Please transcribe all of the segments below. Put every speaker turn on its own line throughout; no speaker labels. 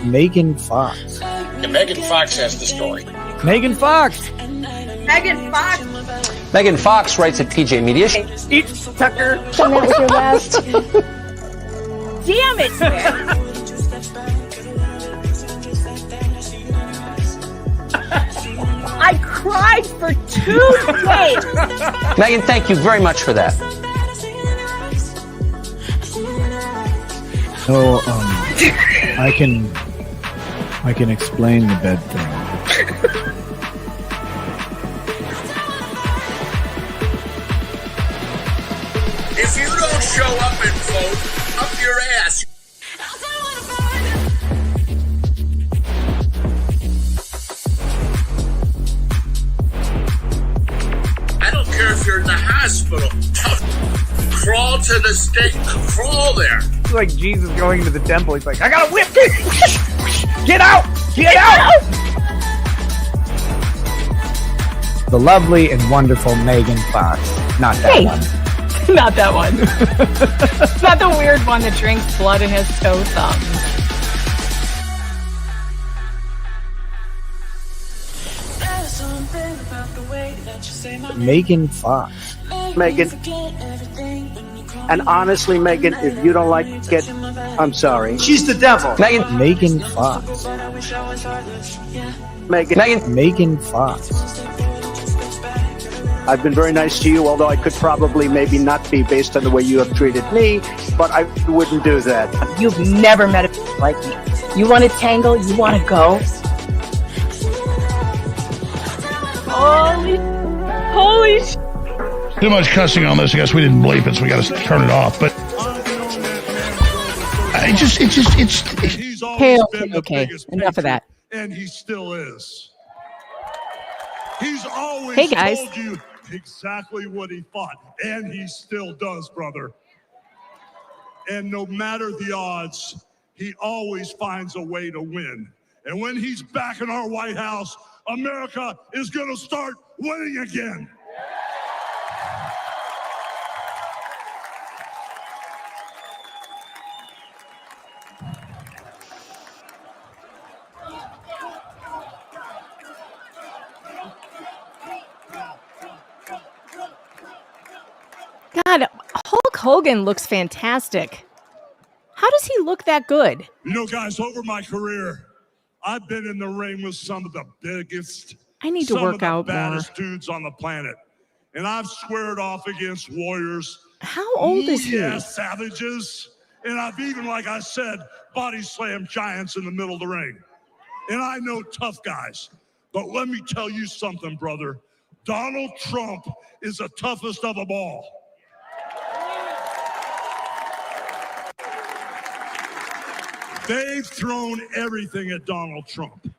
Megan Fox.
And Megan Fox has the story.
Megan Fox.
Megan Fox.
Megan Fox writes at PJ Media.
Eat Tucker.
And that was your last.
Damn it, man. I cried for 2 days.
Megan, thank you very much for that.
So, I can explain the bed thing.
If you don't show up and vote, up your ass. I don't care if you're in the hospital. Crawl to the stake. Crawl there.
It's like Jesus going to the temple. He's like, I got a whip. Get out! Get out! The lovely and wonderful Megan Fox. Not that one.
Not that one. Not the weird one that drinks blood in his toe thumb.
Megan Fox.
Megan. And honestly, Megan, if you don't like it, I'm sorry.
She's the devil.
Megan Fox. Megan Fox.
I've been very nice to you, although I could probably maybe not be based on the way you have treated me, but I wouldn't do that.
You've never met a like me. You want to tangle? You want to go? Holy sh!
Too much cussing on this. I guess we didn't bleep it, so we got to turn it off. But it's
Okay. Enough of that.
And he still is. He's always
Hey, guys.
told you exactly what he thought, and he still does, brother. And no matter the odds, he always finds a way to win. And when he's back in our White House, America is going to start winning again.
God, Hulk Hogan looks fantastic. How does he look that good?
You know, guys, over my career, I've been in the ring with some of the biggest,
I need to work out more.
baddest dudes on the planet. And I've squared off against warriors.
How old is he?
Savages. And I've even, like I said, body slam giants in the middle of the ring. And I know tough guys. But let me tell you something, brother. Donald Trump is the toughest of them all. They've thrown everything at Donald Trump.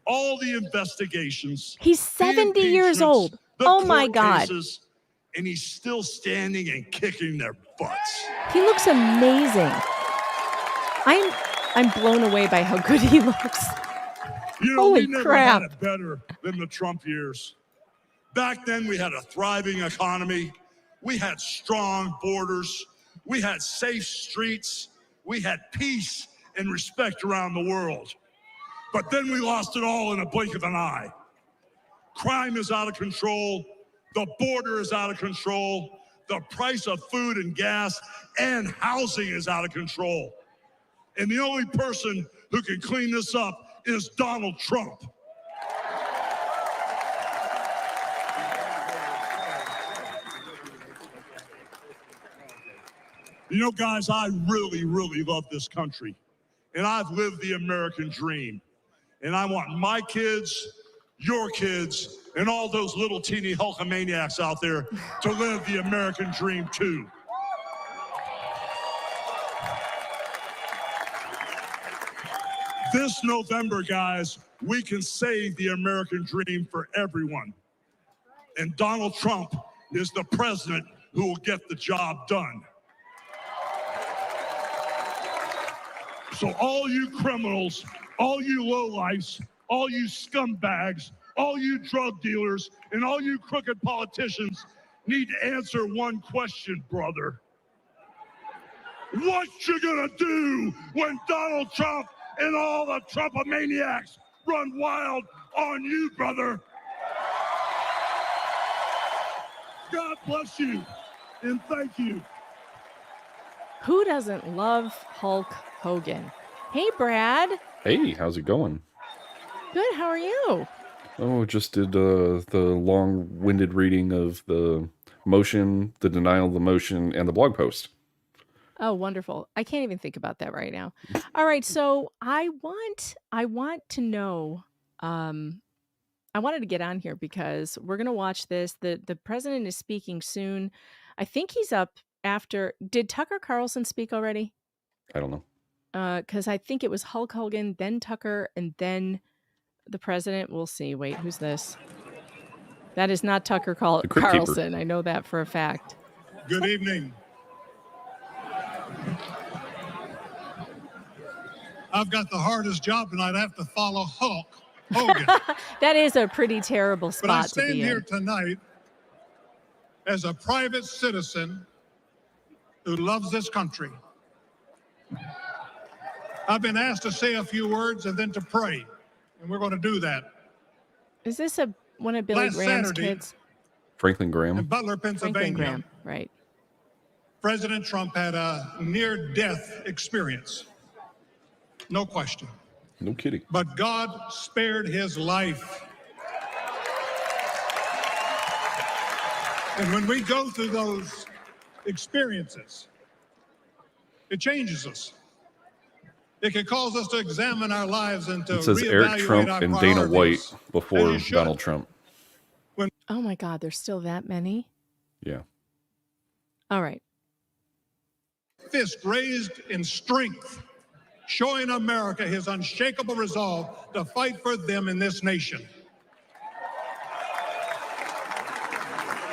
All the investigations.
He's 70 years old. Oh my God.
Cases, and he's still standing and kicking their butts.
He looks amazing. I'm blown away by how good he looks.
You know,
Holy
we never
crap.
had it better than the Trump years. Back then, we had a thriving economy. We had strong borders. We had safe streets. We had peace and respect around the world. But then we lost it all in a blink of an eye. Crime is out of control. The border is out of control. The price of food and gas and housing is out of control. And the only person who can clean this up is Donald Trump. You know, guys, I really, really love this country. And I've lived the American dream. And I want my kids, your kids, and all those little teeny Hulkamaniacs out there to live the American dream too. This November, guys, we can save the American dream for everyone. And Donald Trump is the president who will get the job done. So all you criminals, all you lowlifes, all you scumbags, all you drug dealers, and all you crooked politicians need to answer one question, brother. What you gonna do when Donald Trump and all the Trumpomaniacs run wild on you, brother? God bless you, and thank you.
Who doesn't love Hulk Hogan? Hey, Brad.
Hey, how's it going?
Good. How are you?
Oh, just did the long-winded reading of the motion, the denial of the motion, and the blog post.
Oh, wonderful. I can't even think about that right now. All right, so I want to know, I wanted to get on here because we're going to watch this. The president is speaking soon. I think he's up after. Did Tucker Carlson speak already?
I don't know.
Because I think it was Hulk Hogan, then Tucker, and then the president. We'll see. Wait, who's this? That is not Tucker Carlson. I know that for a fact.
Good evening. I've got the hardest job tonight. I have to follow Hulk Hogan.
That is a pretty terrible spot
But I
to
stand
be
here
in.
tonight as a private citizen who loves this country. I've been asked to say a few words and then to pray, and we're going to do that.
Is this one of Billy
Last
Graham's
Saturday,
kids?
Franklin Graham.
In Butler,
Franklin
Pennsylvania,
Graham, right.
President Trump had a near-death experience. No question.
No kidding.
But God spared his life. And when we go through those experiences, it changes us. It can cause us to examine our lives and to
It says Eric
reevaluate
Trump
our
and Dana White
priorities.
before
And you should.
Donald Trump.
Oh my God, there's still that many?
Yeah.
All right.
Fist raised in strength, showing America his unshakable resolve to fight for them in this nation.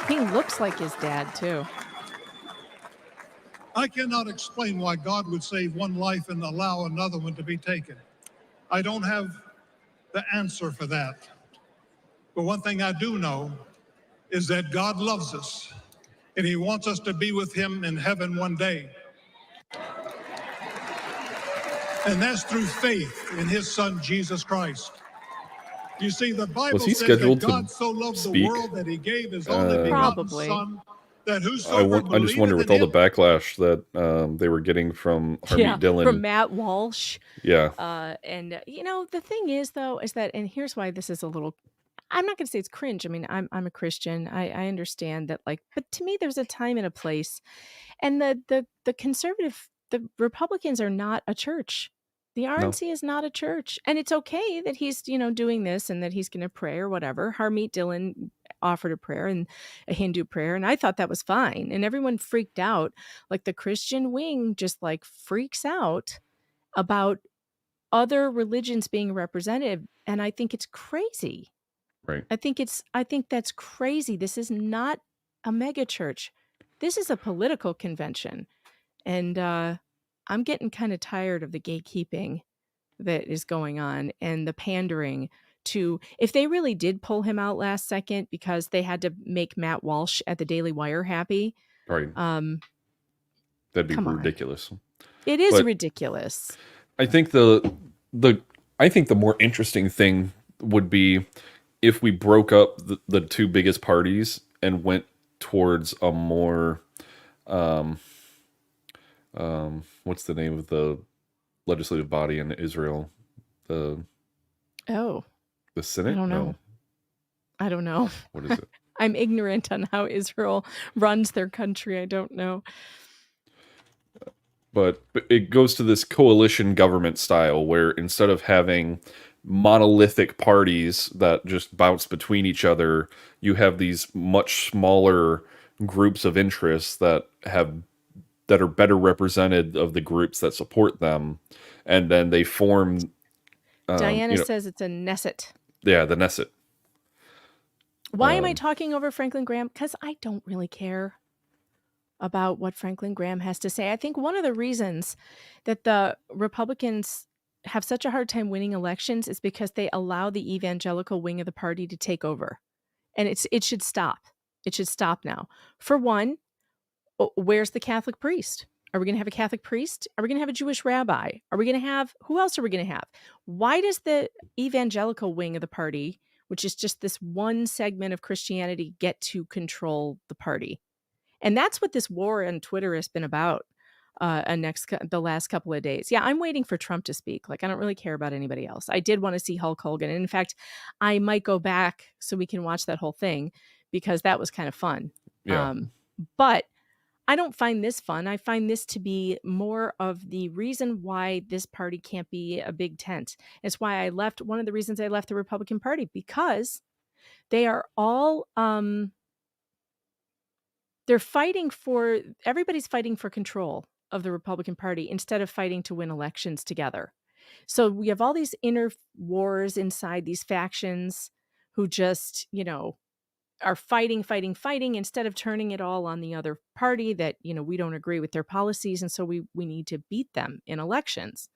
He looks like his dad, too.
I cannot explain why God would save one life and allow another one to be taken. I don't have the answer for that. But one thing I do know is that God loves us, and he wants us to be with him in heaven one day. And that's through faith in his son, Jesus Christ. You see, the Bible
Was he
says that
scheduled to
God so loved the
speak?
world that he gave his only begotten
Probably.
son, that
I
whosoever
just wonder, with all
believeth
the
in him.
backlash that they were getting from Harmeet Dillon.
From Matt Walsh.
Yeah.
And the thing is, though, is that, and here's why this is a little, I'm not going to say it's cringe. I mean, I'm a Christian. I understand that, but to me, there's a time and a place. And the Republicans are not a church. The RNC is not a church. And it's okay that he's, doing this and that he's going to pray or whatever. Harmeet Dillon offered a prayer, and a Hindu prayer, and I thought that was fine. And everyone freaked out. Like the Christian wing just freaks out about other religions being represented. And I think it's crazy.
Right.
I think that's crazy. This is not a mega church. This is a political convention. And I'm getting kind of tired of the gatekeeping that is going on and the pandering to, if they really did pull him out last second because they had to make Matt Walsh at the Daily Wire happy.
Right. That'd be ridiculous.
It is ridiculous.
I think the more interesting thing would be if we broke up the two biggest parties and went towards a more what's the name of the legislative body in Israel? The Senate?
I don't know.
No.
I don't know.
What is it?
I'm ignorant on how Israel runs their country. I don't know.
But it goes to this coalition government style where instead of having monolithic parties that just bounce between each other, you have these much smaller groups of interests that are better represented of the groups that support them, and then they form.
Diana says it's a Knesset.
Yeah, the Knesset.
Why am I talking over Franklin Graham? Because I don't really care about what Franklin Graham has to say. I think one of the reasons that the Republicans have such a hard time winning elections is because they allow the evangelical wing of the party to take over. And it should stop. It should stop now. For one, where's the Catholic priest? Are we going to have a Catholic priest? Are we going to have a Jewish rabbi? Are we going to have, who else are we going to have? Why does the evangelical wing of the party, which is just this one segment of Christianity, get to control the party? And that's what this war on Twitter has been about the last couple of days. Yeah, I'm waiting for Trump to speak. Like, I don't really care about anybody else. I did want to see Hulk Hogan. And in fact, I might go back so we can watch that whole thing because that was kind of fun.
Yeah.
But I don't find this fun. I find this to be more of the reason why this party can't be a big tent. It's why I left, one of the reasons I left the Republican Party, because they are all, they're fighting for, everybody's fighting for control of the Republican Party instead of fighting to win elections together. So we have all these inner wars inside these factions who just, are fighting instead of turning it all on the other party that, we don't agree with their policies. And so we need to beat them in elections.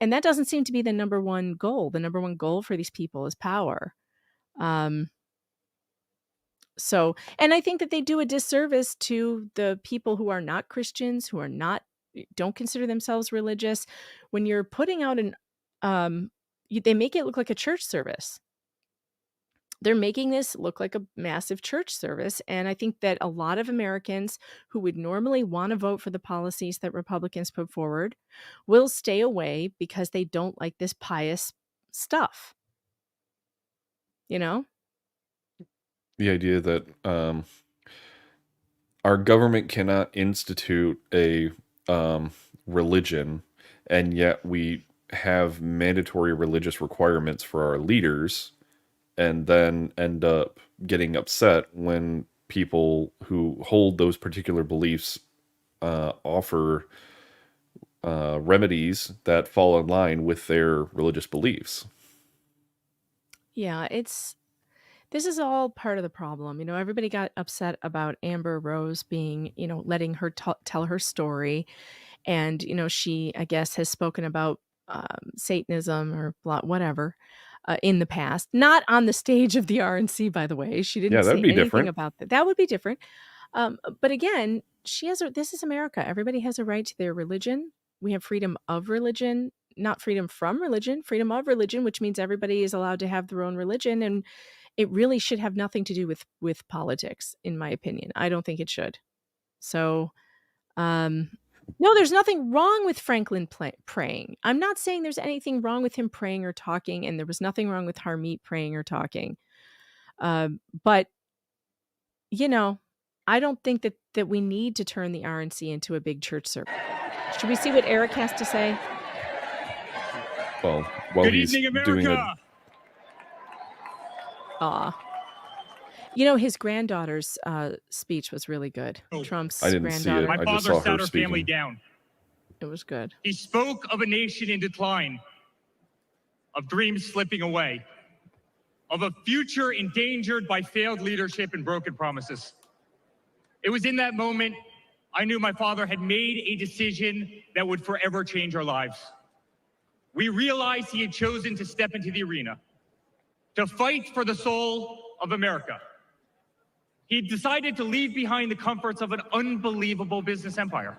And that doesn't seem to be the number one goal. The number one goal for these people is power. So, and I think that they do a disservice to the people who are not Christians, who are don't consider themselves religious. When you're putting out they make it look like a church service. They're making this look like a massive church service. And I think that a lot of Americans who would normally want to vote for the policies that Republicans put forward will stay away because they don't like this pious stuff. The
idea that our government cannot institute a religion, and yet we have mandatory religious requirements for our leaders, and then end up getting upset when people who hold those particular beliefs offer remedies that fall in line with their religious beliefs.
Yeah, this is all part of the problem. Everybody got upset about Amber Rose being, letting her tell her story. And, she, I guess, has spoken about Satanism or whatever in the past. Not on the stage of the RNC, by the way. She didn't say anything about that. That would be different. But again, this is America. Everybody has a right to their religion. We have freedom of religion, not freedom from religion, freedom of religion, which means everybody is allowed to have their own religion. And it really should have nothing to do with politics, in my opinion. I don't think it should. So, no, there's nothing wrong with Franklin praying. I'm not saying there's anything wrong with him praying or talking, and there was nothing wrong with Harmeet praying or talking. But, I don't think that we need to turn the RNC into a big church service. Should we see what Eric has to say?
Well, while
Good
he's
evening,
doing
America.
His granddaughter's speech was really good. Trump's
I didn't see
granddaughter.
it.
My
I just
father
saw her
sat our family
speaking.
down.
It was good.
He spoke of a nation in decline, of dreams slipping away, of a future endangered by failed leadership and broken promises. It was in that moment I knew my father had made a decision that would forever change our lives. We realized he had chosen to step into the arena, to fight for the soul of America. He decided to leave behind the comforts of an unbelievable business empire,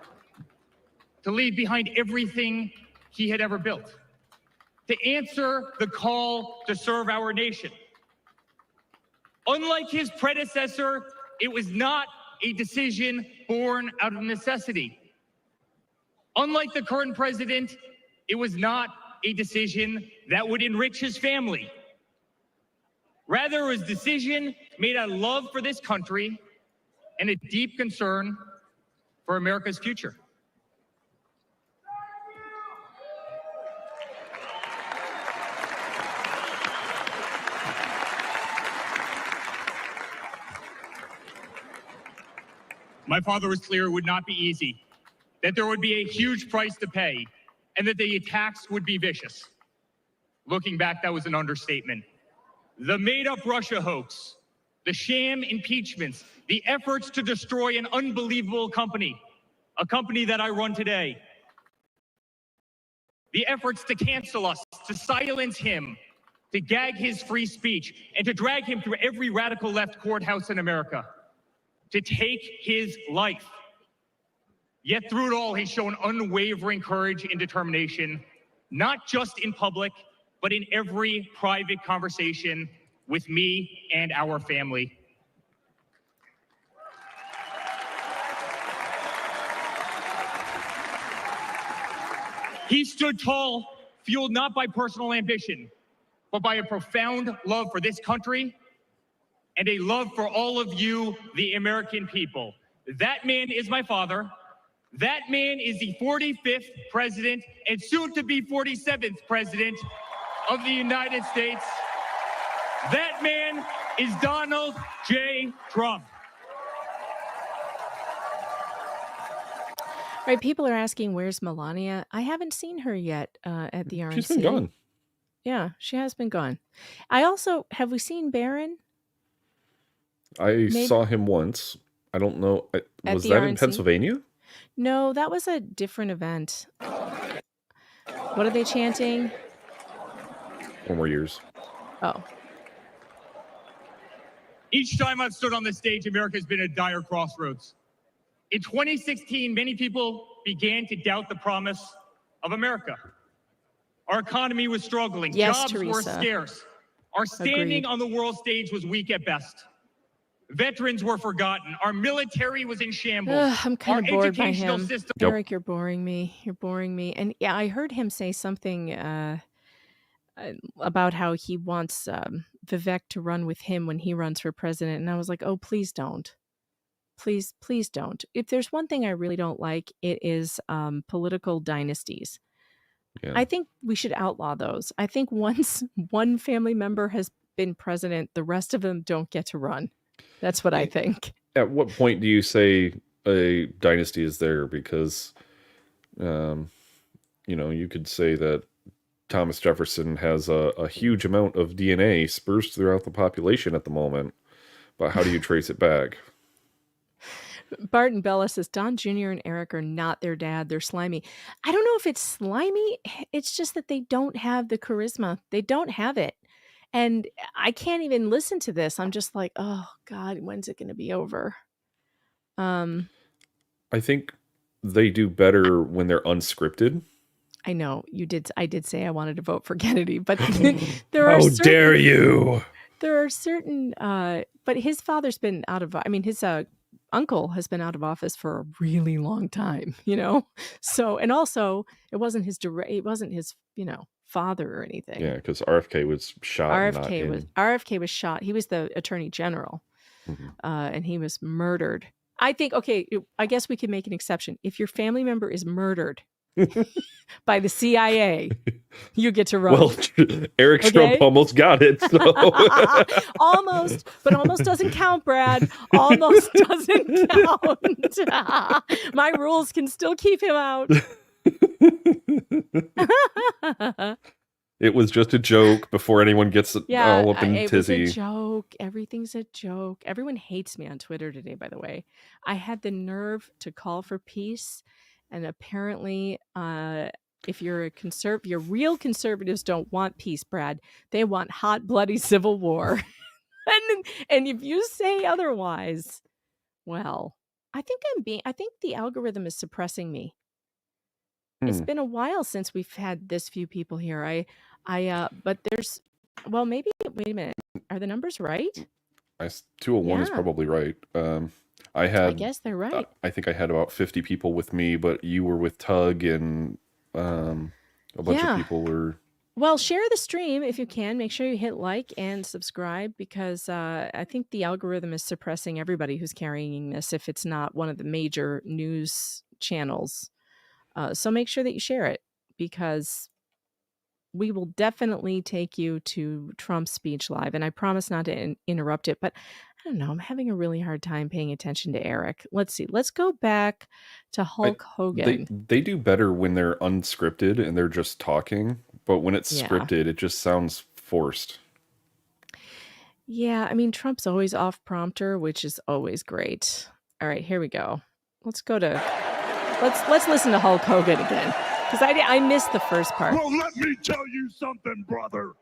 to leave behind everything he had ever built, to answer the call to serve our nation. Unlike his predecessor, it was not a decision born out of necessity. Unlike the current president, it was not a decision that would enrich his family. Rather, it was a decision made out of love for this country and a deep concern for America's future. My father was clear it would not be easy, that there would be a huge price to pay, and that the attacks would be vicious. Looking back, that was an understatement. The made-up Russia hoax, the sham impeachments, the efforts to destroy an unbelievable company, a company that I run today, the efforts to cancel us, to silence him, to gag his free speech, and to drag him through every radical left courthouse in America, to take his life. Yet through it all, he's shown unwavering courage and determination, not just in public, but in every private conversation with me and our family. He stood tall, fueled not by personal ambition, but by a profound love for this country and a love for all of you, the American people. That man is my father. That man is the 45th president and soon to be 47th president of the United States. That man is Donald J. Trump.
Right, people are asking, where's Melania? I haven't seen her yet at the RNC.
She's been gone.
Yeah, she has been gone. Have we seen Barron?
I saw him once. I don't know. Was that in Pennsylvania?
No, that was a different event. What are they chanting?
4 more years.
Oh.
Each time I've stood on this stage, America's been at dire crossroads. In 2016, many people began to doubt the promise of America. Our economy was struggling.
Yes,
Jobs
Teresa.
were scarce. Our standing on the world stage was weak at best. Veterans were forgotten. Our military was in shambles.
I'm kind of bored by him.
System-
Eric, you're boring me. You're boring me. And yeah, I heard him say something about how he wants Vivek to run with him when he runs for president. And I was like, oh, please don't. Please don't. If there's one thing I really don't like, it is political dynasties. Yeah. I think we should outlaw those. I think once one family member has been president, the rest of them don't get to run. That's what I think.
At what point do you say a dynasty is there? Because, you could say that Thomas Jefferson has a huge amount of DNA dispersed throughout the population at the moment. But how do you trace it back?
Barton Bella says, Don Jr. and Eric are not their dad. They're slimy. I don't know if it's slimy. It's just that they don't have the charisma. They don't have it. And I can't even listen to this. I'm just like, oh, God, when's it going to be over?
I think they do better when they're unscripted.
I know you did. I did say I wanted to vote for Kennedy, but there are
How dare you?
There are certain, but his father's been out of, his uncle has been out of office for a really long time, So, and also it wasn't his father or anything.
Yeah, because RFK was shot.
RFK was shot. He was the attorney general, and he was murdered. I think, okay, I guess we can make an exception. If your family member is murdered by the CIA, you get to run.
Well, Eric Trump almost got it. So.
Almost, but almost doesn't count, Brad. Almost doesn't count. My rules can still keep him out.
It was just a joke before anyone gets all up in tizzy.
It was a joke. Everything's a joke. Everyone hates me on Twitter today, by the way. I had the nerve to call for peace. And apparently, if you're a your real conservatives don't want peace, Brad. They want hot, bloody civil war. and if you say otherwise, well, I think the algorithm is suppressing me. It's been a while since we've had this few people here. But there's, maybe, wait a minute. Are the numbers right?
201 is probably right. I
guess they're right.
I think I had about 50 people with me, but you were with Tug and a bunch of people were.
Well, share the stream if you can. Make sure you hit like and subscribe because I think the algorithm is suppressing everybody who's carrying this if it's not one of the major news channels. So make sure that you share it because we will definitely take you to Trump's speech live. And I promise not to interrupt it, but I don't know. I'm having a really hard time paying attention to Eric. Let's see. Let's go back to Hulk Hogan.
They do better when they're unscripted and they're just talking. But when it's scripted, it just sounds forced.
Yeah. Trump's always off prompter, which is always great. All right, here we go. Let's go to, let's listen to Hulk Hogan again. Because I missed the first part.
Well, let me tell you something, brother.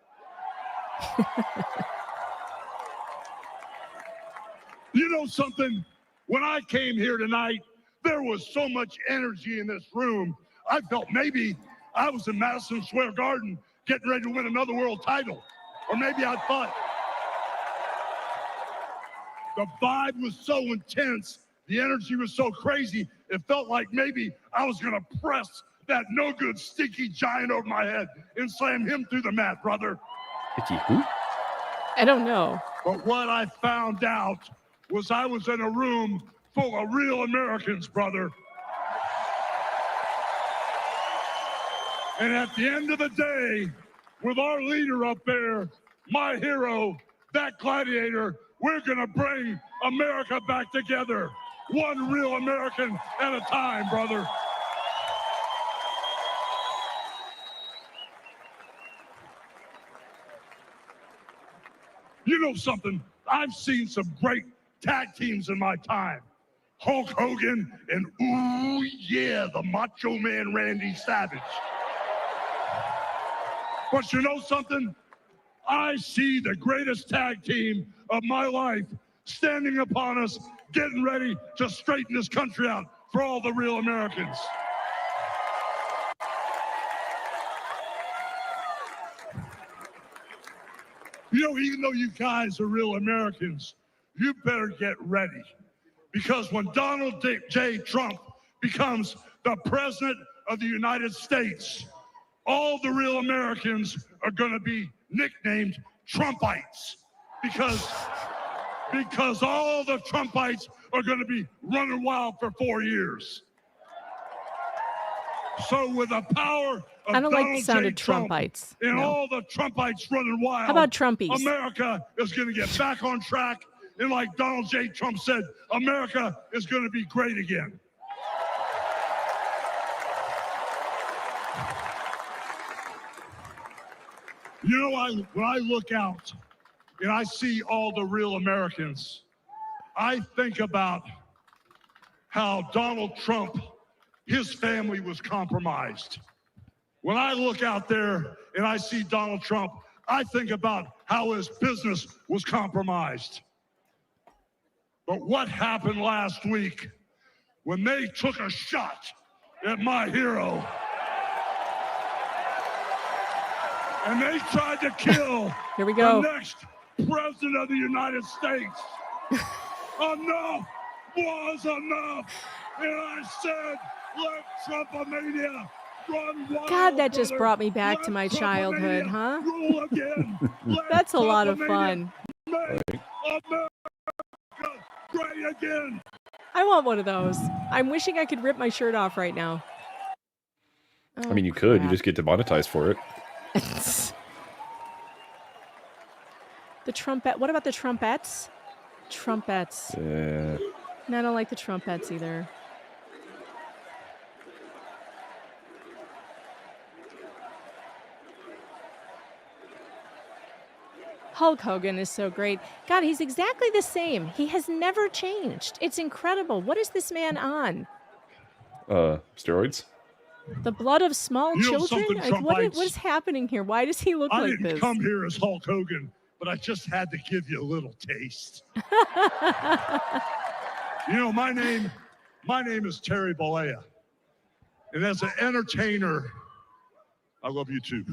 You know something? When I came here tonight, There was so much energy in this room. I felt maybe I was in Madison Square Garden getting ready to win another world title. Or maybe I thought the vibe was so intense, the energy was so crazy, it felt like maybe I was gonna press that no good stinky giant over my head and slam him through the mat, brother.
Sticky who?
I don't know.
But what I found out was I was in a room full of real Americans, brother. And at the end of the day, with our leader up there, my hero, that gladiator, we're gonna bring America back together. One real American at a time, brother. You know something? I've seen some great tag teams in my time. Hulk Hogan and, ooh, yeah, the Macho Man Randy Savage. But you know something? I see the greatest tag team of my life standing upon us, getting ready to straighten this country out for all the real Americans. You know, even though you guys are real Americans, you better get ready. Because when Donald J. Trump becomes the president of the United States, all the real Americans are going to be nicknamed Trumpites. Because all the Trumpites are going to be running wild for 4 years. So with the power of
I don't like the sound
J.
of
Trump
Trumpites.
and
No.
all the Trumpites running wild,
How about Trumpies?
America is going to get back on track. And like Donald J. Trump said, America is going to be great again. You know, when I look out and I see all the real Americans, I think about how Donald Trump, his family was compromised. When I look out there and I see Donald Trump, I think about how his business was compromised. But what happened last week when they took a shot at my hero and they tried to kill
Here we go.
the next president of the United States? Enough was enough. And I said, let Trumpomania run wild.
God, that just
brother.
brought me back to
Let
my childhood,
Trumpomania
huh?
rule again. Let
That's a lot of
Trumpomania
fun.
make America great again.
I want one of those. I'm wishing I could rip my shirt off right now.
I mean, you could. You
crap.
just get demonetized for it.
The trumpet. What about the trumpets? Trumpets.
Yeah.
No, I don't like the trumpets either. Hulk Hogan is so great. God, he's exactly the same. He has never changed. It's incredible. What is this man on?
Steroids?
The blood of small
You know
children?
something,
Like, what
Trumpites?
is happening here? Why does he look
I
like
didn't
this?
come here as Hulk Hogan, but I just had to give you a little taste. You know, my name is Terry Bollea. And as an entertainer, I love you too.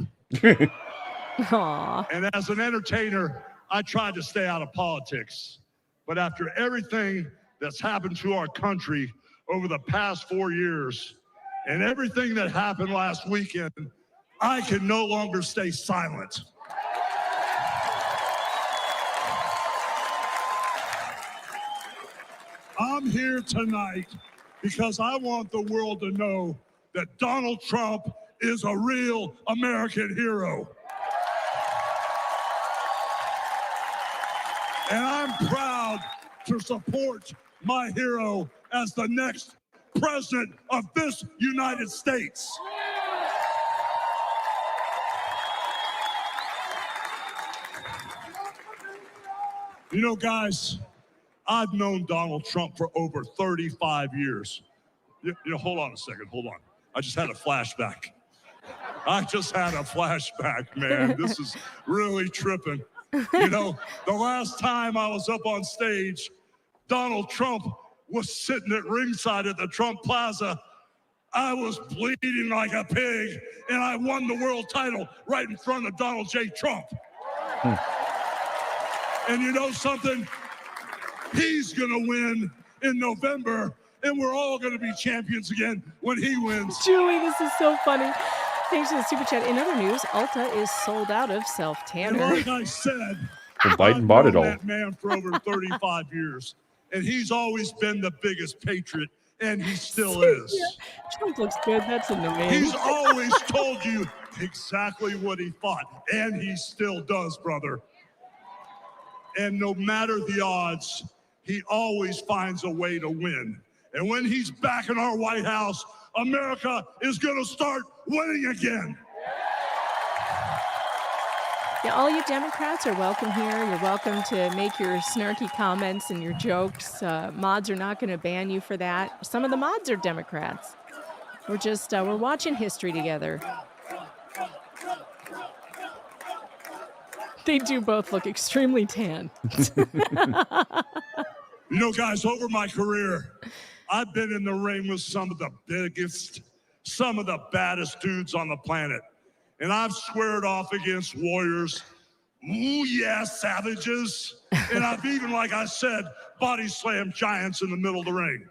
Aw.
And as an entertainer, I tried to stay out of politics. But after everything that's happened to our country over the past 4 years and everything that happened last weekend, I can no longer stay silent. I'm here tonight because I want the world to know that Donald Trump is a real American hero. And I'm proud to support my hero as the next president of this United States. You know, guys, I've known Donald Trump for over 35 years. You know, hold on a second, hold on. I just had a flashback. Man. This is really tripping. You know, the last time I was up on stage, Donald Trump was sitting at ringside at the Trump Plaza, I was bleeding like a pig, and I won the world title right in front of Donald J. Trump. And you know something? He's going to win in November, and we're all going to be champions again when he wins.
Julie, this is so funny. Thanks for the super chat. In other news, Ulta is sold out of self-tanner.
And like I said,
Well, Biden bought it all.
I've known that man for over 35 years, and he's always been the biggest patriot, and he still is.
Yeah. Trump looks good. That's in the name.
He's always told you exactly what he thought, and he still does, brother. And no matter the odds, he always finds a way to win. And when he's back in our White House, America is going to start winning again.
Yeah, all you Democrats are welcome here. You're welcome to make your snarky comments and your jokes. Mods are not going to ban you for that. Some of the mods are Democrats. We're just, we're watching history together. They do both look extremely tan.
You know, guys, over my career, I've been in the ring with some of the biggest, some of the baddest dudes on the planet. And I've squared off against warriors, ooh yeah, savages. And I've even, like I said, body slammed giants in the middle of the ring.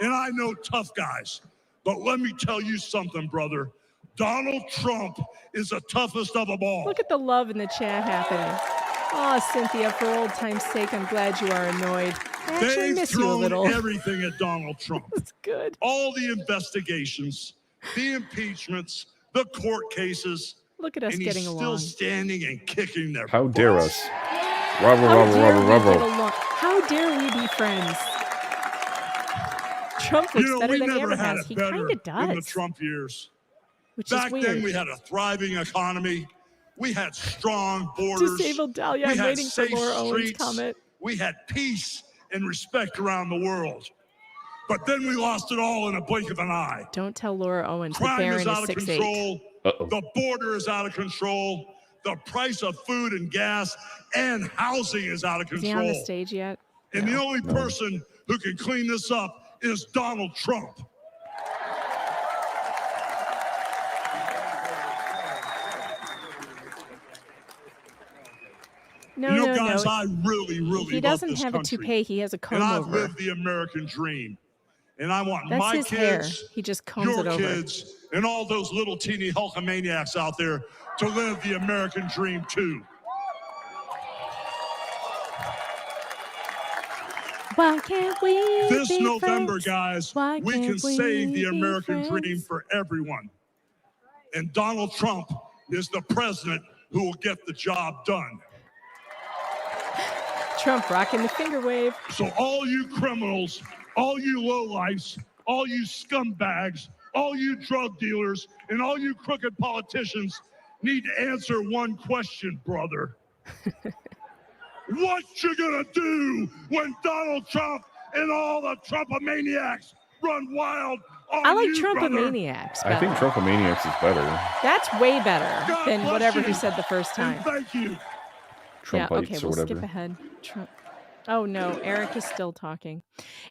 And I know tough guys. But let me tell you something, brother. Donald Trump is the toughest of them all.
Look at the love in the chat happening. Oh, Cynthia, for old time's sake, I'm glad you are annoyed. I actually
They've
miss you a
thrown
little.
everything at Donald Trump.
That's good.
All the investigations, the impeachments, the court cases.
Look at us
and
getting
he's
along.
still standing and kicking their
How
butts.
dare us? Rubber,
How
rubber,
dare
rubber,
we
rubber.
get along? How dare we be friends? Trump looks
You know,
better
we
than he
never
ever
had
has.
it
He
better
kind of
in the
does.
Trump years.
Which
Back
is weird.
then, we had a thriving economy. We had strong borders.
Disabled Dahlia.
We
I'm
had
waiting for
safe
Laura Owens'
streets.
comment.
We had peace and respect around the world. But then we lost it all in a blink of an eye.
Don't tell Laura Owens. The
Crime
Baron
is out
is
of
6'8".
control.
Uh-oh.
The border is out of control. The price of food and gas and housing is out of
Is
control.
he on the stage yet?
And the
No.
only person who can clean this up is Donald Trump.
No,
you know,
no,
guys,
no.
I really
He
love
doesn't
this
have
country.
a toupee. He has a comb
And I've
over.
lived the American dream. And I want
That's
my
his hair.
kids,
He just combs
your
it over.
kids, and all those little teeny Hulkamaniacs out there to live the American dream too.
Why can't we
This
be
November,
friends?
guys,
Why
we can
can't we
save the
be
American dream
friends?
for everyone. And Donald Trump is the president who will get the job done.
Trump rocking the finger wave.
So all you criminals, all you lowlifes, all you scumbags, all you drug dealers, and all you crooked politicians need to answer one question, brother. What you gonna do when Donald Trump and all the Trumpomaniacs run wild on
I like
you, brother?
Trumpomaniacs.
I think
better.
Trumpomaniacs is better.
That's way better
God
than
bless
whatever
you.
he said the first time.
And thank you.
Trumpites
yeah, okay,
or
we'll
whatever.
skip ahead. Trump. Oh no, Eric is still talking.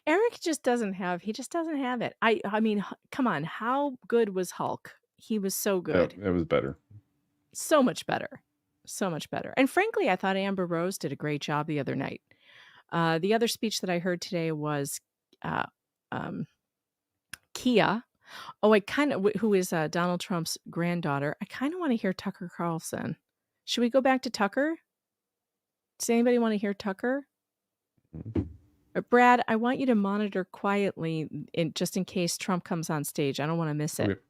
Eric just doesn't have. He just doesn't have it. I mean, come on. How good was Hulk? He was so good.
Yeah, it was better.
So much better. So much better. And frankly, I thought Amber Rose did a great job the other night. The other speech that I heard today was Kia. Oh, I kind of, who is Donald Trump's granddaughter. I kind of want to hear Tucker Carlson. Should we go back to Tucker? Does anybody want to hear Tucker? Brad, I want you to monitor quietly just in case Trump comes on stage. I don't want to miss it.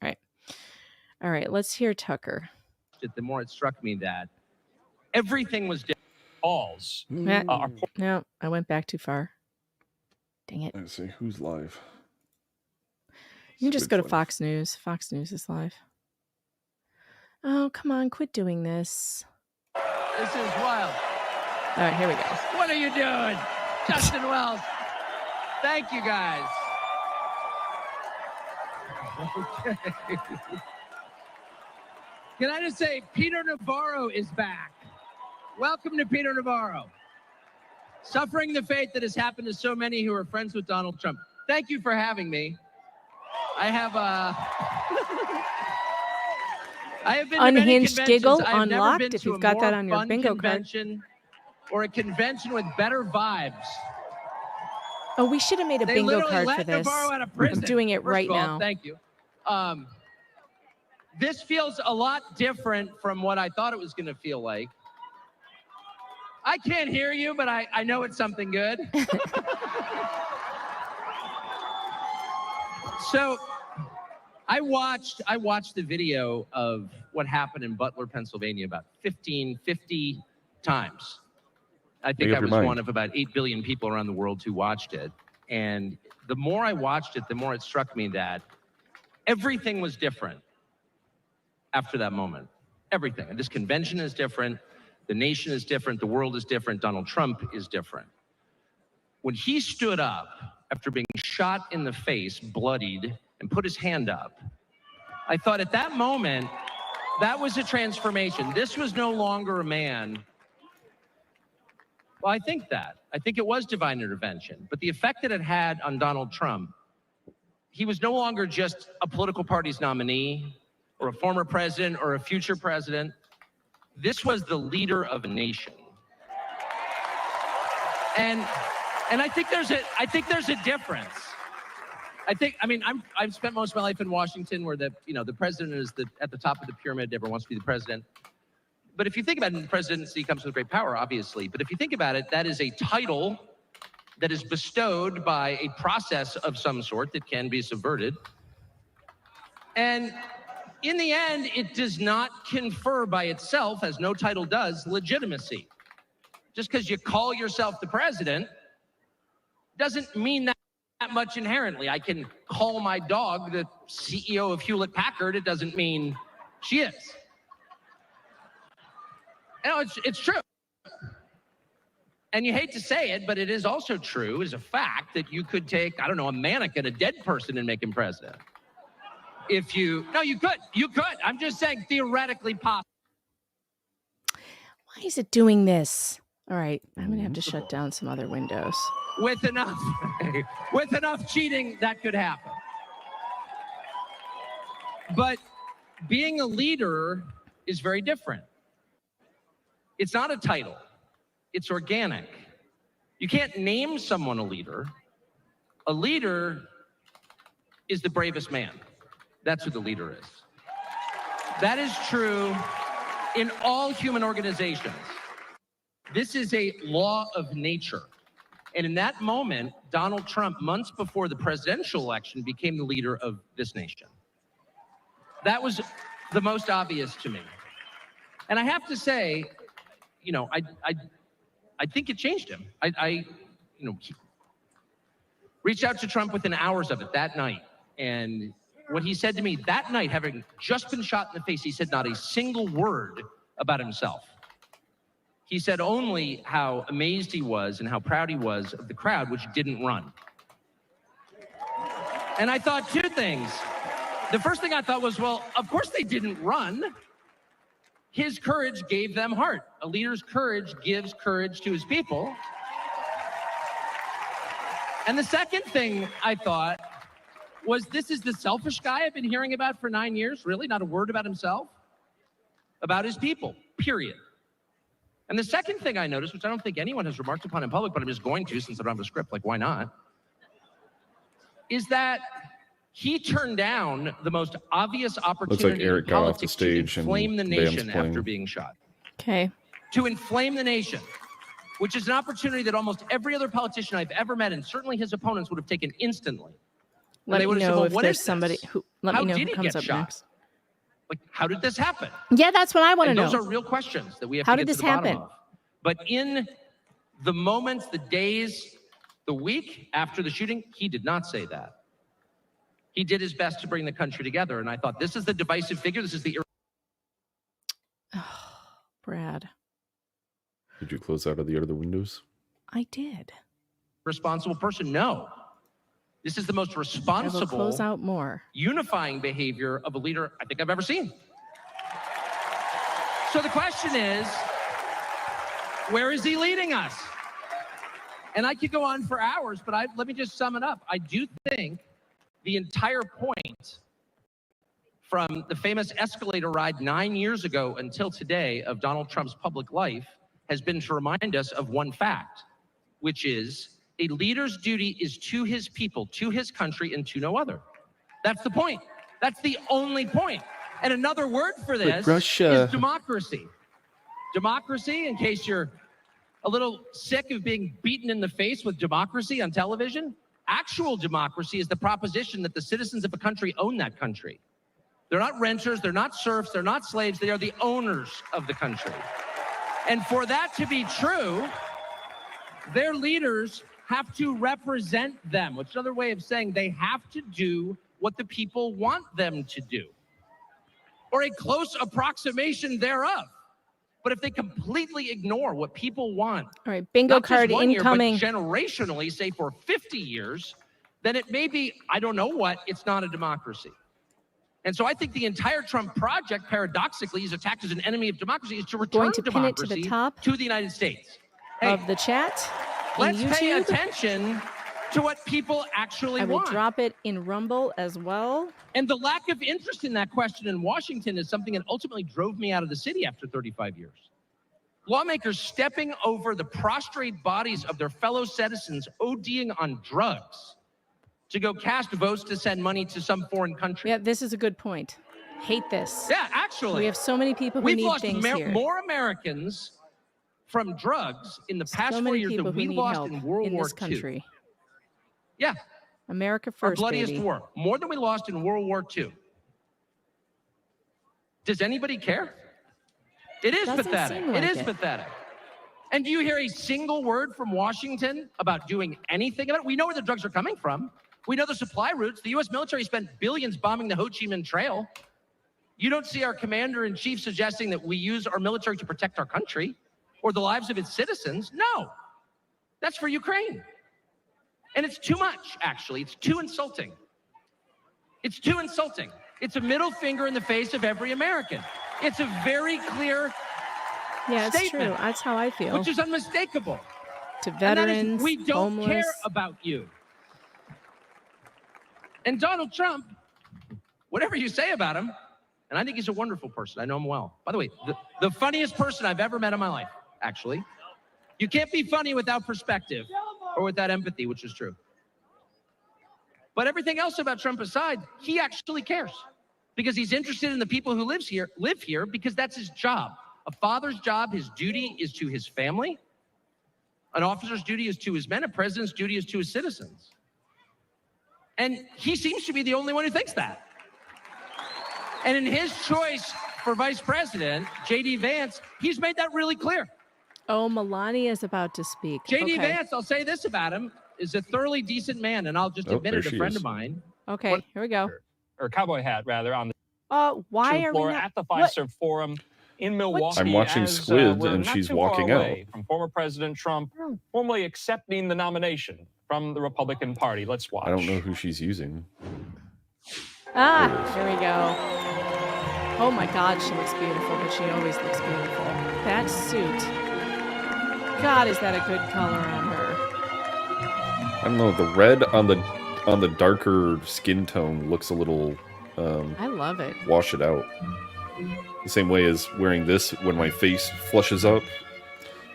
Okay.
All right. Let's hear Tucker.
The more it struck me that everything was balls.
No, I went back too far. Dang it.
Let's see who's live.
You can just go to
Switch
Fox News. Fox News is live. Oh, come on. Quit doing this.
This is wild.
All right, here we go.
What are you doing? Justin Wells. Thank you, guys. Okay. Can I just say, Peter Navarro is back. Welcome to Peter Navarro. Suffering the fate that has happened to so many who are friends with Donald Trump. Thank you for having me. I have been to many
Unhinged
conventions.
giggle
I have never
unlocked
been
if
to
you've
a
got that
more
on your
fun
bingo card.
convention or a convention with better vibes.
Oh, we should have made a
They
bingo
literally
card
let
for this.
Navarro out of prison.
I'm doing it
First
right
of all,
now.
Thank you. This feels a lot different from what I thought it was going to feel like. I can't hear you, but I know it's something good. So I watched the video of what happened in Butler, Pennsylvania about 50 times. I think I was one of about 8 billion people around the world who watched it. And the more I watched it, the more it struck me that everything was different after that moment. Everything. And this convention is different. The nation is different. The world is different. Donald Trump is different. When he stood up after being shot in the face, bloodied, and put his hand up, I thought at that moment, that was a transformation. This was no longer a man. Well, I think it was divine intervention. But the effect that it had on Donald Trump, he was no longer just a political party's nominee or a former president or a future president. This was the leader of a nation. And I think there's a difference. I've spent most of my life in Washington where the president is at the top of the pyramid, never wants to be the president. But if you think about it, the presidency comes with great power, obviously. But if you think about it, that is a title that is bestowed by a process of some sort that can be subverted. And in the end, it does not confer by itself, as no title does, legitimacy. Just because you call yourself the president doesn't mean that much inherently. I can call my dog the CEO of Hewlett Packard. It doesn't mean she is. It's true. And you hate to say it, but it is also true, as a fact, that you could take, a mannequin, a dead person, and make him president. You could. I'm just saying theoretically possible.
Why is it doing this? All right, I'm going to have to shut down some other windows.
With enough cheating, that could happen. But being a leader is very different. It's not a title. It's organic. You can't name someone a leader. A leader is the bravest man. That's who the leader is. That is true in all human organizations. This is a law of nature. And in that moment, Donald Trump, months before the presidential election, became the leader of this nation. That was the most obvious to me. And I have to say, I think it changed him. I reached out to Trump within hours of it that night. And what he said to me that night, having just been shot in the face, he said not a single word about himself. He said only how amazed he was and how proud he was of the crowd, which didn't run. And I thought two things. The first thing I thought was, well, of course they didn't run. His courage gave them heart. A leader's courage gives courage to his people. And the second thing I thought was, this is the selfish guy I've been hearing about for 9 years? Really? Not a word about himself? About his people, period. And the second thing I noticed, which I don't think anyone has remarked upon in public, but I'm just going to since I don't have a script, like why not, is that he turned down the most obvious opportunity
Eric
in
got off the
politics
stage
to inflame the
and
nation
Vance playing.
after being shot.
Okay.
To inflame the nation, which is an opportunity that almost every other politician I've ever met, and certainly his opponents, would have taken instantly.
Let me know if there's somebody
who.
Let
How
me know
did
who
he
comes
get
up
shot?
next.
Like, how did this happen?
Yeah, that's what I want to
And
know.
those are real questions that we have
How
to
did
get to
this
the bottom
happen?
of. But in the moments, the days, the week after the shooting, he did not say that. He did his best to bring the country together. And I thought, this is the divisive figure. This is the...
Brad.
Did you close out of the other windows?
I did.
Responsible person? No. This is the most responsible,
I will close out more.
unifying behavior of a leader I think I've ever seen. So the question is, where is he leading us? And I could go on for hours, but let me just sum it up. I do think the entire point from the famous escalator ride 9 years ago until today of Donald Trump's public life has been to remind us of one fact, which is a leader's duty is to his people, to his country, and to no other. That's the point. That's the only point. And another word for this is democracy. Democracy, in case you're a little sick of being beaten in the face with democracy on television, actual democracy is the proposition that the citizens of a country own that country. They're not renters, they're not serfs, they're not slaves, they are the owners of the country. And for that to be true, their leaders have to represent them, which is another way of saying they have to do what the people want them to do, or a close approximation thereof. But if they completely ignore what people want,
all right, bingo card incoming,
year, but generationally, say for 50 years, then it may be, I don't know what, it's not a democracy. And so I think the entire Trump project, paradoxically, is attacked as an enemy of democracy, is to return democracy
to the top
to the United States.
Of the chat.
Let's
YouTube.
pay attention to what people actually want.
I will drop it in Rumble as well.
And the lack of interest in that question in Washington is something that ultimately drove me out of the city after 35 years. Lawmakers stepping over the prostrate bodies of their fellow citizens ODing on drugs to go cast votes to send money to some foreign country.
Yeah, this is a good point. Hate this.
Yeah, actually.
We have so many people who need things here.
We've lost more Americans from drugs in the past 4 years than we lost in World War II. Yeah.
America first,
our bloodiest
baby.
war. More than we lost in World War II. Does anybody care? It is pathetic. It is pathetic. And do you hear a single word from Washington about doing anything about it? We know where the drugs are coming from. We know the supply routes. The U.S. military spent billions bombing the Ho Chi Minh Trail. You don't see our commander-in-chief suggesting that we use our military to protect our country or the lives of its citizens. No, that's for Ukraine. And it's too much, actually. It's too insulting. It's too insulting. It's a middle finger in the face of every American. It's a very clear
it's
statement.
True. That's how I feel.
Which is unmistakable.
To veterans,
we don't
homeless.
care about you. And Donald Trump, whatever you say about him, and I think he's a wonderful person. I know him well. By the way, the funniest person I've ever met in my life, actually. You can't be funny without perspective or without empathy, which is true. But everything else about Trump aside, he actually cares because he's interested in the people who live here because that's his job. A father's job, his duty is to his family. An officer's duty is to his men. A president's duty is to his citizens. And he seems to be the only one who thinks that. And in his choice for vice president, JD Vance, he's made that really clear.
Oh, Melania is about to speak.
JD Vance, I'll say this about him, is a thoroughly decent man, and I'll just admit it, a friend of mine.
Okay, here we go.
Or cowboy hat, rather, on the
why are we not,
at the Fiserv Forum in Milwaukee.
I'm watching Squid, and she's walking out.
From former President Trump formally accepting the nomination from the Republican Party. Let's watch.
I don't know who she's using.
Here we go. Oh my God, she looks beautiful, but she always looks beautiful. That suit. God, is that a good color on her?
I don't know. The red on the darker skin tone looks a little.
I love it.
Wash it out. The same way as wearing this when my face flushes up.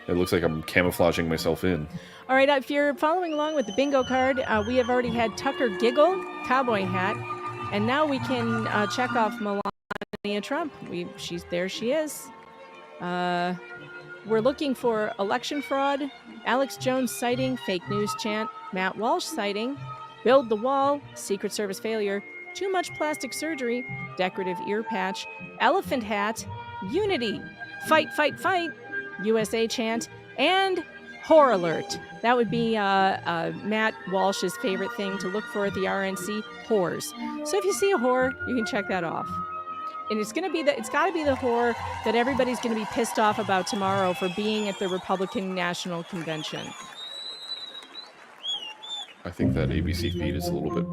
It looks like I'm camouflaging myself in.
All right, if you're following along with the bingo card, we have already had Tucker Giggle, cowboy hat, and now we can check off Melania Trump. There she is. We're looking for election fraud, Alex Jones sighting, fake news chant, Matt Walsh sighting, build the wall, Secret Service failure, too much plastic surgery, decorative ear patch, elephant hat, unity, fight, fight, fight, USA chant, and whore alert. That would be Matt Walsh's favorite thing to look for at the RNC, whores. So if you see a whore, you can check that off. And it's got to be the whore that everybody's going to be pissed off about tomorrow for being at the Republican National Convention.
I think that ABC feed is a little bit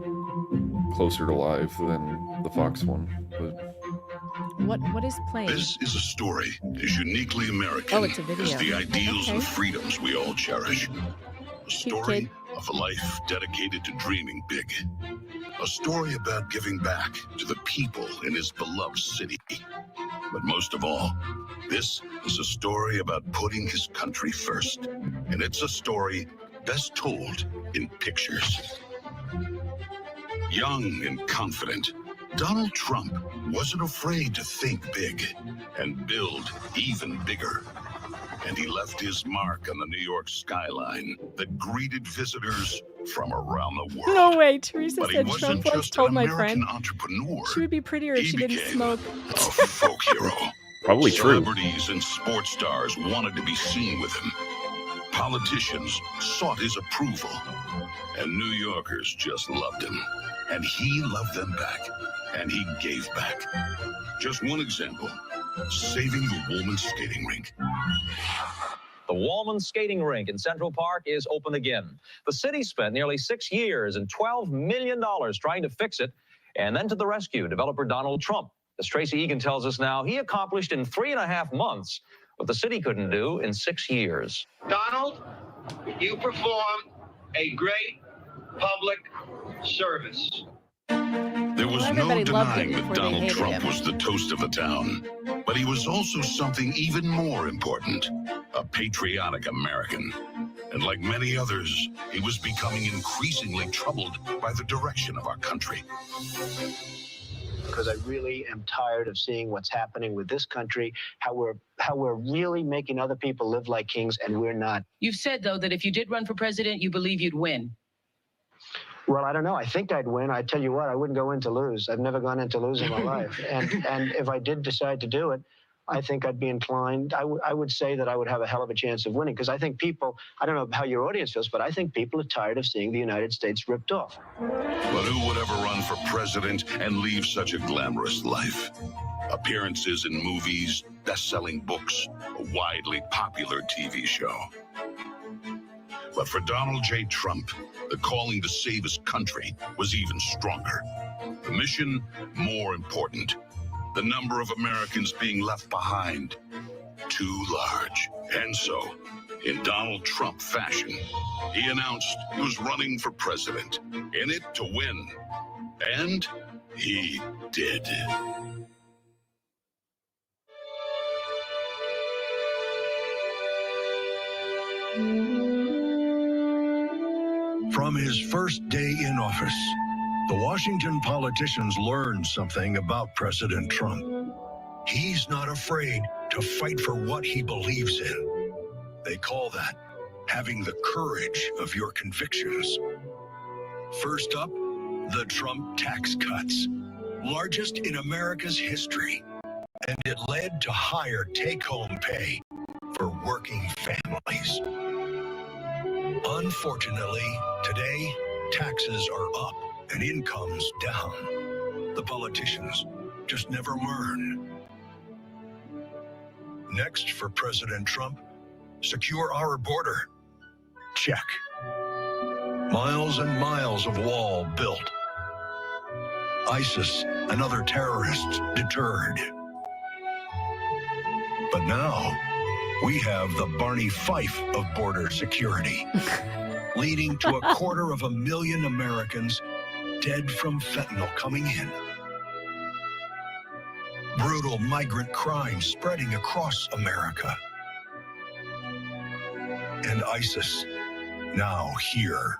closer to live than the Fox one. But
what is playing?
This is a story as uniquely American
Oh, it's a video.
as the ideals
Okay.
and freedoms we all cherish. A story of a life dedicated to dreaming big. A story about giving back to the people in his beloved city. But most of all, this is a story about putting his country first. And it's a story best told in pictures. Young and confident, Donald Trump wasn't afraid to think big and build even bigger. And he left his mark on the New York skyline that greeted visitors from around the world.
No way. Teresa
But he
said
wasn't
Trump once
just
told
an
my
American
friend
entrepreneur.
she would be prettier if
He
she didn't
became
smoke.
A folk hero.
Probably true.
Celebrities and sports stars wanted to be seen with him. Politicians sought his approval. And New Yorkers just loved him. And he loved them back. And he gave back. Just one example. Saving the Woolman skating rink.
The Woolman skating rink in Central Park is open again. The city spent nearly 6 years and $12 million trying to fix it. And then to the rescue, developer Donald Trump. As Tracy Egan tells us now, he accomplished in 3.5 months what the city couldn't do in 6 years.
Donald, you performed a great public service.
There was no denying that Donald Trump was the toast of the town. But he was also something even more important, a patriotic American. And like many others, he was becoming increasingly troubled by the direction of our country.
Because I really am tired of seeing what's happening with this country, how we're really making other people live like kings, and we're not.
You've said, though, that if you did run for president, you believe you'd win.
Well, I don't know. I think I'd win. I tell you what, I wouldn't go in to lose. I've never gone in to lose in my life. And if I did decide to do it, I think I'd be inclined. I would say that I would have a hell of a chance of winning, because I think people, I don't know how your audience feels, but I think people are tired of seeing the United States ripped off.
But who would ever run for president and leave such a glamorous life? Appearances in movies, best-selling books, a widely popular TV show. But for Donald J. Trump, the calling to save his country was even stronger. The mission, more important. The number of Americans being left behind, too large. And so, in Donald Trump fashion, he announced he was running for president, in it to win. And he did.
From his first day in office, the Washington politicians learned something about President Trump. He's not afraid to fight for what he believes in. They call that having the courage of your convictions. First up, the Trump tax cuts, largest in America's history, and it led to higher take-home pay for working families. Unfortunately, today, taxes are up and incomes down. The politicians just never learn. Next for President Trump, secure our border. Check. Miles and miles of wall built. ISIS and other terrorists deterred. But now, we have the Barney Fife of border security, leading to 250,000 Americans dead from fentanyl coming in. Brutal migrant crime spreading across America. And ISIS now here.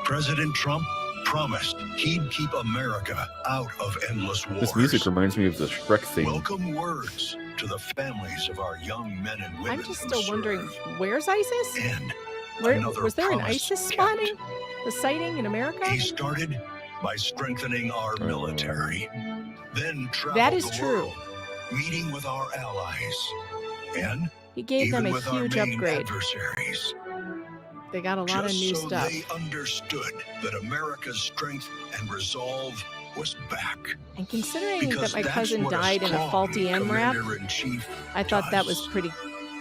President Trump promised he'd keep America out of endless wars.
This music reminds me of the Shrek theme.
Welcome words to the families of our young men and women.
I'm just still wondering, where's ISIS?
And
was there an ISIS spotting? The sighting in America?
He started by strengthening our military. Then traveled
that is
the
true.
world, meeting with our allies. And
he gave them a
with our
huge
main
upgrade.
Adversaries.
They got a lot of new
so
stuff.
They understood that America's strength and resolve was back.
And considering
Because
that my
that's
cousin
what
died in a
strong
faulty MRAP,
commander-in-chief
I thought that was
does.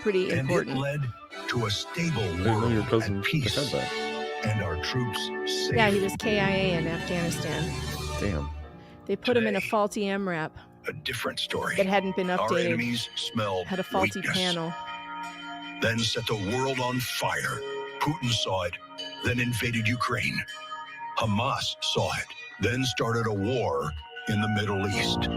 pretty
And
important.
it led to a stable
I didn't know your
world
cousin
at peace.
had that.
And our troops safe.
Yeah, he was KIA in Afghanistan.
Damn.
They put him in a faulty MRAP
A different story.
that hadn't been
Our
updated.
enemies smelled
Had a faulty
weakness.
panel.
then set the world on fire. Putin saw it, then invaded Ukraine. Hamas saw it, then started a war in the Middle East.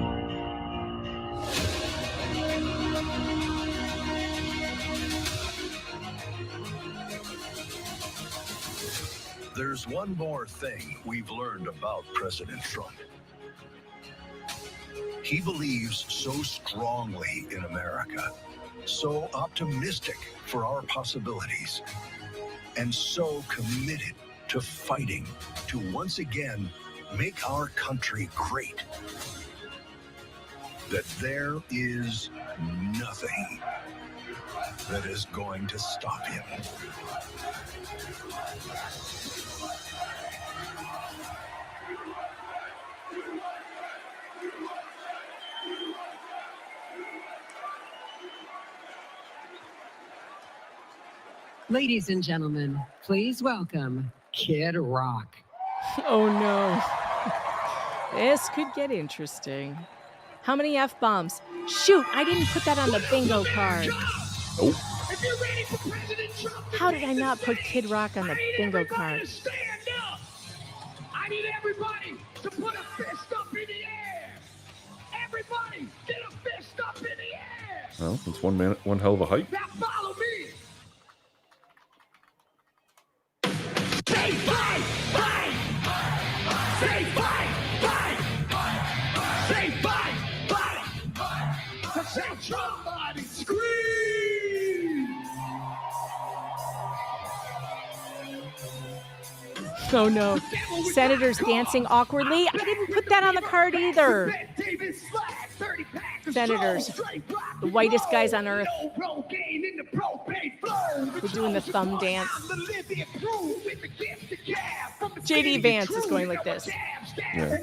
There's one more thing we've learned about President Trump. He believes so strongly in America, so optimistic for our possibilities, and so committed to fighting to once again make our country great, that there is nothing that is going to stop him.
Ladies and gentlemen, please welcome Kid Rock.
Oh no. This could get interesting. How many F-bombs? Shoot, I didn't put that on the bingo card.
Oh.
How did I not put Kid Rock on the bingo card?
I need everybody to put a fist up in the air. Everybody, get a fist up in the air.
Well, it's one hell of a hype.
Now follow me. Say fight, fight. Say fight, fight. Say fight, fight. Say somebody scream.
Oh no. Senators dancing awkwardly. I didn't put that on the card either. Senators, the whitest guys on earth. We're doing the thumb dance. JD Vance is going like this.
Yeah.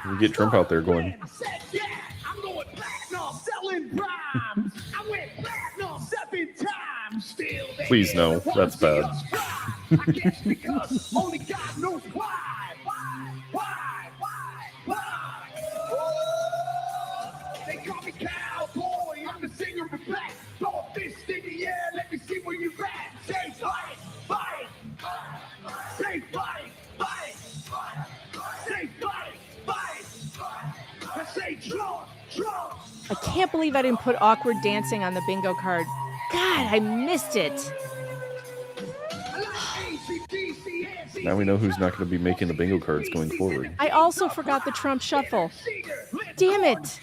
We get Trump out there going.
I'm going platinum, selling rhymes. I went platinum 7 times. Still
Please no, that's bad.
I guess because only God knows why. They call me cowboy. I'm the singer of black. Throw a fist in the air. Let me see where you at. Say fight, fight. Say fight, fight. Say fight, fight. I say Trump, Trump.
I can't believe I didn't put awkward dancing on the bingo card. God, I missed it.
Now we know who's not going to be making the bingo cards going forward.
I also forgot the Trump shuffle. Damn it.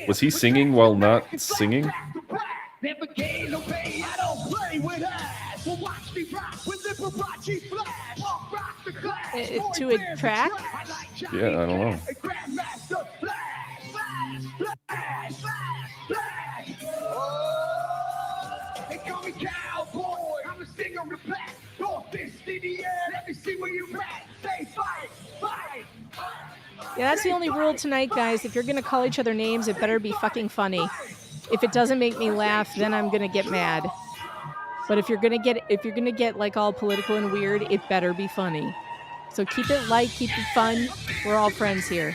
Was he singing while not singing?
Never gain no pain, I don't play with eyes. Well, watch me rock with Liberace flash. Rock the class.
To a track?
Yeah, I don't know.
Grandmaster flash, flash, flash, flash, flash. Oh, they call me cowboy. I'm a singer of the black. Throw a fist in the air. Let me see where you at. Say fight, fight.
Yeah, that's the only rule tonight, guys. If you're going to call each other names, it better be fucking funny. If it doesn't make me laugh, then I'm gonna get mad. But if you're gonna get like all political and weird, it better be funny. So keep it light, keep it fun. We're all friends here.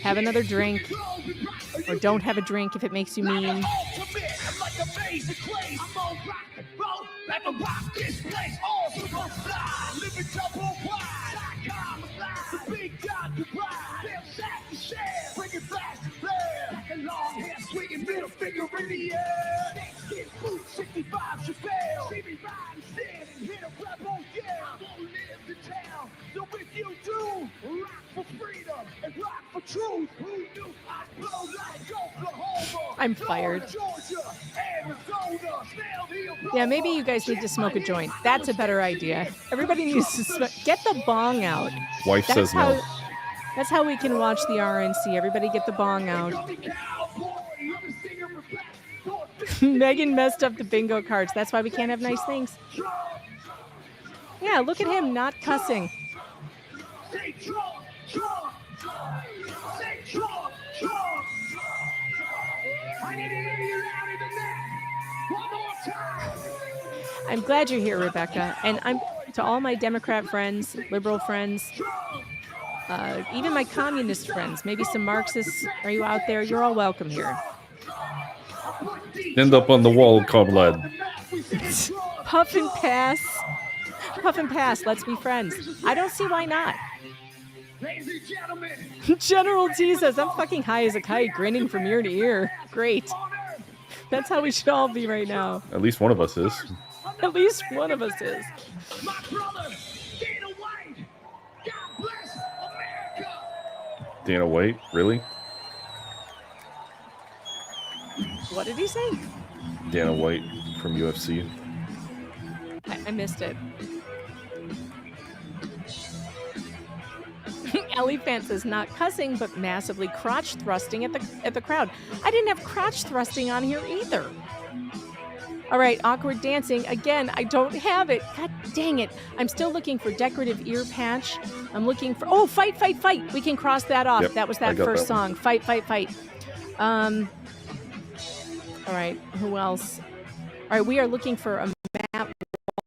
Have another drink, or don't have a drink if it makes you mean.
Middle finger in the air. Next kid, boot 65 Chappelle. See me riding, stand, hit a rebel, yeah. I won't live in town. So if you do, rock for freedom and rock for truth. Who knew I'd blow like Oklahoma?
I'm fired.
Georgia, Arizona,
Yeah, maybe you guys need to smoke a joint. That's a better idea. Everybody needs to get the bong out.
Wife says no.
That's how we can watch the RNC. Everybody get the bong out. Megan messed up the bingo cards. That's why we can't have nice things. Yeah, look at him not cussing.
Say Trump, Trump. Say Trump, Trump. I need to hear you louder than that. One more time.
I'm glad you're here, Rebecca. And To all my Democrat friends, liberal friends, even my communist friends, maybe some Marxists. Are you out there? You're all welcome here.
End up on the wall, comrade.
Puff and pass. Puff and pass. Let's be friends. I don't see why not. General T says, I'm fucking high as a kite, grinning from ear to ear. Great. That's how we should all be right now.
At least one of us is.
At least one of us is.
Dana White, really?
What did he say?
Dana White from UFC.
I missed it. Ellie Fance is not cussing, but massively crotch thrusting at the crowd. I didn't have crotch thrusting on here either. All right, awkward dancing. Again, I don't have it. God dang it. I'm still looking for decorative ear patch. I'm looking for... Oh, fight, fight, fight. We can cross that off.
Yep,
that was that first song. Fight, fight, fight. All right, who else? All right, we are looking for a Matt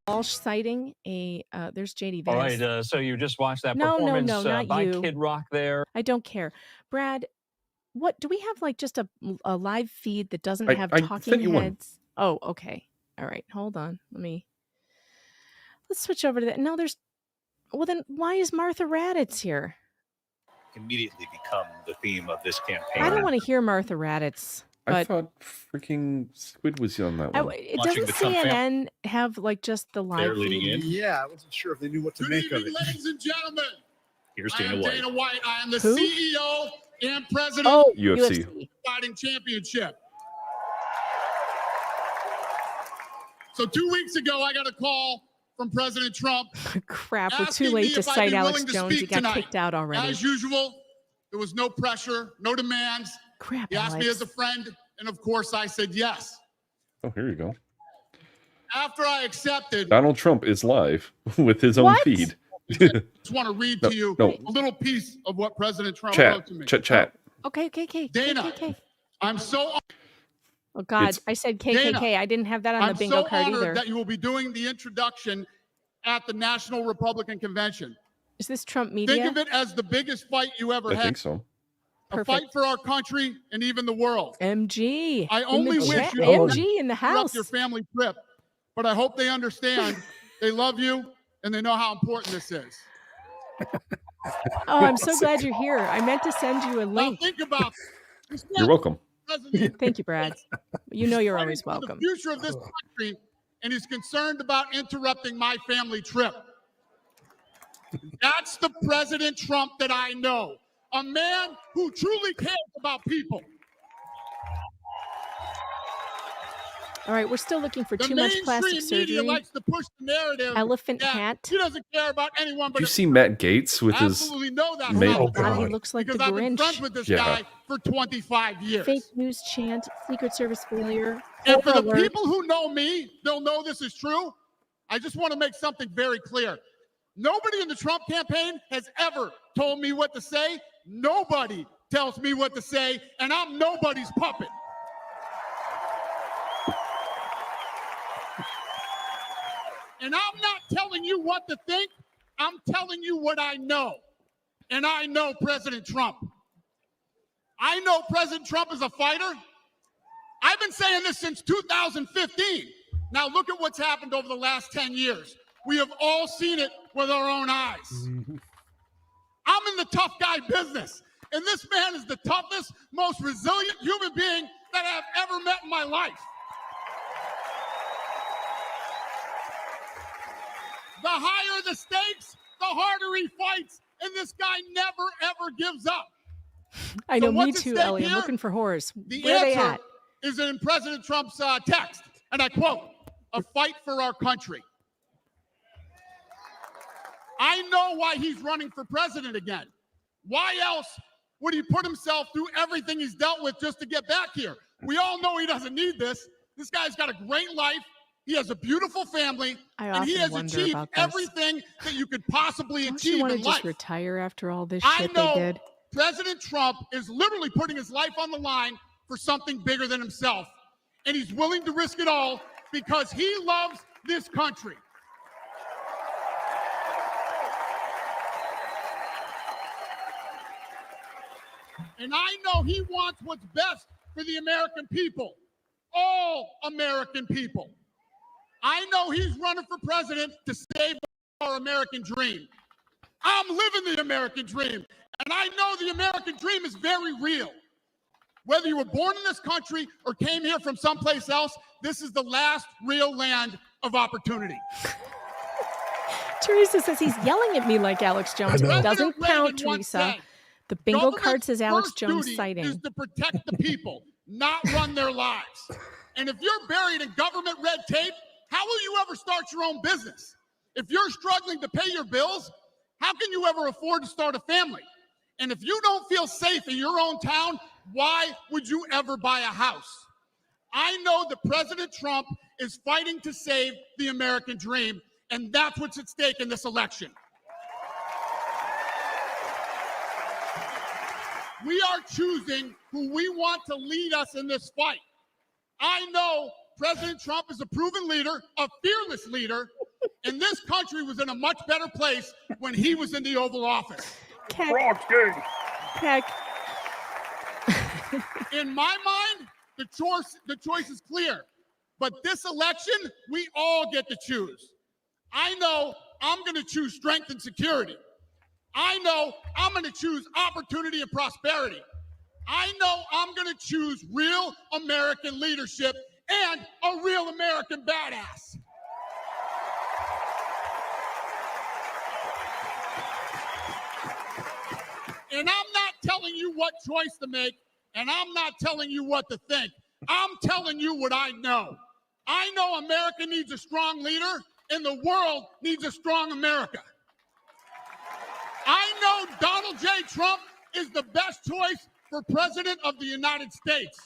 Walsh sighting. There's JD Vance.
All right, so you just watched that
No,
performance
not
by
you.
Kid Rock there.
I don't care. Brad, what do we have, like, just a live feed that doesn't have
I
talking
sent you one.
heads? Oh, okay. All right, hold on. Let's switch over to that. No, well, then why is Martha Raddatz here?
Immediately become the theme of this campaign.
I don't want to hear Martha Raddatz. But
I thought freaking Squid was on that one.
Doesn't CNN have, like, just the live feed?
Yeah, I wasn't sure if they knew what to make of it.
Ladies and gentlemen,
here's
I am Dana White. I am the
Who?
CEO and president
Oh,
of
UFC.
the Fighting Championship. So 2 weeks ago, I got a call from President Trump.
Crap, we're
asking
too
me
late to
if I'd
cite
be
Alex
willing to
Jones. He
speak
got
tonight.
kicked out already.
As usual, there was no pressure, no demands.
Crap,
He asked me
Alex.
as a friend, and of course, I said yes.
Oh, here you go.
After I accepted,
Donald Trump is live with his own
What?
feed.
I just want to read to you
no.
a little piece of what President Trump wrote to me.
Chat.
Okay.
Dana,
KKK.
I'm so
Oh, God,
It's-
I said KKK.
Dana,
I didn't have that on
I'm
the bingo
so
card
honored
either.
that you will be doing the introduction at the National Republican Convention.
Is this Trump media?
Think of it as the biggest fight you ever
I
had.
think so.
A
Perfect.
fight for our country and even the world.
MG.
I
in
only
the
wish
chat.
you
MG in the
interrupt
house.
your family trip, but I hope they understand they love you and they know how important this is.
Oh, I'm so glad you're here. I meant to send you a
Now
link.
think about this.
You're welcome.
President
Thank you, Brad. You know you're
fighting
always
for
welcome.
The future of this country, and he's concerned about interrupting my family trip. That's the President Trump that I know. A man who truly cares about people.
All right, we're still looking for
The
too much
mainstream
plastic
media
surgery.
likes to push the narrative.
Elephant
that
hat.
He doesn't care about anyone but
Did you see Matt Gates with his
absolutely know that.
mate?
about
God, he
him.
looks like
because
the
I've been
Grinch.
friends with this
Yeah.
guy for 25 years.
Fake news chant, Secret Service failure.
And for the
horror alert.
people who know me, they'll know this is true. I just want to make something very clear. Nobody in the Trump campaign has ever told me what to say. Nobody tells me what to say, and I'm nobody's puppet. And I'm not telling you what to think. I'm telling you what I know. And I know President Trump. I know President Trump is a fighter. I've been saying this since 2015. Now look at what's happened over the last 10 years. We have all seen it with our own eyes. I'm in the tough guy business. And this man is the toughest, most resilient human being that I've ever met in my life. The higher the stakes, the harder he fights. And this guy never, ever gives up.
I know,
So
me
what's at
too,
stake
Ellie. I'm
here?
looking for horrors.
The
Where are they
answer
at?
is in President Trump's text. And I quote, "A fight for our country." I know why he's running for president again. Why else would he put himself through everything he's dealt with just to get back here? We all know he doesn't need this. This guy's got a great life. He has a beautiful family.
I
And he
often
has
wonder
achieved
about this.
everything that you could possibly
Don't you
achieve
want to
in
just
life.
retire after all this
I
shit
know
they did?
President Trump is literally putting his life on the line for something bigger than himself. And he's willing to risk it all because he loves this country. And I know he wants what's best for the American people, all American people. I know he's running for president to save our American dream. I'm living the American dream, and I know the American dream is very real. Whether you were born in this country or came here from someplace else, this is the last real land of opportunity.
Teresa says he's yelling at me like Alex Jones. It doesn't count, Teresa. The bingo card says Alex Jones sighting.
Is to protect the people, not run their lives. And if you're buried in government red tape, how will you ever start your own business? If you're struggling to pay your bills, how can you ever afford to start a family? And if you don't feel safe in your own town, why would you ever buy a house? I know that President Trump is fighting to save the American dream, and that's what's at stake in this election. We are choosing who we want to lead us in this fight. I know President Trump is a proven leader, a fearless leader, and this country was in a much better place when he was in the Oval Office.
Heck.
In my mind, the choice is clear. But this election, we all get to choose. I know I'm going to choose strength and security. I know I'm going to choose opportunity and prosperity. I know I'm going to choose real American leadership and a real American badass. And I'm not telling you what choice to make, and I'm not telling you what to think. I'm telling you what I know. I know America needs a strong leader, and the world needs a strong America. I know Donald J. Trump is the best choice for President of the United States.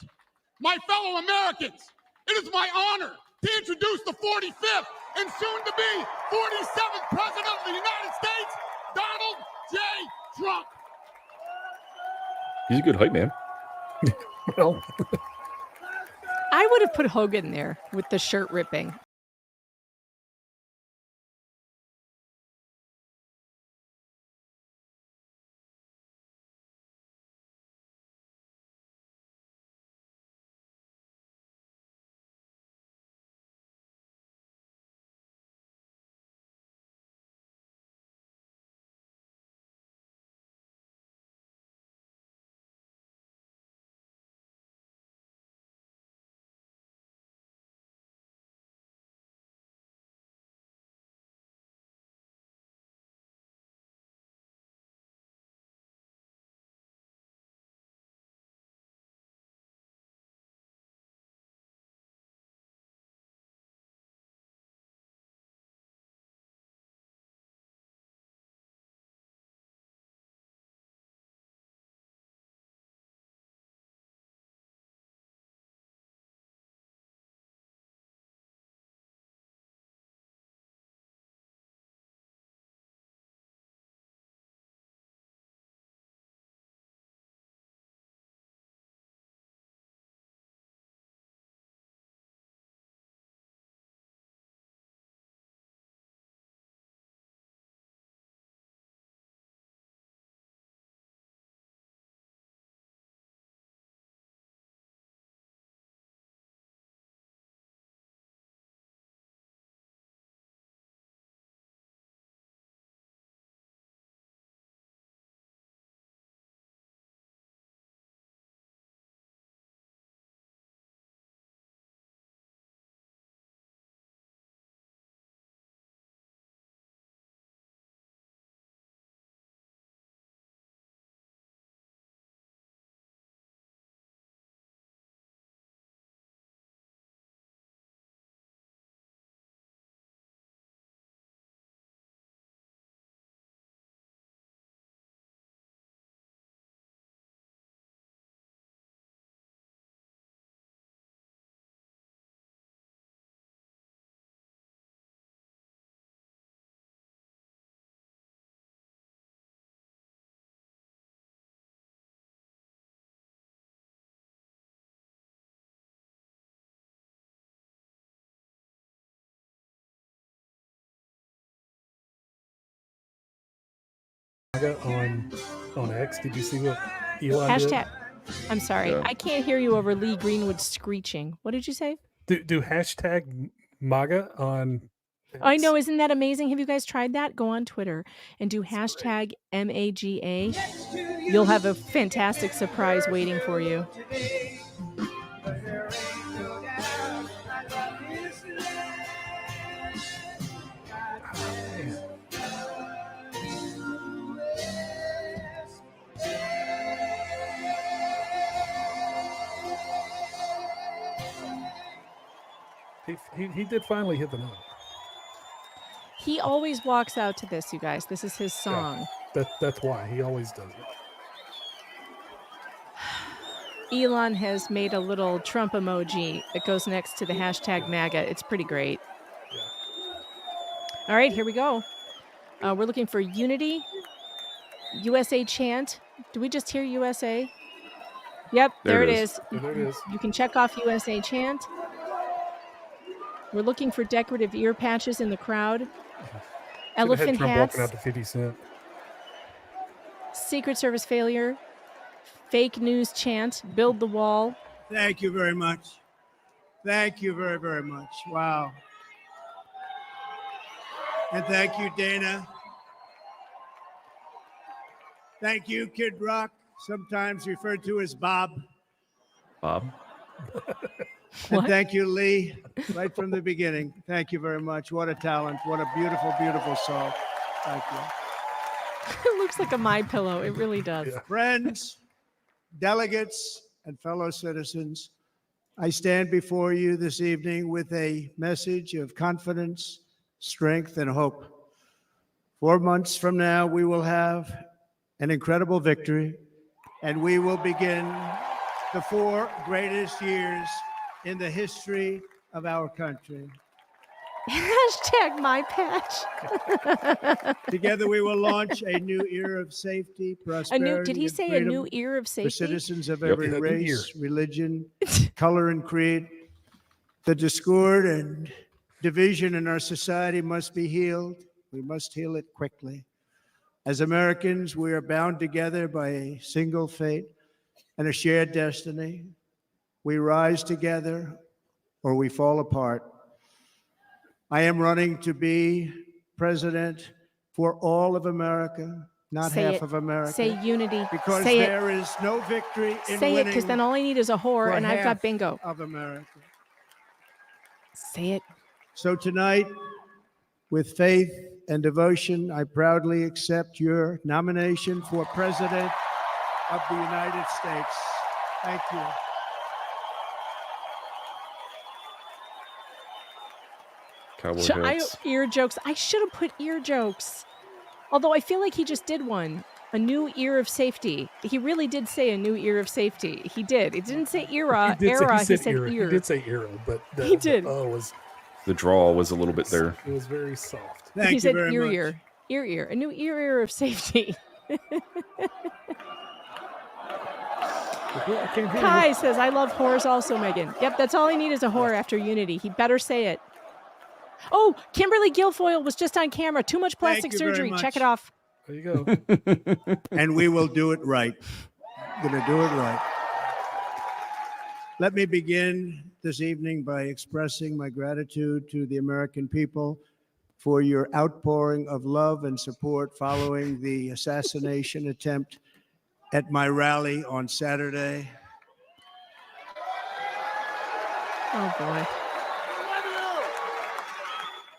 My fellow Americans, it is my honor to introduce the 45th and soon-to-be 47th President of the United States, Donald J. Trump.
He's a good hype man.
Well,
I would have put Hogan there with the shirt ripping.
On X, did you see what Elon
Hashtag. I'm sorry.
Yeah.
I can't hear you over Lee Greenwood screeching. What did you say?
do hashtag MAGA on.
I know. Isn't that amazing? Have you guys tried that? Go on Twitter and do hashtag MAGA. You'll have a fantastic surprise waiting for you.
He did finally hit the note.
He always walks out to this, you guys. This is his song.
Yeah, that's why he always does it.
Elon has made a little Trump emoji that goes next to the hashtag MAGA. It's pretty great.
Yeah.
All right, here we go. We're looking for unity. USA chant. Do we just hear USA? Yep, there it is.
There it is.
You can check off USA chant. We're looking for decorative ear patches in the crowd. Elephant
Trump
hats.
walking out to 50 Cent.
Secret Service failure. Fake news chant. Build the wall.
Thank you very much. Thank you very, very much. Wow. And thank you, Dana. Thank you, Kid Rock, sometimes referred to as Bob.
Bob.
And thank you, Lee, right from the beginning. Thank you very much. What a talent. What a beautiful, beautiful song. Thank you.
It looks like a My Pillow. It really does.
Yeah. Friends, delegates, and fellow citizens, I stand before you this evening with a message of confidence, strength, and hope. 4 months from now, we will have an incredible victory, and we will begin the 4 greatest years in the history of our country.
Hashtag my patch.
Together we will launch a new era of safety, prosperity,
did he
and
say a
freedom
new era of safety?
for citizens of
Yep.
every
Yeah, new
race,
year.
religion, color, and creed. The discord and division in our society must be healed. We must heal it quickly. As Americans, we are bound together by a single fate and a shared destiny. We rise together or we fall apart. I am running to be president for all of America, not
Say
half
it.
of America.
Say unity.
Because
Say it.
there is no victory in
Say it,
winning
because then all I need is a
for
whore, and I've got
half
bingo.
of America.
Say it.
So tonight, with faith and devotion, I proudly accept your nomination for President of the United States. Thank you.
Cowboy hats.
Ear jokes. I should have put ear jokes. Although I feel like he just did one. A new ear of safety. He really did say a new ear of safety. He did. It didn't say era. He said ear.
He did say era, but
He did.
The draw was a little bit there.
It was very soft.
Thank
He
you
said
very
ear,
much.
ear. A new ear of safety.
I can't hear
Kai
you.
says, I love whores also, Megan. Yep, that's all I need is a whore after Unity. He better say it. Oh, Kimberly Guilfoyle was just on camera. Too much plastic
you very
surgery.
much.
Check it off.
There you go.
And we will do it right. Gonna do it right. Let me begin this evening by expressing my gratitude to the American people for your outpouring of love and support following the assassination attempt at my rally on Saturday.
Oh, boy.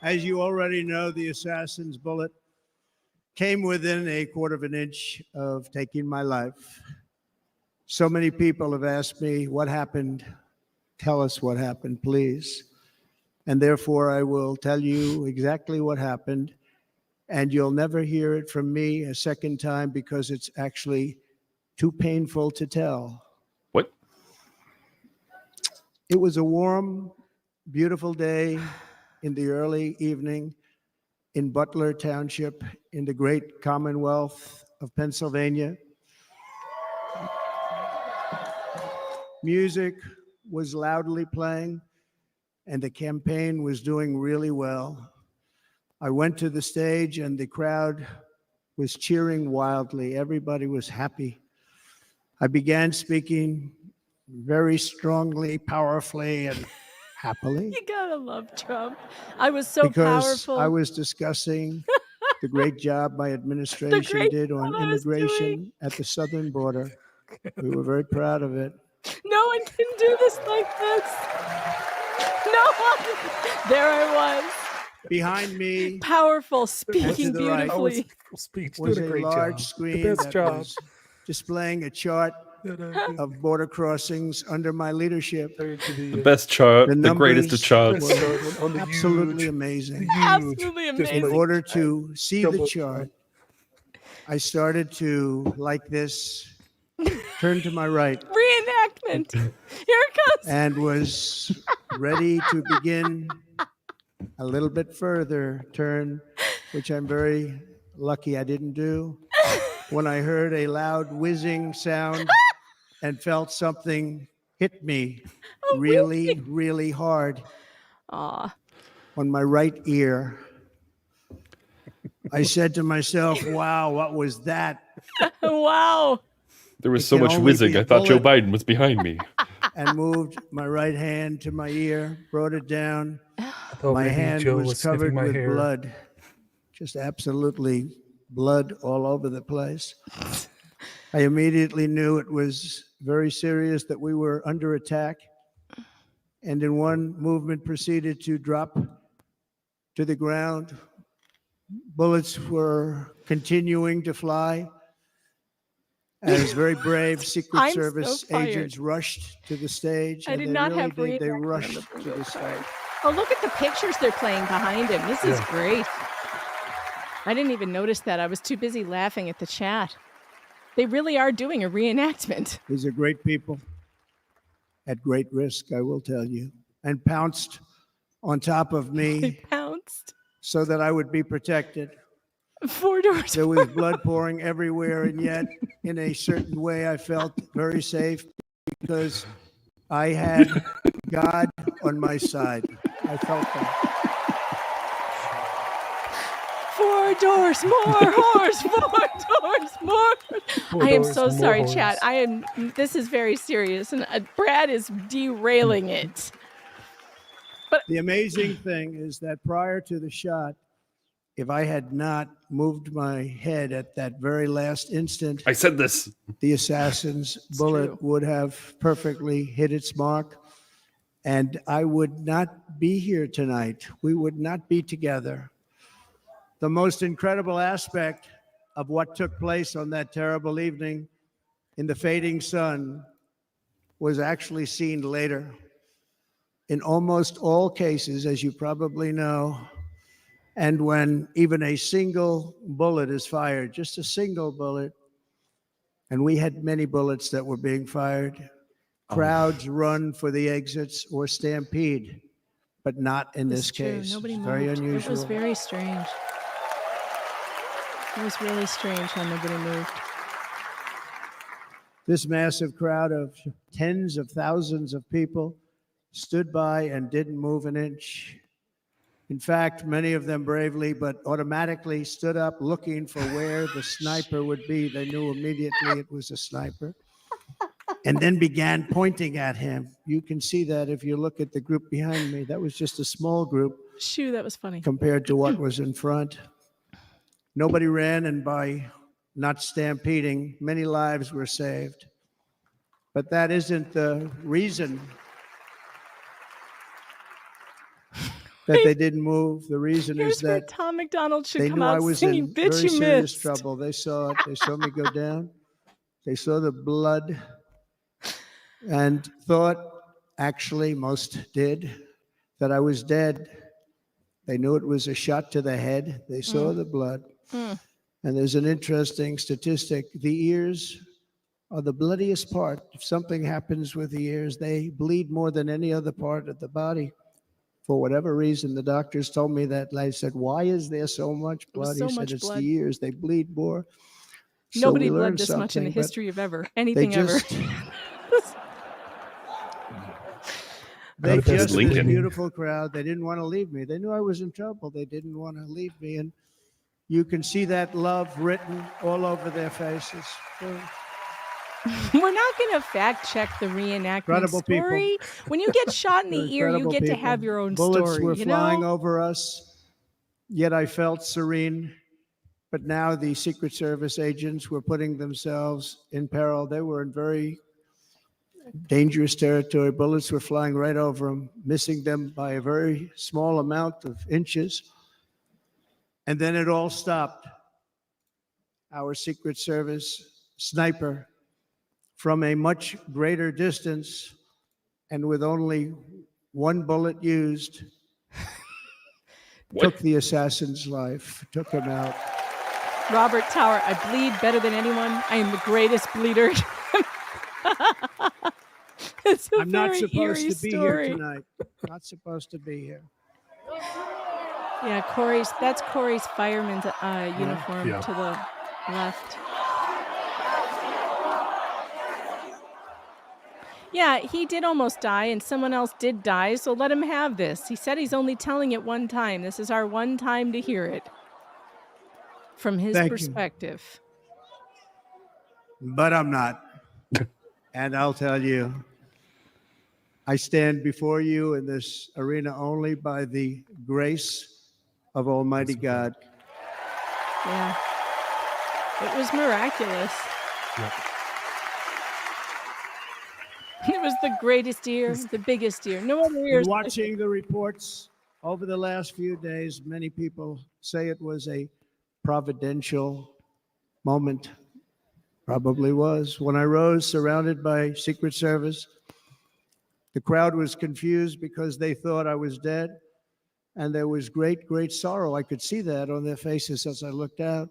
As you already know, the assassin's bullet came within a quarter of an inch of taking my life. So many people have asked me, what happened? Tell us what happened, please. And therefore, I will tell you exactly what happened. And you'll never hear it from me a second time because it's actually too painful to tell.
What?
It was a warm, beautiful day in the early evening in Butler Township in the great Commonwealth of Pennsylvania. Music was loudly playing and the campaign was doing really well. I went to the stage and the crowd was cheering wildly. Everybody was happy. I began speaking very strongly, powerfully, and happily.
You gotta love Trump. I was so
because
powerful.
I was discussing the great job my administration
great
did on
job I was doing.
immigration at the southern border. We were very proud of it.
No one can do this like this. No one. There I was.
Behind me,
Powerful,
to
speaking
the right,
beautifully.
was
Doing a
a
great
large
job.
screen
The best
that
job.
was displaying a chart of border crossings under my leadership.
The best chart, the greatest of charts.
were absolutely amazing.
Absolutely amazing.
In order to see the chart, I started to, like this, turn to my right.
Reenactment. Here it comes.
And was ready to begin a little bit further turn, which I'm very lucky I didn't do, when I heard a loud whizzing sound and felt something hit me really, really hard on my right ear. I said to myself, wow, what was that?
Wow.
There was
It
so
can
much
only
whizzing,
be a
I thought Joe
bullet.
Biden was behind me.
And moved my right hand to my ear, brought it down.
thought
My
maybe
hand
Joe
was
was sniffing
covered
my
with
hair.
blood, just absolutely blood all over the place. I immediately knew it was very serious, that we were under attack, and in one movement proceeded to drop to the ground. Bullets were continuing to fly as very brave Secret
I'm so
Service
fired.
agents rushed to the stage.
I
and
did
they
not
really
have
did. They
reenactment on the
rushed to
bingo
the stage.
Oh, look at the pictures they're playing behind him. This is great. I didn't even notice that. I was too busy laughing at the chat. They really are doing a reenactment.
These are great people at great risk, I will tell you, and pounced on top of
They
me
pounced.
so that I would be protected.
4 doors.
There was blood pouring everywhere, and yet, in a certain way, I felt very safe because I had God on my side. I felt that.
4 doors, more horse, 4 doors, more.
Four
I am
doors,
so
more
sorry,
horse.
chat. This is very serious, and Brad is derailing it.
The amazing thing is that prior to the shot, if I had not moved my head at that very last instant,
I said this.
The assassin's bullet would have perfectly hit its mark, and I would not be here tonight. We would not be together. The most incredible aspect of what took place on that terrible evening in the fading sun was actually seen later. In almost all cases, as you probably know, and when even a single bullet is fired, just a single bullet, and we had many bullets that were being fired, crowds run for the exits or stampede, but not in this
It's true.
case.
Nobody
It's
moved.
very unusual.
It was very strange. It was really strange how nobody moved.
This massive crowd of tens of thousands of people stood by and didn't move an inch. In fact, many of them bravely, but automatically stood up looking for where the sniper would be. They knew immediately it was a sniper. And then began pointing at him. You can see that if you look at the group behind me. That was just a small group
Shoo, that was funny.
compared to what was in front. Nobody ran, and by not stampeding, many lives were saved. But that isn't the reason that they didn't move. The reason
Here's
is
where
that
Tom McDonald should
they
come
knew
out
I was
singing
in
"Bitch
very
You
serious
Missed."
trouble. They saw it. They saw me go down. They saw the blood and thought, actually, most did, that I was dead. They knew it was a shot to the head. They saw the blood. And there's an interesting statistic. The ears are the bloodiest part. If something happens with the ears, they bleed more than any other part of the body. For whatever reason, the doctors told me that. I said, why is there so much
There was
blood?
so
He said,
much
it's
blood.
the ears. They bleed more. So
Nobody
we
bled
learned
this much in the
something, but
history of ever.
They
Anything ever.
just, they
Not a
just, this
Lincoln.
beautiful crowd, they didn't want to leave me. They knew I was in trouble. They didn't want to leave me. And you can see that love written all over their faces.
We're not going to fact check the reenactment
Incredible
story. When you get shot in
They're
the ear, you
incredible
get to
people.
have your own
Bullets
story.
were
you
flying
know?
over us, yet I felt serene. But now the Secret Service agents were putting themselves in peril. They were in very dangerous territory. Bullets were flying right over them, missing them by a very small amount of inches. And then it all stopped. Our Secret Service sniper, from a much greater distance and with only one bullet used, took the assassin's life, took him out.
Robert Tower, I bleed better than anyone. I am the greatest bleeder. It's a
I'm not
very
supposed
eerie
to be
story.
here tonight. Not supposed to be here.
Yeah, that's Corey's fireman's uniform
Yeah.
to the left. Yeah, he did almost die, and someone else did die, so let him have this. He said he's only telling it one time. This is our one time to hear it from his
Thank you.
perspective.
But I'm not. And I'll tell you, I stand before you in this arena only by the grace of Almighty God.
Yeah. It was miraculous.
Yep.
It was the greatest year, the biggest year. No other years.
In watching the reports over the last few days, many people say it was a providential moment. Probably was. When I rose surrounded by Secret Service, the crowd was confused because they thought I was dead. And there was great, great sorrow. I could see that on their faces as I looked out.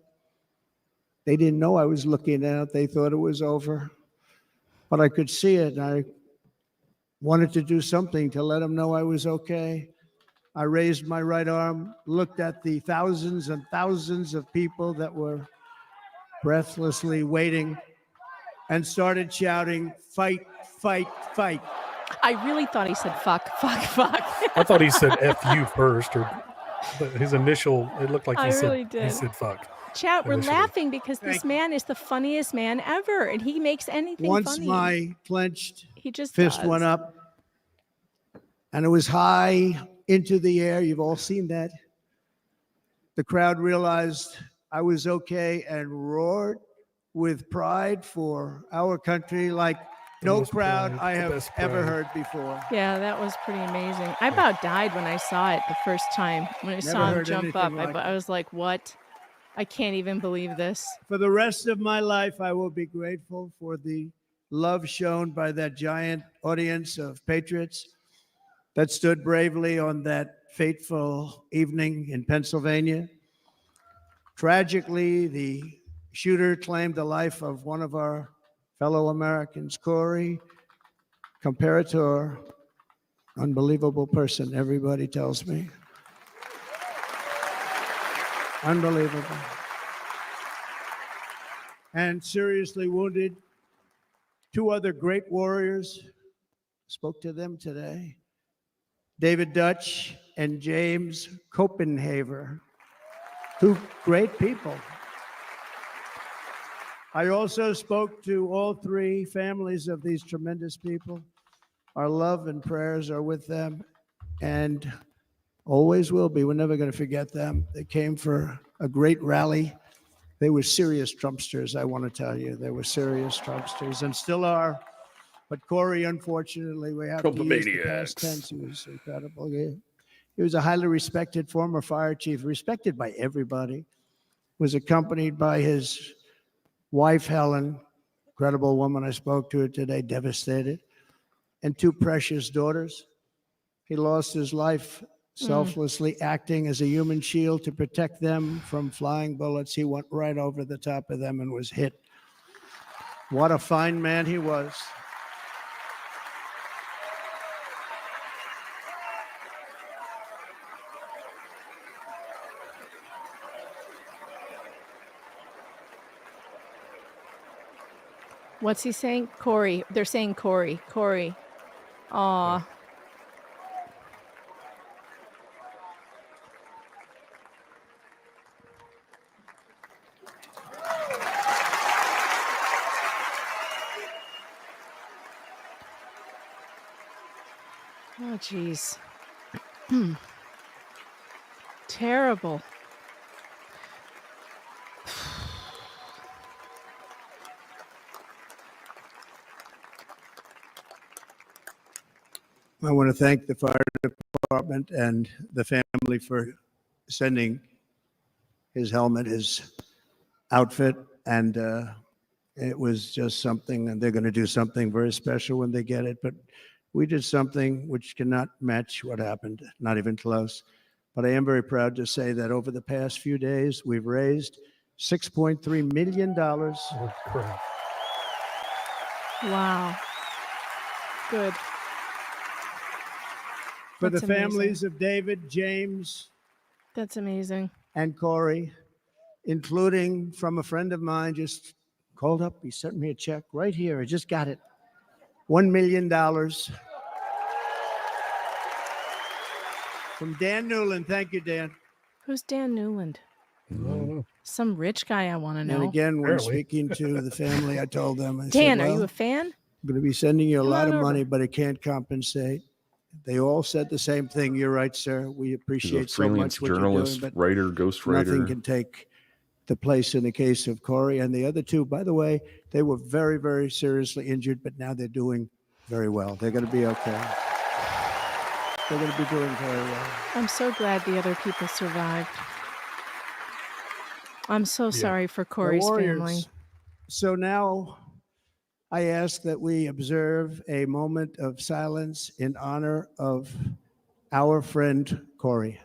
They didn't know I was looking out. They thought it was over. But I could see it, and I wanted to do something to let them know I was okay. I raised my right arm, looked at the thousands and thousands of people that were breathlessly waiting, and started shouting, "Fight, fight, fight."
I really thought he said fuck, fuck, fuck.
I thought he said F you first, but his initial, it looked like
I
he
really
said,
did.
he said fuck.
Chat, we're
initially.
laughing because this man is the funniest man ever, and he makes anything
Once
funny.
my clenched
He just
fist
does.
went up, and it was high into the air. You've all seen that. The crowd realized I was okay and roared with pride for our country like no
most
crowd
pride,
I
the
have
best
ever
pride.
heard before.
Yeah, that was pretty amazing. I about died when I saw it the first time. When I saw him
heard
jump up,
anything like
I was like, what? I can't even believe this.
For the rest of my life, I will be grateful for the love shown by that giant audience of patriots that stood bravely on that fateful evening in Pennsylvania. Tragically, the shooter claimed the life of one of our fellow Americans, Corey Comperatore. Unbelievable person, everybody tells me. Unbelievable. And seriously wounded. Two other great warriors, spoke to them today. David Dutch and James Copenhaver. Two great people. I also spoke to all three families of these tremendous people. Our love and prayers are with them and always will be. We're never going to forget them. They came for a great rally. They were serious Trumpsters, I want to tell you. They were serious Trumpsters and still are. But Corey, unfortunately, we have to use the past tense. He was incredible. He was a highly respected former fire chief, respected by everybody. Was accompanied by his wife, Helen, incredible woman. I spoke to her today, devastated, and two precious daughters. He lost his life selflessly acting as a human shield to protect them from flying bullets. He went right over the top of them and was hit. What a fine man he was.
What's he saying? Corey. They're saying Corey. Corey. Aw. Oh, geez. Terrible.
I want to thank the fire department and the family for sending his helmet, his outfit, and it was just something, and they're going to do something very special when they get it. But we did something which cannot match what happened, not even close. But I am very proud to say that over the past few days, we've raised $6.3 million.
Oh, crap.
Wow. Good.
For
That's
the
amazing.
families of David, James,
That's amazing.
and Corey, including from a friend of mine, just called up. He sent me a check right here. I just got it. $1 million from Dan Newland. Thank you, Dan.
Who's Dan Newland? Some rich guy I want to know.
And again, when speaking to the family, I told them, I
Dan,
said,
are you
well,
a fan?
I'm going to be sending you a
Come
lot
on
of
over.
money, but it can't compensate. They all said the same thing. You're right, sir. We
He's a
appreciate so
freelance
much what
journalist,
you're doing, but
writer, ghostwriter.
nothing can take the place in the case of Corey and the other two. By the way, they were very, very seriously injured, but now they're doing very well. They're going to be okay. They're going to be doing very well.
I'm so glad the other people survived. I'm so sorry for Corey's
Warriors.
family.
So now I ask that we observe a moment of silence in honor of our friend Corey.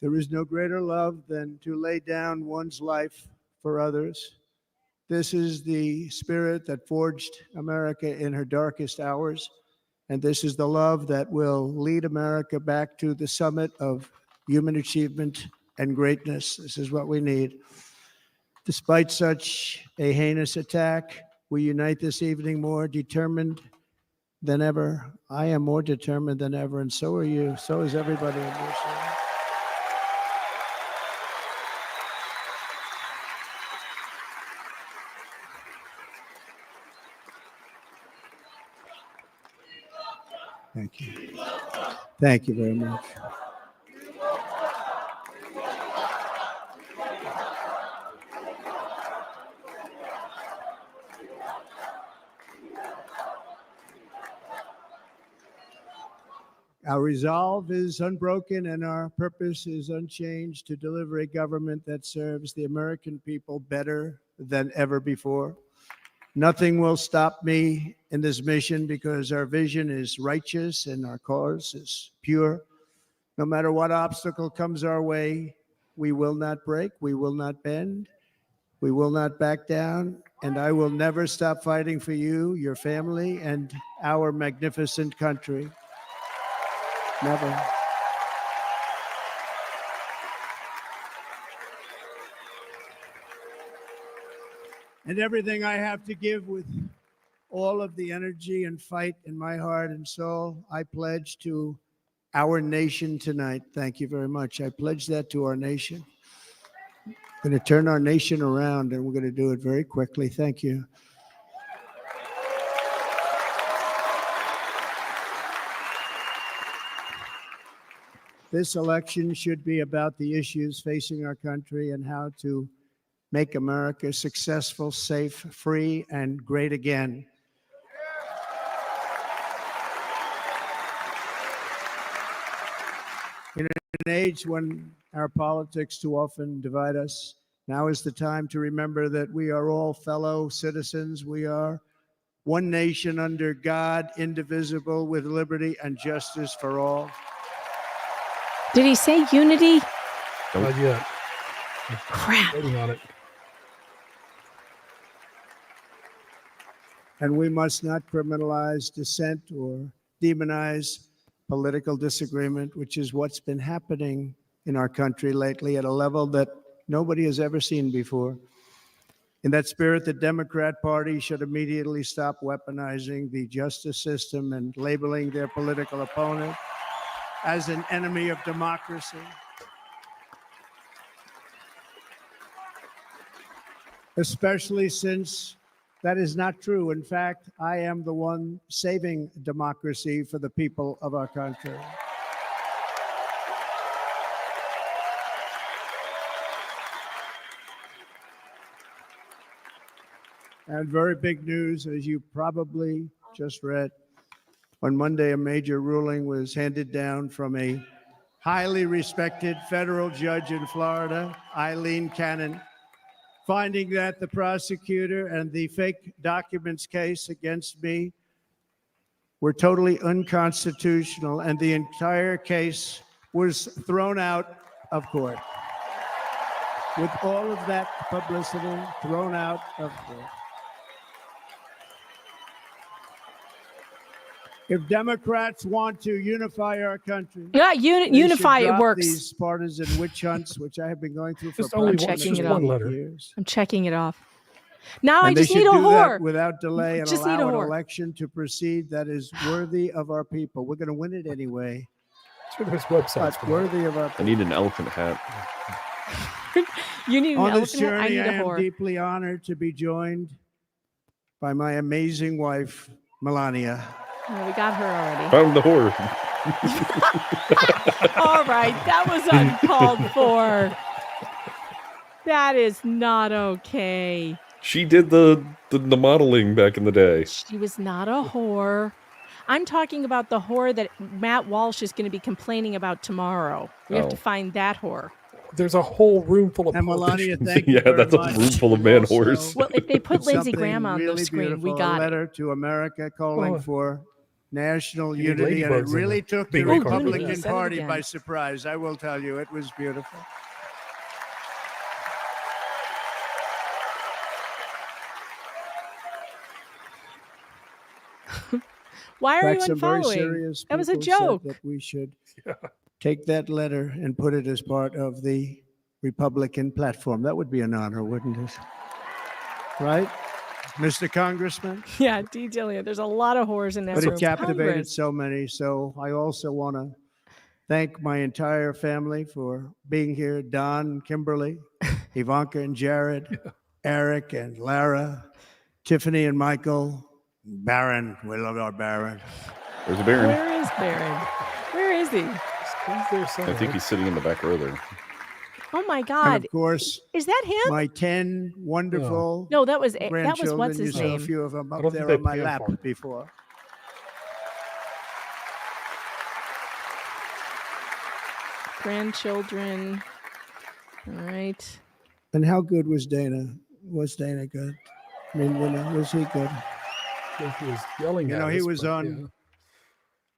There is no greater love than to lay down one's life for others. This is the spirit that forged America in her darkest hours, and this is the love that will lead America back to the summit of human achievement and greatness. This is what we need. Despite such a heinous attack, we unite this evening more determined than ever. I am more determined than ever, and so are you. So is everybody in this room. Thank you. Thank you very much. Our resolve is unbroken and our purpose is unchanged to deliver a government that serves the American people better than ever before. Nothing will stop me in this mission because our vision is righteous and our cause is pure. No matter what obstacle comes our way, we will not break, we will not bend, we will not back down, and I will never stop fighting for you, your family, and our magnificent country. Never. And everything I have to give with all of the energy and fight in my heart and soul, I pledge to our nation tonight. Thank you very much. I pledge that to our nation. I'm going to turn our nation around, and we're going to do it very quickly. Thank you. This election should be about the issues facing our country and how to make America successful, safe, free, and great again. In an age when our politics too often divide us, now is the time to remember that we are all fellow citizens. We are one nation under God, indivisible, with liberty and justice for all.
Did he say unity?
Not yet.
Crap.
Waiting on it.
And we must not criminalize dissent or demonize political disagreement, which is what's been happening in our country lately at a level that nobody has ever seen before. In that spirit, the Democrat Party should immediately stop weaponizing the justice system and labeling their political opponent as an enemy of democracy. Especially since that is not true. In fact, I am the one saving democracy for the people of our country. And very big news, as you probably just read. On Monday, a major ruling was handed down from a highly respected federal judge in Florida, Eileen Cannon, finding that the prosecutor and the fake documents case against me were totally unconstitutional, and the entire case was thrown out of court. With all of that publicity, thrown out of court. If Democrats want to unify our country,
unify,
it
works.
These partisan witch hunts, which I have been going through for
I'm checking it off.
years.
I'm checking it off. Now
And
I
they
just need
should
a
do that
whore.
without delay and
Just need a
allow an
whore.
election to proceed that is worthy of our people. We're going to win it anyway.
Sure, there's websites
But worthy of our people.
I need an elephant hat.
You need an
On this
elephant. I
journey,
need
I
a
am
whore.
deeply honored to be joined by my amazing wife, Melania.
Oh, we got her already.
Found the whore.
All right, that was uncalled for. That is not okay.
She did the modeling back in the day.
She was not a whore. I'm talking about the whore that Matt Walsh is going to be complaining about tomorrow. We have to find that whore.
There's a whole room full of
And Melania,
politicians.
thank you
Yeah,
very
that's a
much.
room full of man whores.
Well, if they put Lindsey
Something
Graham on the
really
screen, we
beautiful,
got
a
it.
letter to America calling for national
You need
unity, and it
ladybugs in
really
the
took the
big red carpet.
Republican
Said it
Party
again.
by surprise. I will tell you, it was beautiful.
Why
In
are
fact,
you
some very
unfollowing?
serious
That was a
people said
joke.
that we should take that letter and put it as part of the Republican platform. That would be an honor, wouldn't it? Right, Mr. Congressman?
Yeah, D. Dillia. There's a lot of whores in that
But
room.
it captivated
Congress.
so many. So I also want to thank my entire family for being here. Don, Kimberly, Ivanka and Jared, Eric and Lara, Tiffany and Michael, Barron. We love our Barron.
There's a Baron.
Where is Barron? Where is he?
He's there
I
somewhere.
think he's sitting in the back row there.
Oh my
And
God!
of course,
Is that him?
my 10 wonderful
No, that was what's
grandchildren. You
his
saw a
name?
few of them
I
up
don't think
there
they
on my
paid
lap
for it.
before.
Grandchildren. All right.
And how good was Dana? Was Dana good? I mean, was he good?
He was yelling
You
at
know, he
us,
was
but,
on
yeah.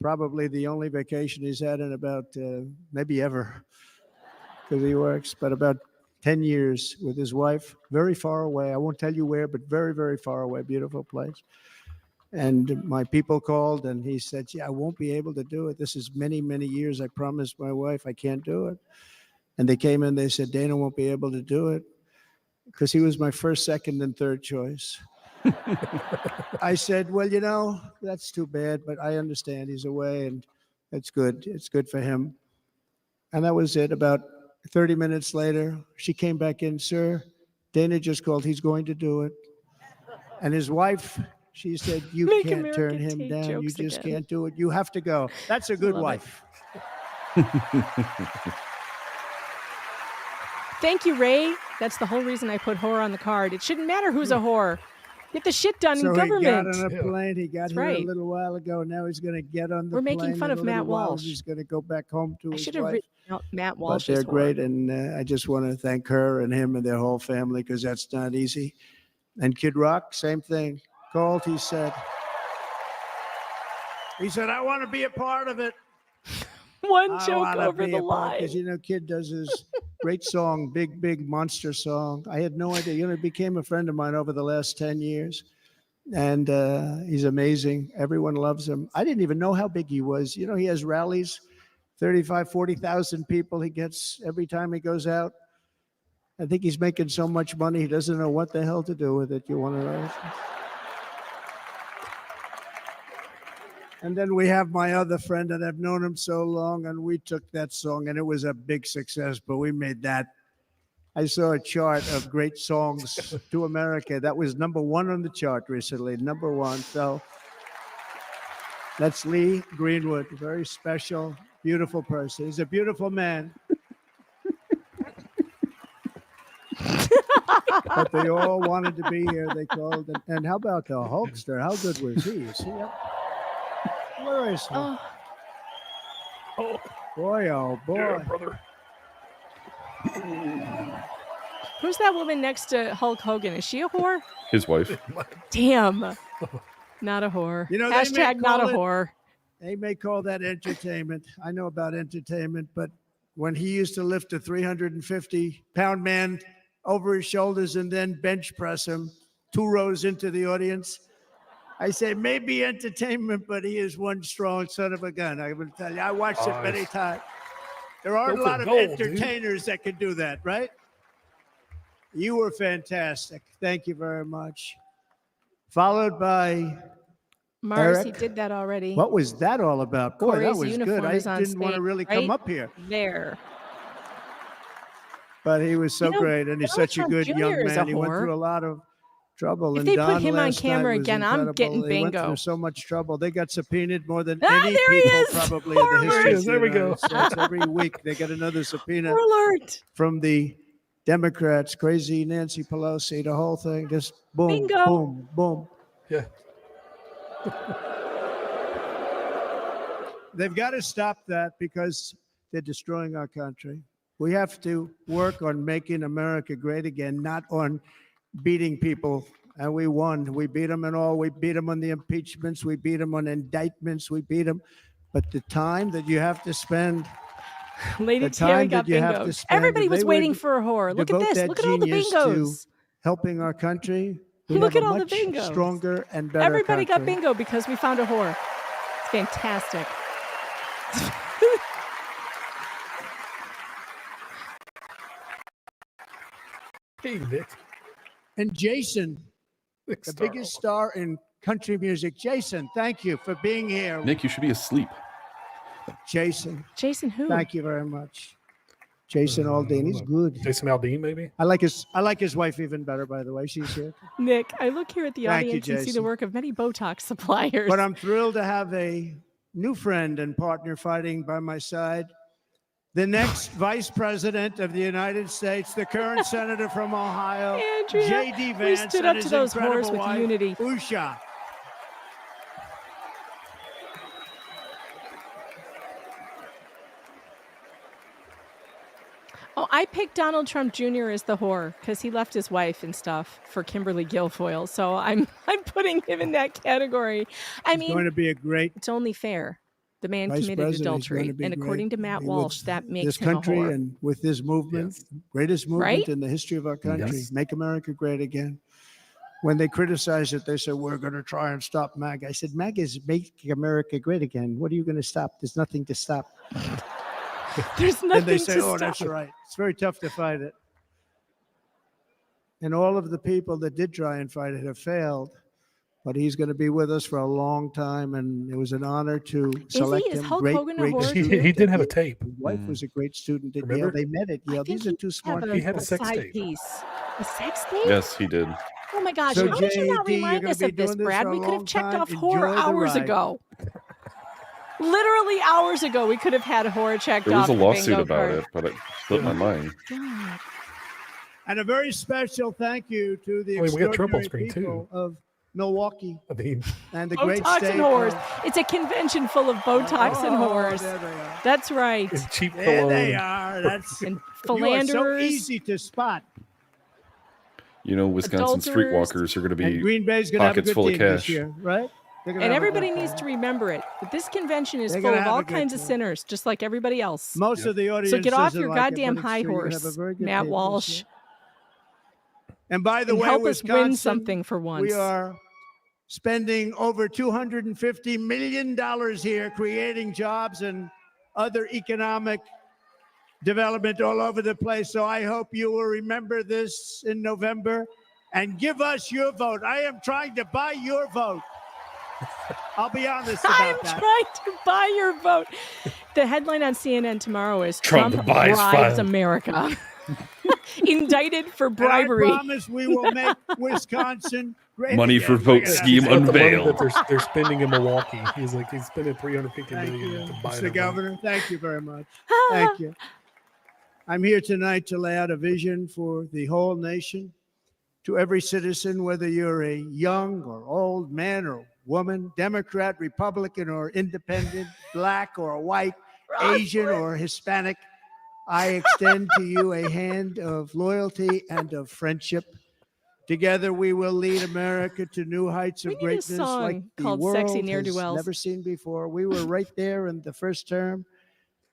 probably the only vacation he's had in about maybe ever, because he works, but about 10 years with his wife, very far away. I won't tell you where, but very, very far away. Beautiful place. And my people called and he said, "Yeah, I won't be able to do it. This is many, many years. I promised my wife I can't do it." And they came in, they said, "Dana won't be able to do it," because he was my first, second, and third choice. I said, "Well, you know, that's too bad, but I understand he's away and it's good. It's good for him." And that was it. About 30 minutes later, she came back in, "Sir, Dana just called. He's going to do it." And his wife, she said, "You
Make
can't
America
turn him
take
down. You
jokes
just
again.
can't do it. You have to go." That's a good
Love it.
wife.
Thank you, Ray. That's the whole reason I put whore on the card. It shouldn't matter who's a whore. Get the shit done
So
in
he got
government.
on a plane. He got
That's
here
right.
a little while ago. Now he's going to get on the
We're
plane.
making fun
in
of
a little
Matt
while.
Walsh.
He's going to go back home to
I
his
should have
wife.
written out Matt
But
Walsh's
they're
whore.
great, and I just want to thank her and him and their whole family, because that's not easy. And Kid Rock, same thing. Called, he said, "I want to be a part of it."
One
I
joke
wanna
over
be
the
a part,
line.
because you know, Kid does his great song, big, big monster song. I had no idea. You know, he became a friend of mine over the last 10 years. And he's amazing. Everyone loves him. I didn't even know how big he was. You know, he has rallies, 35, 40,000 people he gets every time he goes out. I think he's making so much money, he doesn't know what the hell to do with it. You want to know? And then we have my other friend that I've known him so long, and we took that song, and it was a big success, but we made that. I saw a chart of great songs to America. That was #1 on the chart recently, #1. So that's Lee Greenwood, very special, beautiful person. He's a beautiful man. But they all wanted to be here. They called. And how about the Hulkster? How good was he? Is he up? Where is he?
Oh.
Boy, oh boy.
Yeah, brother.
Who's that woman next to Hulk Hogan? Is she a whore?
His wife.
Damn. Not a whore.
You know, they may
Hashtag not a
call it-
whore.
They may call that entertainment. I know about entertainment, but when he used to lift a 350-pound man over his shoulders and then bench press him 2 rows into the audience, I say maybe entertainment, but he is one strong son of a gun. I will tell you, I watched it many times. There aren't a lot of entertainers that can do that, right? You were fantastic. Thank you very much. Followed by
Mars,
Eric.
he did that already.
What was that all about? Boy, that
Corey's
was
uniform
good. I
is on
didn't want to
stage,
really
right
come up here,
there.
but he was so
You know,
great, and he's
Donald
such a
Trump
good
Jr.
young
is a
man. He went
whore.
through a lot of trouble.
If
and
they
Don
put him on
last night
camera
was
again, I'm
incredible.
getting
They went
bingo.
through so much trouble. They got subpoenaed more than
Ah,
any
there he
people
is.
probably in the history
Alert.
of the
There we go.
United States. Every week they get another subpoena
Alert.
from the Democrats, crazy Nancy Pelosi, the whole thing, just boom,
Bingo.
boom, boom.
Yeah.
They've got to stop that because they're destroying our country. We have to work on making America great again, not on beating people. And we won. We beat them and all. We beat them on the impeachments. We beat them on indictments. We beat them. But the time that you have to spend,
Lady
the
Terry
time
got
that you have
bingo.
to spend,
Everybody
if
was
they
waiting
would
for a whore. Look at
devote
this.
that
Look at all the
genius
bingos.
to helping our country, we'd
Look
have
at
a
all the
much
bingos.
stronger and better
Everybody got
country.
bingo because we found a whore. It's fantastic.
Hey, Nick.
And Jason, the
Star.
biggest star in country music. Jason, thank you for being here.
Nick, you should be asleep.
Jason,
Jason who?
thank you very much. Jason Aldean, he's good.
Jason Aldean, maybe?
I like his wife even better, by the way. She's here.
Nick, I look here at the
Thank you,
audience and see the
Jason.
work of many Botox suppliers.
But I'm thrilled to have a new friend and partner fighting by my side. The next Vice President of the United States, the current Senator from Ohio,
Andrea,
JD
we
Vance,
stood
and
up
his
to those
incredible
whores with
wife,
unity.
Usha.
Oh, I picked Donald Trump Jr. as the whore because he left his wife and stuff for Kimberly Guilfoyle. So I'm putting him in that category. I
He's going
mean,
to be a great
it's only fair. The man
Vice
committed
President. He's going
adultery,
to be
and according to
great.
Matt
He
Walsh,
leads
that makes
this
him a
country
whore.
and with his movement, greatest movement
Right?
in the history of our country.
Yes.
Make America great again. When they criticized it, they said, we're going to try and stop MAGA. I said, MAGA is making America great again. What are you going to stop? There's nothing to stop.
There's nothing
And they say,
to
oh,
stop.
that's right. It's very tough to fight it. And all of the people that did try and fight it have failed. But he's going to be with us for a long time, and it was an honor to select
Is
him.
Hulk
Great,
Hogan a
great
whore?
student.
He did have a tape.
His wife was a great student at
Remember?
Yale. They met at Yale. These are two smart
Have
He
people.
had a sex
side
tape.
piece. A sex tape?
Yes, he did.
Oh my gosh!
So,
How did you not
JD, you're
remind
gonna
us
be
of this,
doing this
Brad?
for a
We could have
long
checked
time.
off
Enjoy
whore
the
hours
ride.
ago. Literally hours ago, we could have had horror checked
There was
off.
a
the
lawsuit
bingo
about
card.
it, but it slipped my mind.
God.
And a very special thank you to the
I mean, we got triple
extraordinary
screen,
people
too.
of Milwaukee
I mean,
and the great
Botox
state
and whores.
of-
It's a convention full of Botox and
Oh,
whores.
there they are.
That's right.
and cheap
There they
cologne.
are. That's
And
you are so
philanderers.
easy to spot.
You know, Wisconsin
Adulterers.
streetwalkers are going to
And
be
Green Bay's going to have a
pockets
good
full of
team this
cash.
year, right? They're gonna
And
have a good
everybody needs
team.
to remember it. That this convention is
They're
full
gonna
of
have
all
a good
kinds of
team.
sinners, just like everybody else.
Most of the audience
So get off
doesn't
your
like it,
goddamn
but it's
high
true. You're gonna have a
horse,
very good
Matt
team this
Walsh.
year. And by the
And
way,
help us
Wisconsin,
win something for once.
we are spending over $250 million here creating jobs and other economic development all over the place. So I hope you will remember this in November and give us your vote. I am trying to buy your vote. I'll be honest about that.
I'm trying to buy your vote. The headline on CNN tomorrow is
Trump buys
bribes
file.
America. Indicted for bribery.
And I promise we will make Wisconsin great
Money
again.
for vote scheme
The money
unveiled.
that they're spending in Milwaukee. He's spending $350 million to buy
Mr.
them.
Governor, thank you very much. Thank you. I'm here tonight to lay out a vision for the whole nation. To every citizen, whether you're a young or old man or woman, Democrat, Republican, or independent, black or white, Asian or Hispanic, I extend to you a hand of loyalty and of friendship. Together, we will lead America to new heights of greatness like the
called
world
Sexy
has
Ne'er-Do-Wells.
never seen before. We were right there in the first term.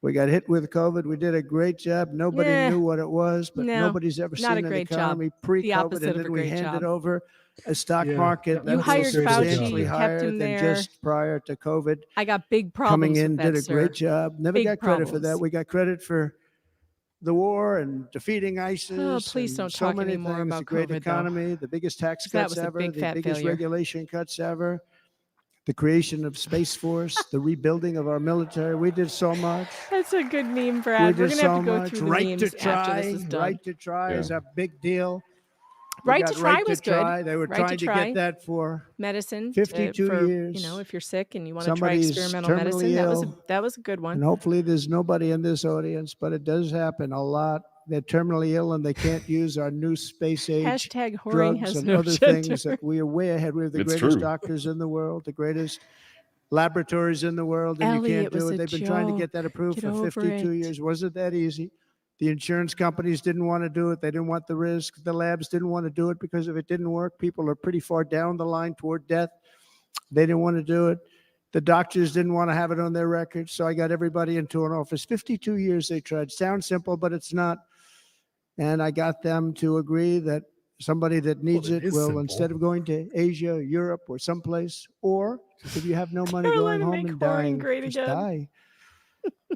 We got hit with COVID. We did a great job. Nobody knew what it was, but
No,
nobody's ever
not a
seen an
great job.
economy
The
pre-COVID,
opposite
and
of a
then we
great
handed
job.
over a stock market
You
that
hired
was
Fauci,
substantially
you kept
higher
him
than
there.
just prior to COVID.
I got big problems
Coming in,
with that,
did a
sir.
great job. Never
Big
got credit for that.
problems.
We got credit for the war and defeating ISIS.
Oh, please
and
don't
so
talk
many
anymore
things.
about
The great
COVID, though.
economy, the biggest tax
That
cuts
was a
ever,
big,
the
fat
biggest
failure.
regulation cuts ever, the creation of Space Force, the rebuilding of our military. We did so much.
That's a good meme, Brad.
We
We're
did
going to have
so
to go
much.
through the
Right
memes
to try,
after this is done.
right to try is a big deal. We
Right
got
to try
right
was
to try.
good.
They were
Right
trying
to
to
try.
get that for
Medicine
52
for,
years.
You know, if you're sick and you want to try
Somebody's
experimental
terminally
medicine,
ill.
that was a good one.
And hopefully there's nobody in this audience, but it does happen a lot. They're terminally ill and they can't use our new space age
Hashtag whoring
drugs
has
and
no
other
gender.
things that we are way ahead. We have the
It's
greatest
true.
doctors in the world, the greatest laboratories in the world, and
Ellie,
you
it
can't do
was
it.
a
They've been trying to get
joke.
that approved
Get
for
over
52
it.
years. Wasn't that easy? The insurance companies didn't want to do it. They didn't want the risk. The labs didn't want to do it because if it didn't work, people are pretty far down the line toward death. They didn't want to do it. The doctors didn't want to have it on their records. So I got everybody into an office. 52 years they tried. Sounds simple, but it's not. And I got them to agree that somebody that needs
it
it
is
will,
simple.
instead of going to Asia, Europe, or someplace, or if you have no money going
Carolina,
home
make
and
whoring
dying,
great
just
again.
die.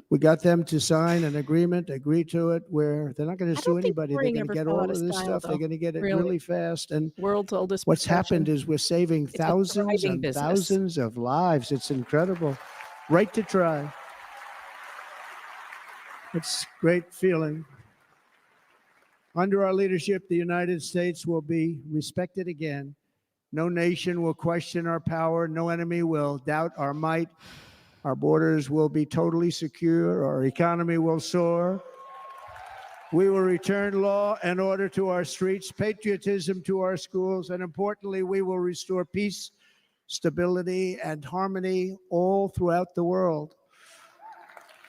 We got them to sign an agreement, agree to it, where they're not going to
I
sue
don't think
anybody. They're
whoring
going
ever
to get
fell
all
out
of
of
this
style,
stuff.
though.
They're going to get it
Really.
really fast. And
World's oldest
what's
profession.
happened is we're saving
It's a
thousands
thriving
and
business.
thousands of lives. It's incredible. Right to try. It's a great feeling. Under our leadership, the United States will be respected again. No nation will question our power. No enemy will doubt our might. Our borders will be totally secure. Our economy will soar. We will return law and order to our streets, patriotism to our schools, and importantly, we will restore peace, stability, and harmony all throughout the world.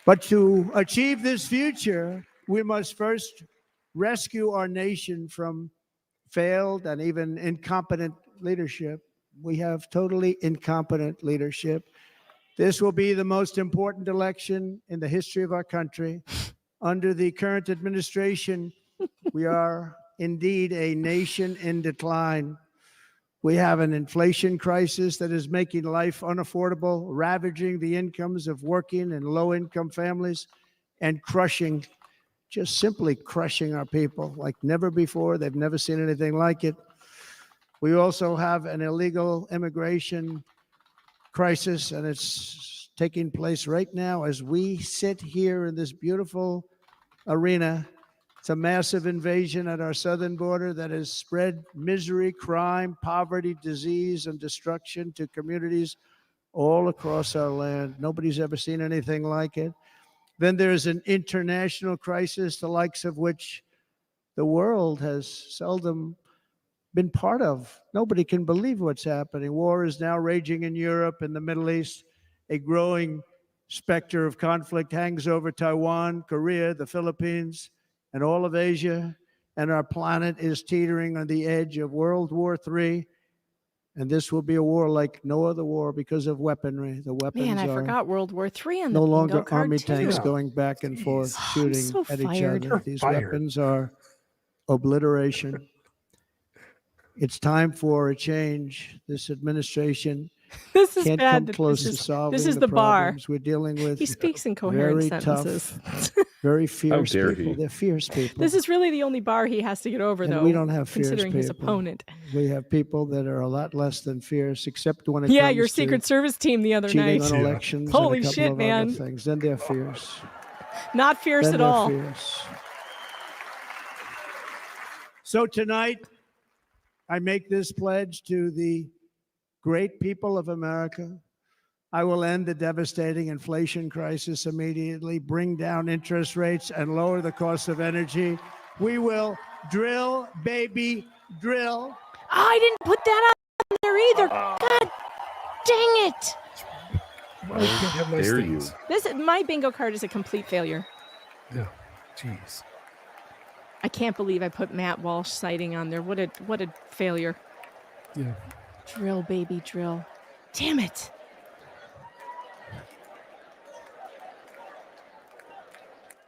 But to achieve this future, we must first rescue our nation from failed and even incompetent leadership. We have totally incompetent leadership. This will be the most important election in the history of our country. Under the current administration, we are indeed a nation in decline. We have an inflation crisis that is making life unaffordable, ravaging the incomes of working and low-income families, and crushing, just simply crushing our people like never before. They've never seen anything like it. We also have an illegal immigration crisis, and it's taking place right now as we sit here in this beautiful arena. It's a massive invasion at our southern border that has spread misery, crime, poverty, disease, and destruction to communities all across our land. Nobody's ever seen anything like it. Then there's an international crisis, the likes of which the world has seldom been part of. Nobody can believe what's happening. War is now raging in Europe and the Middle East. A growing specter of conflict hangs over Taiwan, Korea, the Philippines, and all of Asia. And our planet is teetering on the edge of World War III. And this will be a war like no other war because of weaponry. The weapons
Man, I
are
forgot World War III on the
no
bingo
longer
card,
army
too.
tanks going back and forth shooting
so
at each
fired.
other.
You're
These
fired.
weapons are obliteration. It's time for a change. This administration
This is
can't
bad.
come
that
close
this
to
is,
solving
this is
the
the bar.
problems we're dealing with.
He speaks in coherent
Very
sentences.
tough, very fierce
dare
people.
he.
They're fierce people.
This is really the only bar he has to get over,
And
though.
we don't have fierce
considering his
people.
opponent.
We have people that are a lot less than fierce, except when it
Yeah,
comes
your
to
Secret Service team the other
cheating
night.
on elections
Holy
and a couple
shit,
of
man.
other things. Then they're fierce.
Not fierce
Then
at
they're
all.
fierce. So tonight, I make this pledge to the great people of America. I will end the devastating inflation crisis immediately, bring down interest rates, and lower the cost of energy. We will drill, baby, drill.
I didn't put that on there either. God dang it.
Why you can't have nice
Dare
things?
My bingo card is a complete failure.
Yeah. Jeez.
I can't believe I put Matt Walsh sighting on there. What a failure.
Yeah.
Drill, baby, drill. Damn it.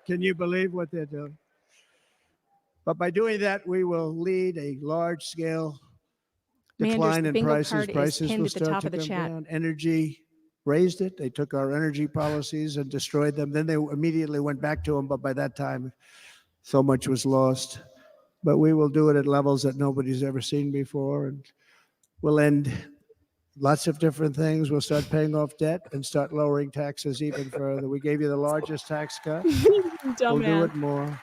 Can you believe what they're doing? But by doing that, we will lead a large-scale decline in
bingo
prices.
card is
Prices
pinned
will
at the
start
top
to
of the
come
chat.
down. Energy raised it. They took our energy policies and destroyed them. Then they immediately went back to them, but by that time, so much was lost. But we will do it at levels that nobody's ever seen before, and we'll end lots of different things. We'll start paying off debt and start lowering taxes even further. We gave you the largest tax cut. We'll do it more.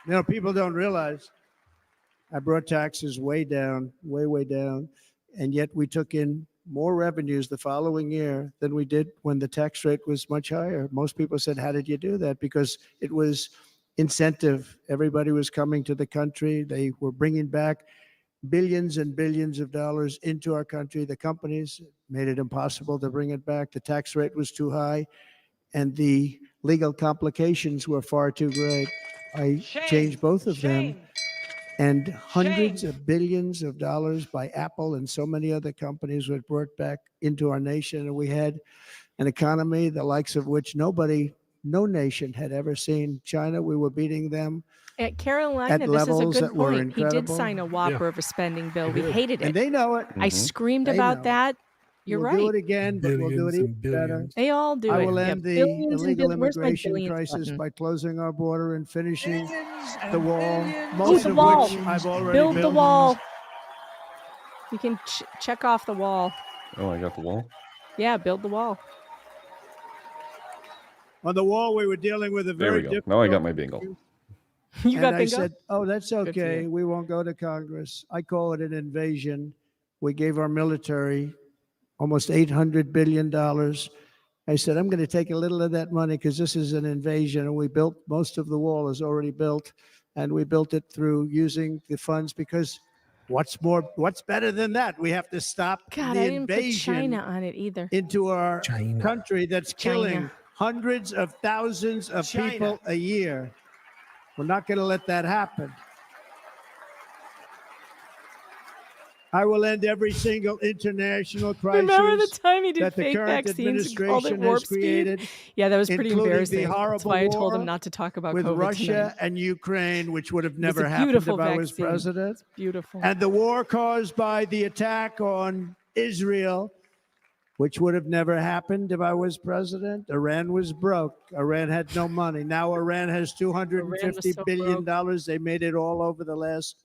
You know, people don't realize I brought taxes way down, way down, and yet we took in more revenues the following year than we did when the tax rate was much higher. Most people said, how did you do that? Because it was incentive. Everybody was coming to the country. They were bringing back billions and billions of dollars into our country. The companies made it impossible to bring it back. The tax rate was too high, and the legal complications were far too great. I changed both of them, and hundreds of billions of dollars by Apple and so many other companies were brought back into our nation, and we had an economy the likes of which no nation had ever seen. China, we were beating them.
At Carolina,
At
this is a
levels
good
that were
point. He did
incredible.
sign a whopper of a spending bill. We hated it.
And they know it.
I screamed
They
about
know.
that. You're
We'll
right.
do it again, but we'll do it even better.
They all do
I
it.
will
Yeah,
end the
billions and
illegal
billions. Where's my
immigration
billions
crisis
button?
by closing our border and finishing the wall,
Ooh,
most
the
of
wall.
which I've already
Build the
built.
wall. You can check off the wall.
Oh, I got the wall.
Yeah, build the wall.
On the wall, we were dealing with a
There
very
we go.
difficult.
Now I got my bingo.
You
and
got
I
bingo?
said, oh, that's
for
okay.
you.
We won't go to Congress. I call it an invasion. We gave our military almost $800 billion. I said, I'm going to take a little of that money because this is an invasion. And we built, most of the wall is already built. And we built it through using the funds because what's better than that? We have to stop
God,
the
I didn't put
invasion
China on it either.
into our country that's killing
China.
hundreds of thousands of people a year. We're not going to let that happen. I will end every single international crisis
Remember the time he did
that the
fake
current
vaccines and called it
administration
warp
has
speed?
created.
Yeah, that was pretty
including
embarrassing.
The
That's
horrible
why I told him
war
not to talk about
with
COVID
Russia
tonight.
and Ukraine, which would have
It's
never
a
happened if
beautiful
I was
vaccine.
president.
It's beautiful.
And the war caused by the attack on Israel, which would have never happened if I was president. Iran was broke. Iran had no money. Now Iran has $250 billion dollars. They made it all over the last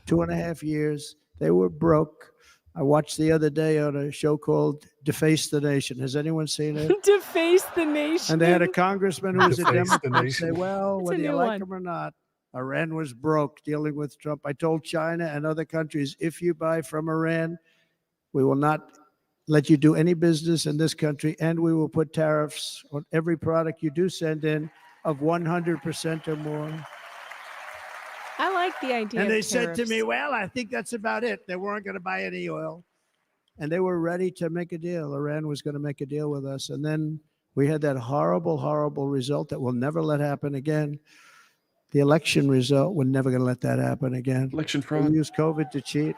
2.5 years. They were broke. I watched the other day on a show called Deface the Nation. Has anyone seen it?
Deface the nation.
And they had a congressman who was a
Deface the
Democrat
nation.
say, well,
It's a
whether you
new
like
one.
him or not, Iran was broke dealing with Trump. I told China and other countries, if you buy from Iran, we will not let you do any business in this country, and we will put tariffs on every product you do send in of 100% or more.
I like the idea.
And
of
they said to
tariffs.
me, well, I think that's about it. They weren't going to buy any oil. And they were ready to make a deal. Iran was going to make a deal with us. And then we had that horrible, horrible result that we'll never let happen again. The election result, we're never going to let that happen again.
Election
They
fraud.
used COVID to cheat.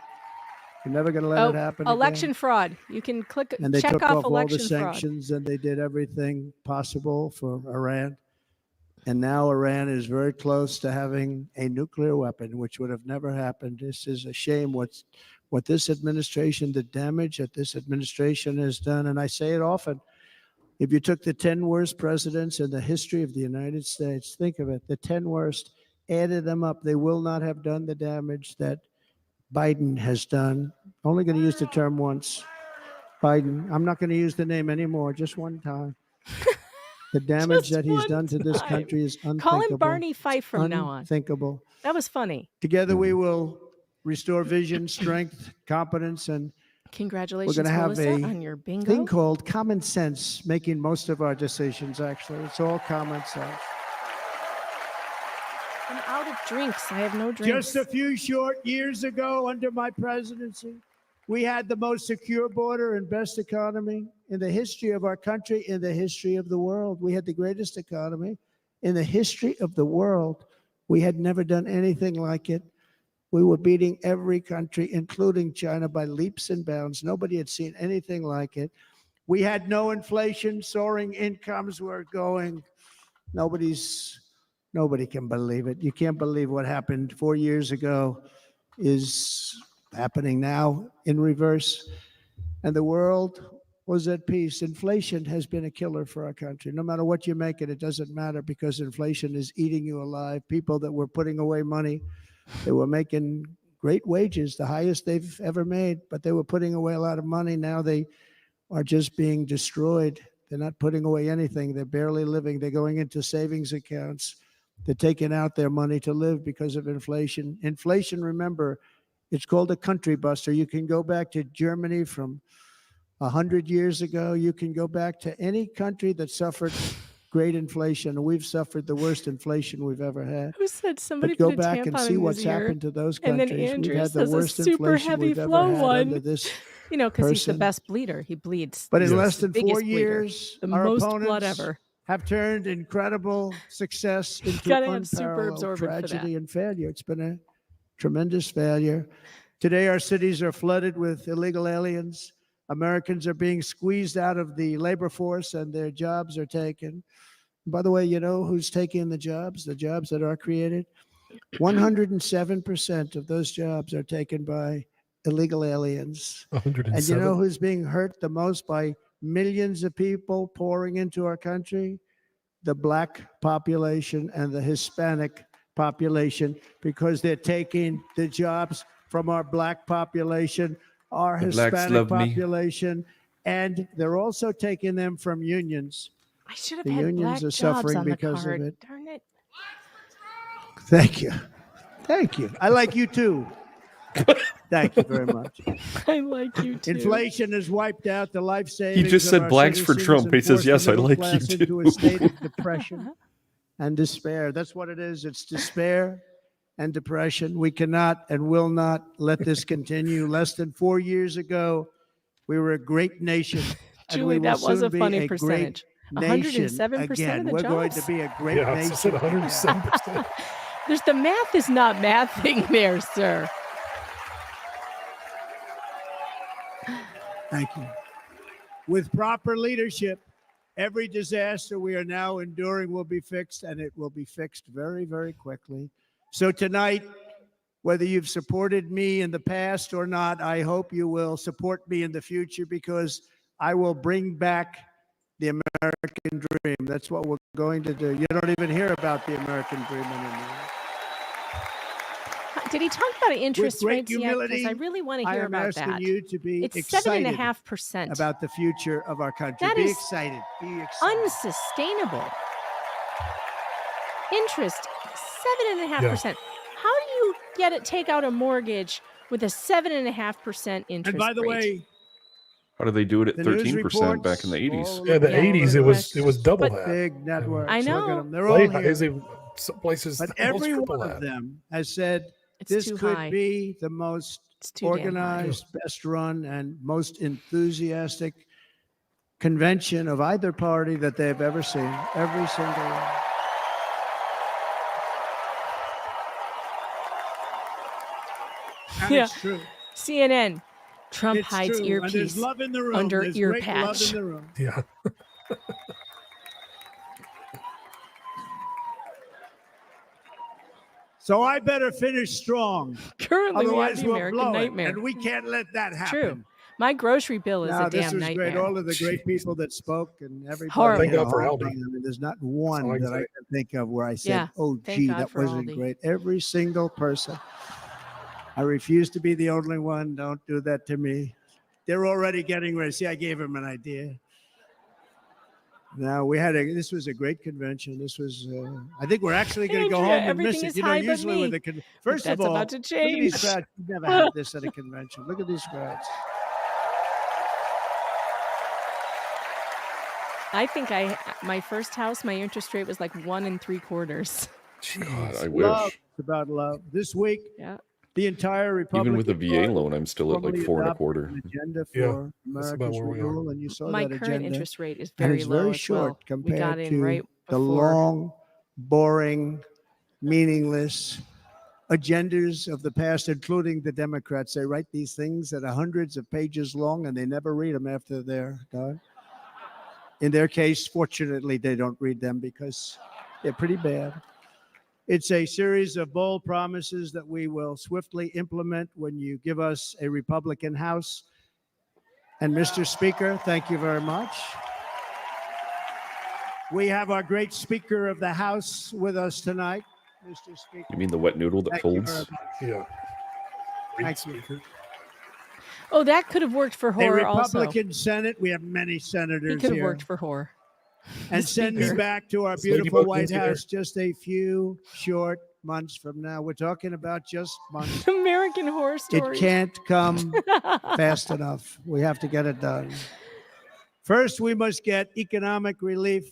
We're never going to let
Oh,
it happen
election
again.
fraud. You can click
And they
check
took
off
off all the
election fraud.
sanctions and they did everything possible for Iran. And now Iran is very close to having a nuclear weapon, which would have never happened. This is a shame what this administration, the damage that this administration has done. And I say it often. If you took the 10 worst presidents in the history of the United States, think of it, the 10 worst, added them up, they will not have done the damage that Biden has done. Only going to use the term once. Biden. I'm not going to use the name anymore, just one time. The damage that he's done to this country is unthinkable.
Call him Barney Fife from now on.
Unthinkable.
That was funny.
Together we will restore vision, strength, competence, and
Congratulations,
we're going to have
Melissa, on your bingo.
thing called common sense, making most of our decisions, actually. It's all common sense.
I'm out of drinks. I have no drinks.
Just a few short years ago, under my presidency, we had the most secure border and best economy in the history of our country, in the history of the world. We had the greatest economy in the history of the world. We had never done anything like it. We were beating every country, including China, by leaps and bounds. Nobody had seen anything like it. We had no inflation, soaring incomes were going. Nobody can believe it. You can't believe what happened 4 years ago is happening now in reverse. And the world was at peace. Inflation has been a killer for our country. No matter what you make it, it doesn't matter because inflation is eating you alive. People that were putting away money, they were making great wages, the highest they've ever made, but they were putting away a lot of money. Now they are just being destroyed. They're not putting away anything. They're barely living. They're going into savings accounts. They're taking out their money to live because of inflation. Inflation, remember, it's called a country buster. You can go back to Germany from 100 years ago. You can go back to any country that suffered great inflation. We've suffered the worst inflation we've ever had.
Who said somebody
But go
put a
back and
tampon
see
in
what's
his ear,
happened to those
and
countries.
then Andrew
We've had the
says a
worst
super
inflation
heavy
we've ever
flow
had
one.
under this
You know, because he's the
person.
best bleeder. He bleeds.
But in
He's
less
the
than
biggest
4
bleeder.
years,
The
our
most
opponents
blood ever.
have turned incredible success into
Gotta have super
unparalleled
absorbent for
tragedy
that.
and failure. It's been a tremendous failure. Today, our cities are flooded with illegal aliens. Americans are being squeezed out of the labor force and their jobs are taken. By the way, you know who's taking the jobs that are created? 107% of those jobs are taken by illegal aliens.
107.
And you know who's being hurt the most by millions of people pouring into our country? The black population and the Hispanic population, because they're taking the jobs from our black population, our
The blacks
Hispanic
love me.
population, and they're also taking them from unions.
I should have
The
had
unions
black
are
jobs
suffering
on the
because
card.
of it.
Darn it.
Thank you. Thank you. I like you too. Thank you very much.
I like you too.
Inflation has wiped out the life savings.
He just
of
said
our
blacks for
citizens
Trump.
and
He says,
forced the
yes, I
middle
like
class
you
into a
too.
state of depression and despair. That's what it is. It's despair and depression. We cannot and will not let this continue. Less than 4 years ago, we were a great nation. And
Julie,
we will
that was
soon
a
be
funny
great
percentage.
nation
107%
again.
of the
We're going
jobs.
to be a great
Yeah, I
nation.
said 107%.
There's the math is not mathing there, sir.
Thank you. With proper leadership, every disaster we are now enduring will be fixed, and it will be fixed very, very quickly. So tonight, whether you've supported me in the past or not, I hope you will support me in the future, because I will bring back the American dream. That's what we're going to do. You don't even hear about the American dream anymore.
Did he talk about interest
great
rates yet?
humility,
Because I really want to
I
hear
am
about
asking
that.
you to be
It's
excited
7.5%.
about the future of our country.
That
Be
is
excited. Be excited.
unsustainable. Interest 7.5%. How do you take out a mortgage with a 7.5% interest
And by the
rate?
way,
How do they do it at
the news
13% back in the
reports,
80s?
Yeah, the 80s, it was double
But
that.
big networks.
I
Look at
know.
them. They're all
Way
here.
high. Some places
But
almost
every
triple
one
that.
of them has said
It's
this
too
could
high.
be the most
too damn high.
organized, best run, and most enthusiastic convention of either party that they've ever seen. Every single one. And
Yeah.
it's true.
CNN. Trump
It's
hides
true. And there's
earpiece
love in the room.
under
There's
ear
great love
patch.
in the room.
Yeah.
So I better finish strong.
Currently, we have
Otherwise,
the
we'll
American
blow
nightmare.
it, and we can't let that happen.
True. My grocery bill is
No,
a
this
damn
was
nightmare.
great. All of the great people that spoke and everybody.
Horrible.
Thank God for
I
Aldi.
mean, there's not one
all I can
that I
say.
can think of where I said,
Yeah,
"Oh,
thank
gee,
God
that
for
wasn't
Aldi.
great." Every single person. I refuse to be the only one. Don't do that to me. They're already getting ready. See, I gave them an idea. Now this was a great convention. This was, I think we're actually going to go
Andrea,
home and miss
everything
it.
is
You know,
high but
usually with
me.
a
But
first of
that's
all,
about to
look at these
change.
crowds. You've never had this at a convention. Look at these crowds.
I think my first house, my interest rate was like 1 3/4.
God, I
Love.
wish.
It's about love. This week,
Yeah.
the entire Republican
Even with a VA
Party
loan, I'm still at like
formally
4
adopted
1/4.
an agenda
Yeah,
for
that's about
America's
where we are.
renewal, and you saw
My
that
current
agenda.
interest rate is
And
very
it's
low
very
as
short
well. We
compared
got in
to
right
the
before.
long, boring, meaningless agendas of the past, including the Democrats. They write these things that are hundreds of pages long, and they never read them after they're done. In their case, fortunately, they don't read them because they're pretty bad. It's a series of bold promises that we will swiftly implement when you give us a Republican House. And Mr. Speaker, thank you very much. We have our great Speaker of the House with us tonight, Mr. Speaker.
You mean the wet noodle that
Thank you very
folds?
much.
Yeah.
Thank you.
Oh, that could have worked for
A
horror also.
Republican Senate. We have many
He
senators
could have
here.
worked for horror.
And
The
send me
Speaker.
back to our
This
beautiful
ladybug
White
is here.
House just a few short months from now. We're talking about just months.
American Horror
It
Story.
can't come fast enough. We have to get it done. First, we must get economic relief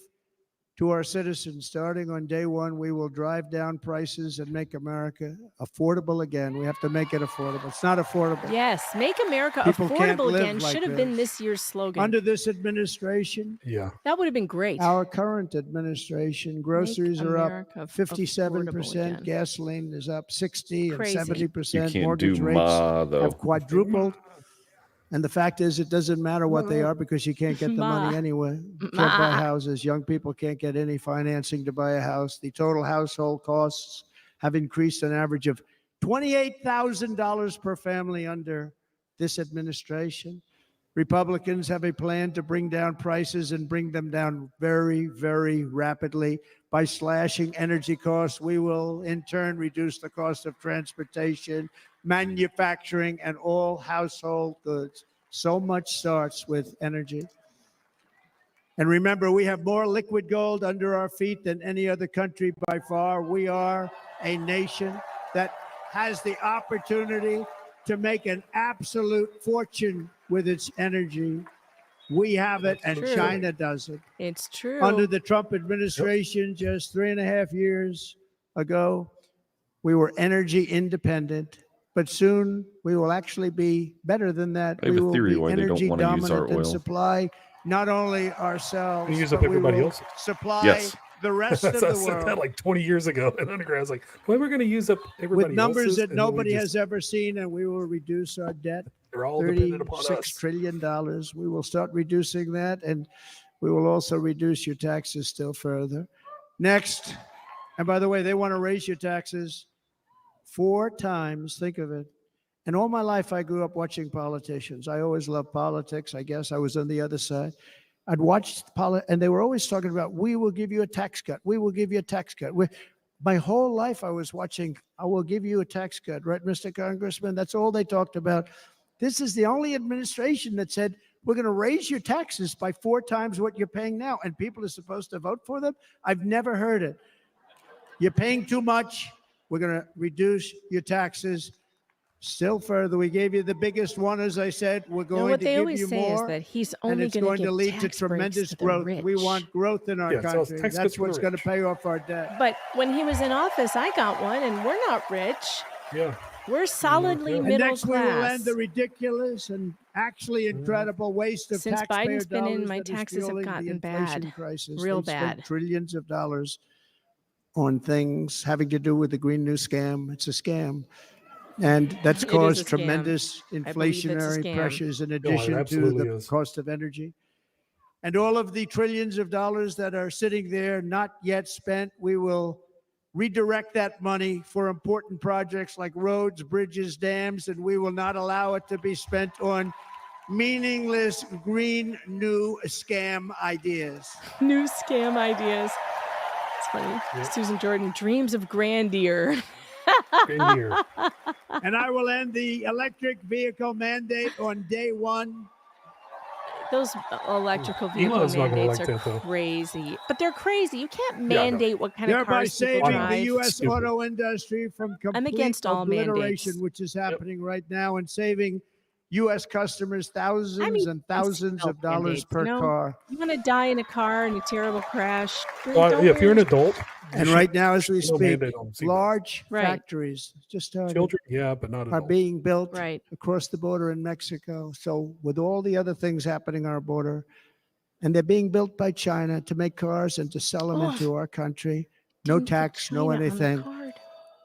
to our citizens. Starting on day one, we will drive down prices and make America affordable again. We have to make it affordable. It's not affordable.
Yes, make America
People can't
affordable
live
again
like
should have been
this.
this year's slogan.
Under this administration,
Yeah.
That would have been great.
our current administration, groceries are up
America
57%,
affordable again.
gasoline is up 60
Crazy.
and
You
70%.
can't
Mortgage
do
rates
ma, though.
have quadrupled. And the fact is, it doesn't matter what they are because you can't get the money
Ma.
anyway. You can't buy houses. Young people can't get any financing to buy a house. The total household costs have increased an average of $28,000 per family under this administration. Republicans have a plan to bring down prices and bring them down very, very rapidly. By slashing energy costs, we will in turn reduce the cost of transportation, manufacturing, and all household goods. So much starts with energy. And remember, we have more liquid gold under our feet than any other country by far. We are a nation that has the opportunity to make an absolute fortune with its energy. We have it, and
True.
China doesn't.
It's true.
Under the Trump administration, just 3.5 years ago, we were energy independent, but soon we will actually be better than that.
I have
We
a
will
theory
be
why they don't
energy
wanna use our
dominant and
oil.
supply not only ourselves,
We use
but
up
we
everybody
will
else's.
supply
Yes.
the rest of
I
the
said that
world
like 20 years ago. And undergrad, I was like, well, we're going to use up everybody
with numbers
else's,
that
and then we
nobody
just-
has ever seen, and we will reduce our debt.
They're all dependent upon
$36
us.
trillion. We will start reducing that, and we will also reduce your taxes still further. Next, and by the way, they want to raise your taxes 4 times. Think of it. And all my life, I grew up watching politicians. I always loved politics. I guess I was on the other side. I'd watched and they were always talking about, we will give you a tax cut. We will give you a tax cut. My whole life, I was watching, I will give you a tax cut, right, Mr. Congressman? That's all they talked about. This is the only administration that said, we're going to raise your taxes by 4 times what you're paying now, and people are supposed to vote for them? I've never heard it. You're paying too much. We're going to reduce your taxes still further. We gave you the biggest one, as I said. We're
No,
going
what
to
they
give
always
you
say
more.
is that he's
And
only
it's
going
going
to
to lead to
tax breaks
tremendous
to the
growth.
rich.
We want growth in our
Yeah, so it's
country.
tax cuts
That's
for the
what's going to
rich.
pay off our debt.
But when he was in office, I got one, and we're not rich.
Yeah.
We're solidly
And
middle
next, we will
class.
end the ridiculous and actually incredible waste of
Since
taxpayer
Biden's been in,
dollars
my
that is
taxes have
fueling the
gotten
inflation
bad,
crisis.
real
They've spent
bad.
trillions of dollars on things having to do with the Green New Scam. It's a scam. And that's
It is
caused
a scam.
tremendous
I believe it's a
inflationary
scam.
pressures in
No, it
addition to
absolutely
the
is.
cost of energy. And all of the trillions of dollars that are sitting there not yet spent, we will redirect that money for important projects like roads, bridges, dams, and we will not allow it to be spent on meaningless green new scam ideas.
New scam ideas. It's funny.
Yep.
Susan Jordan dreams of grandeur.
Grandeur.
And I will end the electric vehicle mandate on day one.
Those electrical vehicle
Elon's not gonna
mandates
like
are
that, though.
crazy. But they're crazy. You can't mandate what kind of
Thereby
cars people
saving
drive.
the U.S. auto industry from complete
against all
obliteration,
mandates.
which is happening right now, and saving U.S. customers thousands and thousands of dollars per car.
You want to die in a car in a terrible crash?
If you're an adult.
And right now, as we
no
speak,
mandate on them.
large
Right.
factories, just
Children, yeah, but not
are
adults.
being built
Right.
across the border in Mexico. So with all the other things happening on our border, and they're being built by China to make cars and to sell them into our country, no tax, no
China on the
anything.
card.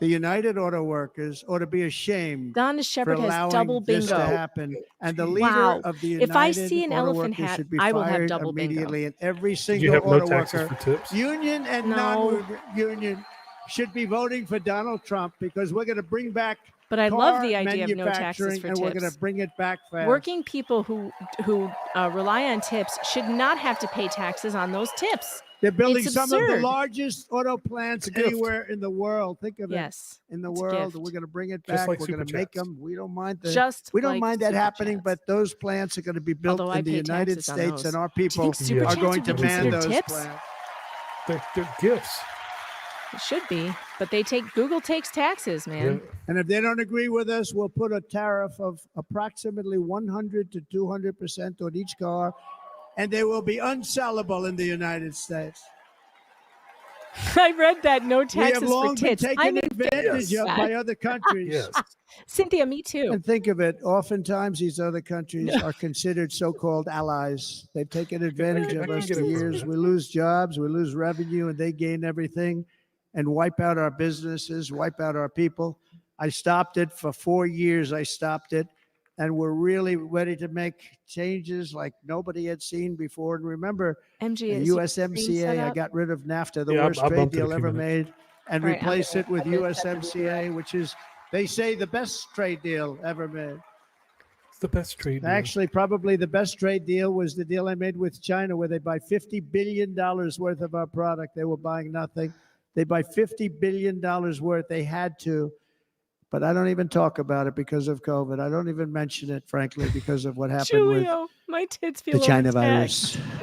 The United Auto Workers ought to be ashamed
Donna
for
Shepard has
allowing
double
this to
bingo.
happen. And the leader
Wow.
of the United
If I see an
Auto
elephant
Workers
hat,
should be
I will have
fired
double bingo.
immediately. And every
you
single
have no
auto
taxes
worker,
for tips?
union and
No.
non-union, should be voting for Donald Trump because we're going to bring back
But I love the
car
idea of no taxes
manufacturing,
for
and we're
tips.
going to bring it back fast.
Working people who rely on tips should not have to pay taxes on those tips.
They're building
It's
some of the
absurd.
largest auto plants
It's a gift.
anywhere in the world. Think of
Yes,
it in the
it's a
world.
gift.
And we're going to bring it
Just
back.
like
We're going
Super
to make
Chats.
them. We don't mind that.
Just
We don't
like
mind that
Super
happening,
Chats.
but those plants are going to be built
Although I
in the
pay
United
taxes on
States,
those.
and our
Do you
people
think Super
are
Chats
going
would
to
be
man
considered
those
tips?
plants.
They're gifts.
It should be, but Google takes taxes, man.
And if they don't agree with us, we'll put a tariff of approximately 100 to 200% on each car, and they will be unsellable in the United States.
I read that no
We have
taxes for
long been
tits.
taken
I'm in
advantage
favor
of
that.
by other countries.
Yes.
Cynthia, me too.
And think of it, oftentimes these other countries are considered so-called allies. They've taken advantage
I
of
can
us
get
for
into
years.
that.
We lose jobs, we lose revenue, and they gain everything and wipe out our businesses, wipe out our people. I stopped it for 4 years. I stopped it. And we're really ready to make changes like nobody had seen before. And remember,
MG,
the
is your screen
USMCA,
set
I
up?
got rid of NAFTA, the
Yeah,
worst
I'll
trade
bump it a
deal
few
ever
minutes.
made, and
All right,
replace it with
I'm gonna set the
USMCA, which is, they say, the best trade deal ever made.
It's the best trade deal.
Actually, probably the best trade deal was the deal I made with China, where they buy $50 billion worth of our product. They were buying nothing. They buy $50 billion worth. They had to. But I don't even talk about it because of COVID. I don't even mention it, frankly, because of what happened with
Julio, my tits feel
the China
overtaxed.
virus.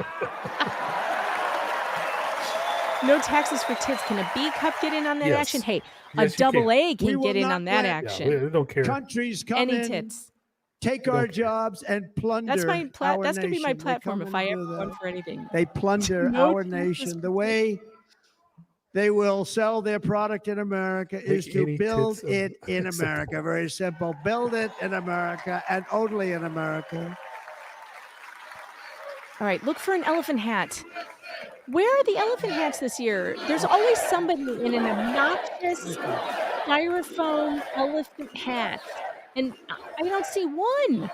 No taxes for tits. Can a B cup get in on that
Yes.
action? Hey,
Yes,
a
you
double
can.
A
We
can
will
get in
not
on that
let
action.
Yeah, we don't care.
Countries come
Any
in,
tits.
take our jobs, and plunder
That's my
our
that's gonna be my
nation. They
platform
come
if
and
I
do
ever
that.
run for anything.
They plunder
No
our
taxes
nation. The
for
way they will sell their product in America is
Make
to
any
build
tits
it in
acceptable.
America. Very simple. Build it in America and only in America.
All right, look for an elephant hat. Where are the elephant hats this year? There's always somebody in an obnoxious styrofoam elephant hat, and I don't see one.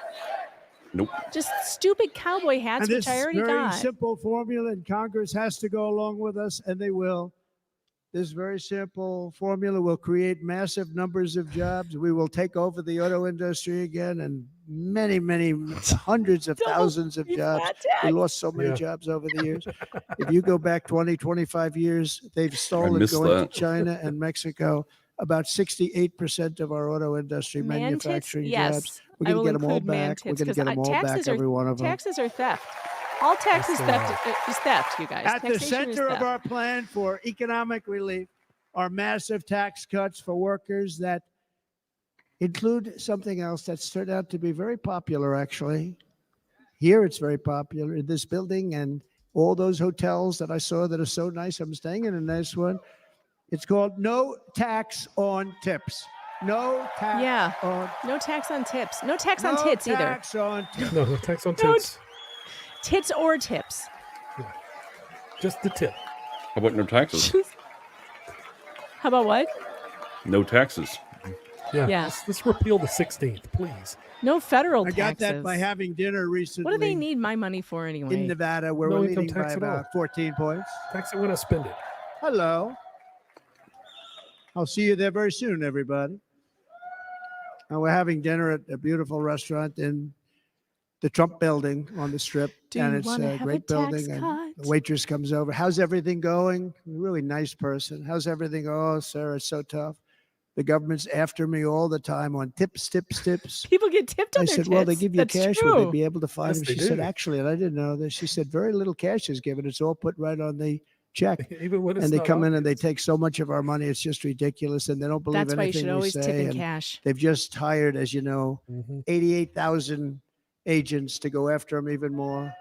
Nope.
Just stupid cowboy hats,
And
which
this
I already
very
got.
simple formula, and Congress has to go along with us, and they will. This very simple formula will create massive numbers of jobs. We will take over the auto industry again, and many, many hundreds of thousands of jobs. We lost so many
Yeah.
jobs over the years. If you go back 20, 25 years, they've stolen
missed
going
that.
to China and Mexico about 68% of our auto industry
Man tits?
manufacturing
Yes.
jobs. We're
I
going
will
to get them all
include man
back. We're
tits,
going to
'cause
get them all back,
taxes are-
every one of them.
Taxes are theft. All tax is theft is theft, you guys.
At the
Taxation is
center of
theft.
our plan for economic relief are massive tax cuts for workers that include something else that's turned out to be very popular, actually. Here it's very popular in this building and all those hotels that I saw that are so nice. I'm staying in a nice one. It's called no tax on tips. No tax on
No tax on tips. No tax on
no
tits either.
tax on tips.
No, no tax on
No
tits.
Tits or tips.
Just the tip.
How about no taxes?
How about what?
No taxes.
Yeah.
Yeah.
Let's repeal the 16th, please.
No federal
I
taxes.
got that by having dinner recently.
What do they need my money for anyway?
in Nevada, where
No
we're
income
leading by
tax at all.
about 14 points.
Tax it when I spend it.
Hello. I'll see you there very soon, everybody. And we're having dinner at a beautiful restaurant in the Trump building on the Strip. And it's a great building. And the waitress comes over. How's everything going? Really nice person. How's everything? Oh, sir, it's so tough. The government's after me all the time on tips.
People get tipped on
I
their
said,
tips.
well, they give you
That's
cash.
true.
Would they be able to find
Yes,
them?
they
She said,
do.
actually, and I didn't know this. She said, very little cash is given. It's all put right on the check.
Even when it's
And they
not
come in and they
obvious.
take so much of our money. It's just ridiculous. And they don't believe
That's why you
anything
should
we
always
say.
tip in
And
cash.
they've just hired, as you know, 88,000 agents to go after them even more.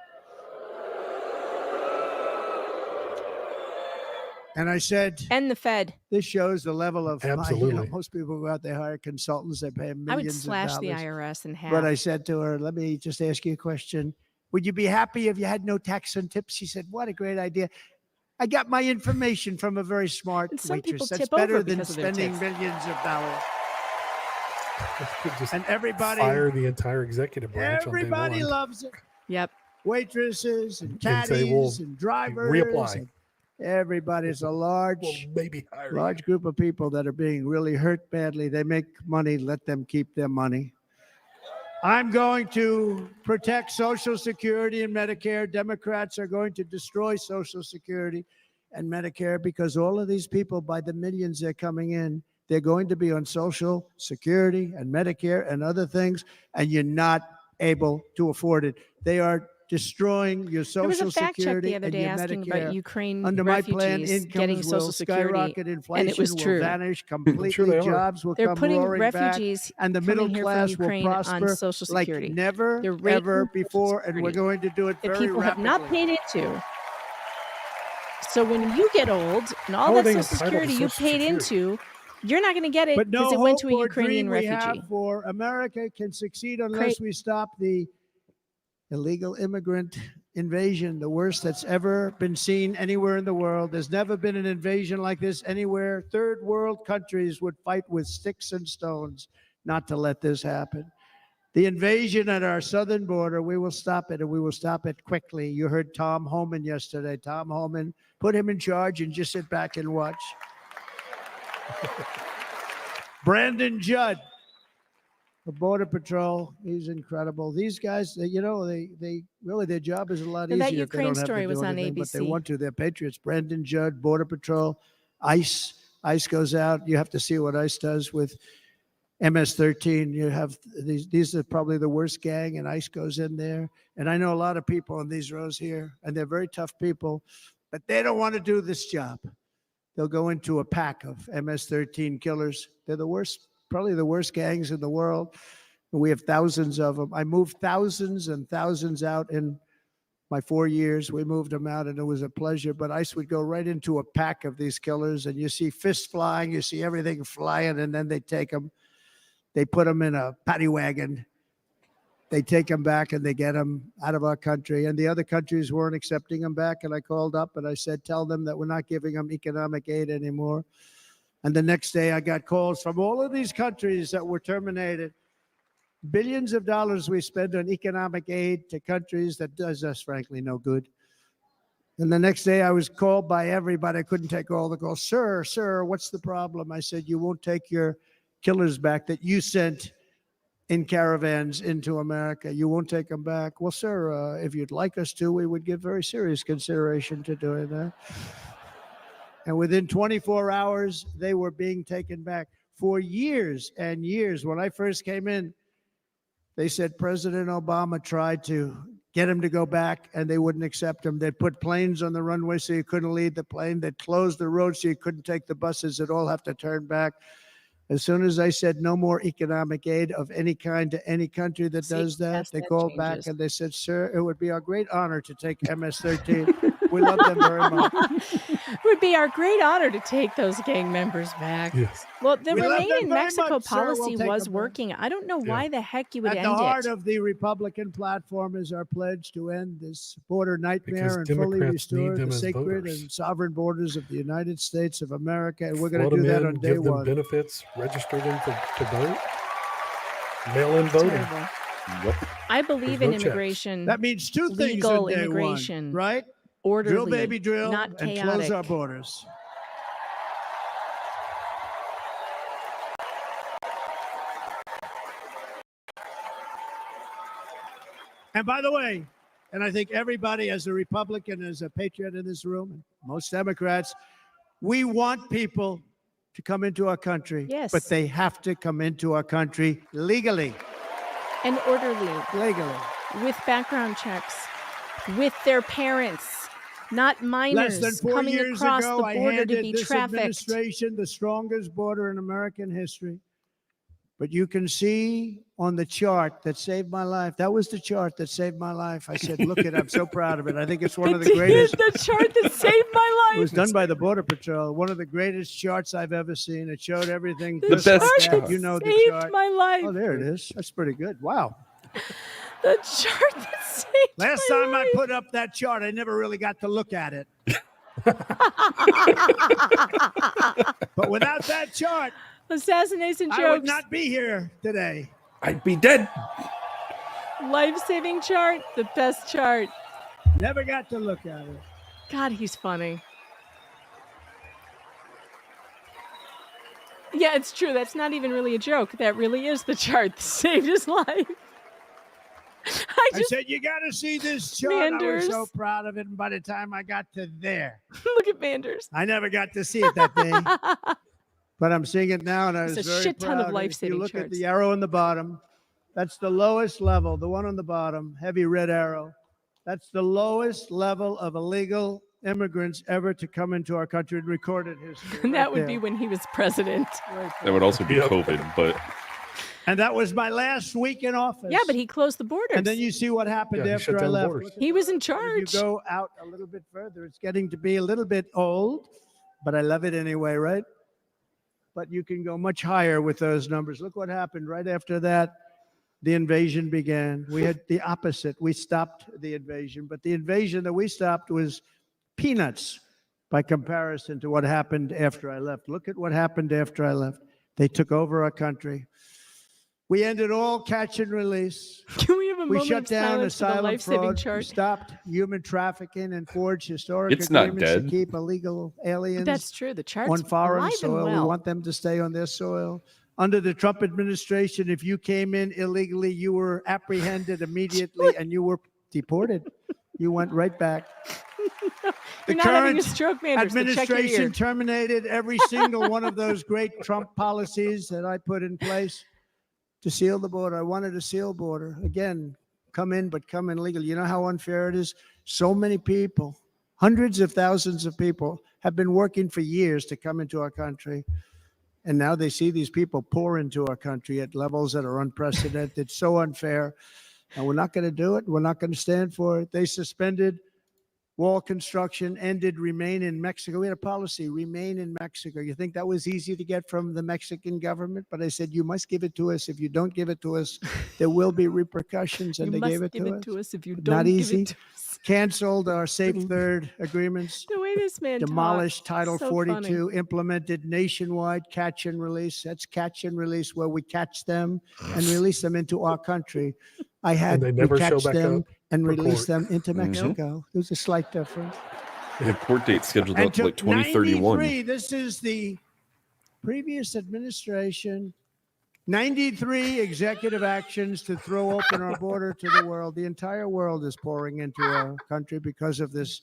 And I said,
and the Fed.
This shows the level of
Absolutely.
most people go out, they hire consultants, they pay them
I would
millions
slash
of
the
dollars.
IRS in half.
But I said to her, let me just ask you a question. Would you be happy if you had no tax on tips? She said, what a great idea. I got my information from a very smart
And some people
waitress. That's
tip over
better than
because of their
spending
tips.
millions of dollars.
Just
And everybody,
fire the entire executive branch on day
everybody
one.
loves it.
Yep.
Waitresses and
And
caddies
say, well,
and drivers.
reapply.
and Everybody's a large group of people that are being really hurt badly. They make money, let them keep their money. I'm going to protect Social Security and Medicare. Democrats are going to destroy Social Security and Medicare because all of these people, by the millions they're coming in, they're going to be on Social Security and Medicare and other things, and you're not able to afford it. They are destroying your
There was
Social
a fact check
Security
the other
and
day
your
asking
Medicare.
about Ukraine
Under my plan,
refugees getting
incomes
Social
will
Security,
skyrocket, inflation
and it was true.
will vanish completely,
Sure they are.
jobs will
They're
come
putting
roaring
refugees
back, and the middle
coming here from
class will
Ukraine on
prosper
Social
like
Security.
never,
They're rating
ever
Social
before, and we're
Security
going to do it
that
very
people
rapidly.
have not paid into. So when you get old and all
How are
that
they
Social
entitled to
Security you
Social
paid
Security?
into, you're not going to get it
But
because
no
it went
hope
to a
or
Ukrainian
dream we
refugee.
have for America can succeed unless we stop the illegal immigrant invasion, the worst that's ever been seen anywhere in the world. There's never been an invasion like this anywhere. Third world countries would fight with sticks and stones not to let this happen. The invasion at our southern border, we will stop it, and we will stop it quickly. You heard Tom Homan yesterday. Tom Homan, put him in charge and just sit back and watch. Brandon Judd, the Border Patrol, he's incredible. These guys, they really, their job is a lot
Now, that
easier if they
Ukraine
don't have
story
to
was
do
on
anything, but they
ABC.
want to. They're patriots. Brandon Judd, Border Patrol, ICE. ICE goes out. You have to see what ICE does with MS-13. You have these are probably the worst gang, and ICE goes in there. And I know a lot of people in these rows here, and they're very tough people, but they don't want to do this job. They'll go into a pack of MS-13 killers. They're the worst, probably the worst gangs in the world. We have thousands of them. I moved thousands and thousands out in my 4 years. We moved them out, and it was a pleasure. But ICE would go right into a pack of these killers, and you see fists flying, you see everything flying, and then they take them. They put them in a paddy wagon. They take them back, and they get them out of our country. And the other countries weren't accepting them back. And I called up, and I said, tell them that we're not giving them economic aid anymore. And the next day, I got calls from all of these countries that were terminated. Billions of dollars we spend on economic aid to countries that does us, frankly, no good. And the next day, I was called by everybody. I couldn't take all the calls. Sir, what's the problem? I said, you won't take your killers back that you sent in caravans into America. You won't take them back. Well, sir, if you'd like us to, we would give very serious consideration to doing that. And within 24 hours, they were being taken back. For years and years, when I first came in, they said President Obama tried to get him to go back, and they wouldn't accept him. They'd put planes on the runway so you couldn't leave the plane. They'd close the road so you couldn't take the buses. They'd all have to turn back. As soon as I said no more economic aid of any kind to any country that does that, they called back and they said, sir, it would be our great honor to take MS-13. We love them very much.
It would be our great honor to take those gang members back.
Yes.
Well, the
We love
Remain
them
in
very
Mexico
much, sir. We'll
policy
take
was
them back.
working. I don't know why the heck you would
At
end
the heart
it.
of the Republican platform is our pledge to end this border nightmare and fully
Democrats need
restore
them
the
as
sacred
voters.
and sovereign borders of the United States of America. And we're going
Flood
to do
them
that
in,
on day
give them
one.
benefits, register them to vote, mail-in voting.
Terrible.
Yep.
I believe
There's
in
no checks.
immigration.
That means two things
legal
in day
immigration,
one, right?
orderly,
Drill, baby, drill,
not
and
chaotic.
close our borders. And by the way, and I think everybody as a Republican, as a patriot in this room, and most Democrats, we want people to come into our country.
Yes.
But they have to come into our country legally.
And orderly.
Legally.
With background checks. With their parents. Not minors
Less than 4
coming
years
across
ago,
the
I
border to
handed
be
this
trafficked.
administration the strongest border in American history. But you can see on the chart that saved my life. That was the chart that saved my life. I said, look it, I'm so proud of it. I think it's one of the greatest.
The chart that saved my life.
It was done by the Border Patrol. One of the greatest charts I've ever seen. It showed everything.
The
just
chart
like that.
that
You know the
saved
chart.
my life.
Oh, there it is. That's pretty good. Wow.
The chart that saved
Last
my
time
life.
I put up that chart, I never really got to look at it. But without that chart,
assassination jokes.
I would not be here today.
I'd be dead.
Life-saving chart, the best chart.
Never got to look at it.
God, he's funny. Yeah, it's true. That's not even really a joke. That really is the chart that saved his life.
I said, you got to see this chart. I
Manders.
was so proud of it. And by the time I got to there,
Look at Manders.
I never got to see it that day. But I'm seeing it now, and I was
There's a
very
shit ton of
proud.
life-saving
If you look
charts.
at the arrow on the bottom, that's the lowest level. The one on the bottom, heavy red arrow. That's the lowest level of illegal immigrants ever to come into our country in recorded history.
And that
right
would
there.
be when he was president.
That would also be COVID, but
And that was my last week in office.
Yeah, but he closed the borders.
And then you see what happened
Yeah, he shut
after I
down the
left.
borders.
Look at
He was in
If
charge.
you go out a little bit further, it's getting to be a little bit old, but I love it anyway, right? But you can go much higher with those numbers. Look what happened right after that. The invasion began. We had the opposite. We stopped the invasion, but the invasion that we stopped was peanuts by comparison to what happened after I left. Look at what happened after I left. They took over our country. We ended all catch and release.
Can we have a
We
moment
shut
of
down
silence for the
asylum
life-saving
fraud. We
chart?
stopped human trafficking and forged historic
It's not
agreements to
dead.
keep illegal aliens
That's true. The chart's
on foreign
alive and
soil.
well.
We want them to stay on their soil. Under the Trump administration, if you came in illegally, you were apprehended immediately and you were deported. You went right back.
You're not having a stroke, Manders. So check your ear.
Administration terminated every single one of those great Trump policies that I put in place to seal the border. I wanted a seal border. Again, come in, but come in legally. You know how unfair it is? So many people, hundreds of thousands of people have been working for years to come into our country. And now they see these people pour into our country at levels that are unprecedented, so unfair. And we're not going to do it. We're not going to stand for it. They suspended wall construction, ended remain in Mexico. We had a policy, remain in Mexico. You think that was easy to get from the Mexican government? But I said, you must give it to us. If you don't give it to us, there will be repercussions. And
You
they gave
must
it
give
to
it
us.
to us if you
Not
don't give
easy.
it to us.
Canceled our Safe Third agreements.
The way this man
Demolished
talks,
Title
so
42,
funny.
implemented nationwide catch and release. That's catch and release, where we catch them and release them into our country. I had
they
to
never show
catch
back
them
up
and
for
release
court.
them into Mexico. There's a slight difference.
they have court dates scheduled
And
out to like
to
2031.
93, this is the previous administration. 93 executive actions to throw open our border to the world. The entire world is pouring into our country because of this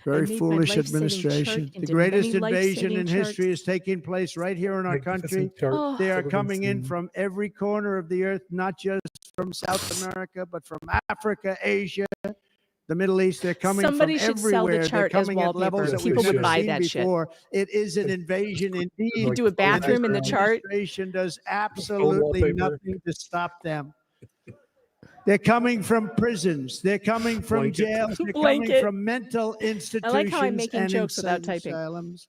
very
made my
foolish
life-saving
administration.
chart
The
into
greatest
many
invasion in
life-saving
history is taking place right here in our country.
Magnificent chart
Oh.
They are
everyone's
coming in
seen.
from every corner of the earth, not just from South America, but from Africa, Asia, the Middle East. They're coming
Somebody
from
should sell the
everywhere. They're
chart as
coming at levels
wallpaper.
that
People
we've
would
never
buy
seen
that shit.
before. It is an invasion indeed.
You do a bathroom in the chart.
Administration does absolutely
wallpaper.
nothing to stop them. They're coming from prisons. They're coming from
Blanket.
jails. They're coming
Blanket.
from mental institutions
I'm making
and
jokes without
insane
typing.
asylums.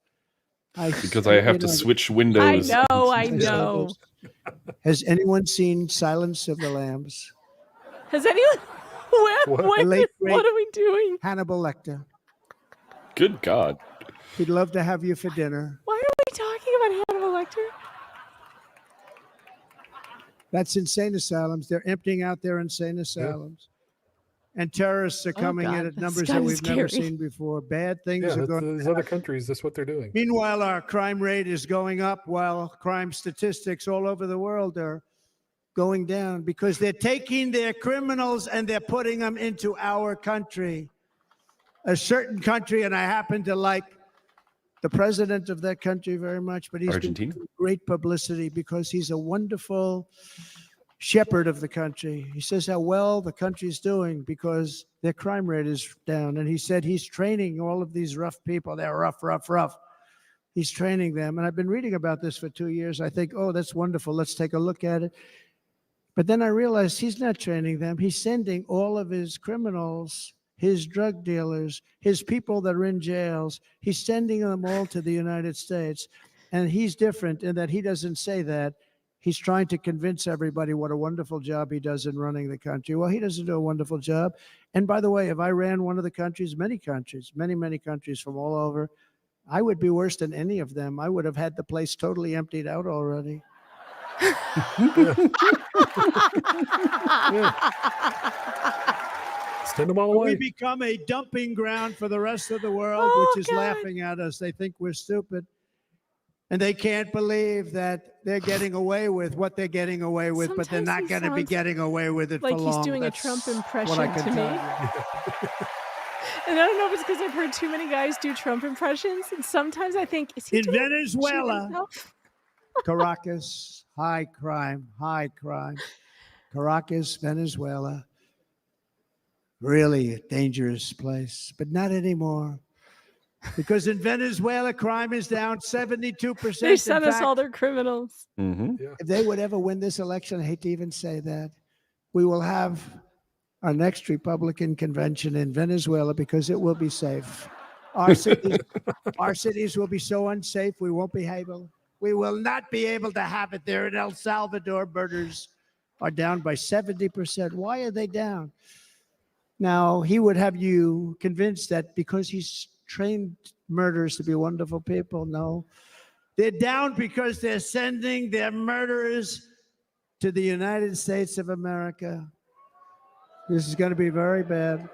Because I have to switch windows.
I know.
Has anyone seen Silence of the Lambs?
Has anyone?
The late, great
What are we doing?
Hannibal Lecter.
Good God.
He'd love to have you for dinner.
Why are we talking about Hannibal Lecter?
That's insane asylums. They're emptying out their insane asylums. And terrorists are coming in
God,
at
that's
numbers that
kinda
we've never
scary.
seen before. Bad things
Yeah,
are
that's,
going
there's other countries. That's what they're doing.
Meanwhile, our crime rate is going up while crime statistics all over the world are going down because they're taking their criminals and they're putting them into our country. A certain country, and I happen to like the president of that country very much, but he's
Argentina.
been great publicity because he's a wonderful shepherd of the country. He says how well the country's doing because their crime rate is down. And he said he's training all of these rough people. They're rough. He's training them. And I've been reading about this for 2 years. I think, oh, that's wonderful. Let's take a look at it. But then I realized he's not training them. He's sending all of his criminals, his drug dealers, his people that are in jails. He's sending them all to the United States. And he's different in that he doesn't say that. He's trying to convince everybody what a wonderful job he does in running the country. Well, he doesn't do a wonderful job. And by the way, if I ran one of the countries, many countries from all over, I would be worse than any of them. I would have had the place totally emptied out already.
Send them all away.
We become a dumping ground for the rest of the world, which is laughing at us. They think we're stupid. And they can't believe that they're getting away with what they're getting away with, but they're not going to be getting away with it for long.
Like he's doing
That's
a Trump impression
what I can
to me.
tell you.
And I don't know if it's because I've heard too many guys do Trump impressions. And sometimes I think, is he
In
doing
Venezuela, Caracas, high crime. Caracas, Venezuela, really a dangerous place, but not anymore. Because in Venezuela, crime is down 72%.
They sent us all their criminals.
If they would ever win this election, I hate to even say that, we will have our next Republican convention in Venezuela because it will be safe. Our cities will be so unsafe, we won't be able. We will not be able to have it there. In El Salvador, murders are down by 70%. Why are they down? Now, he would have you convinced that because he's trained murderers to be wonderful people. No, they're down because they're sending their murderers to the United States of America. This is going to be very bad.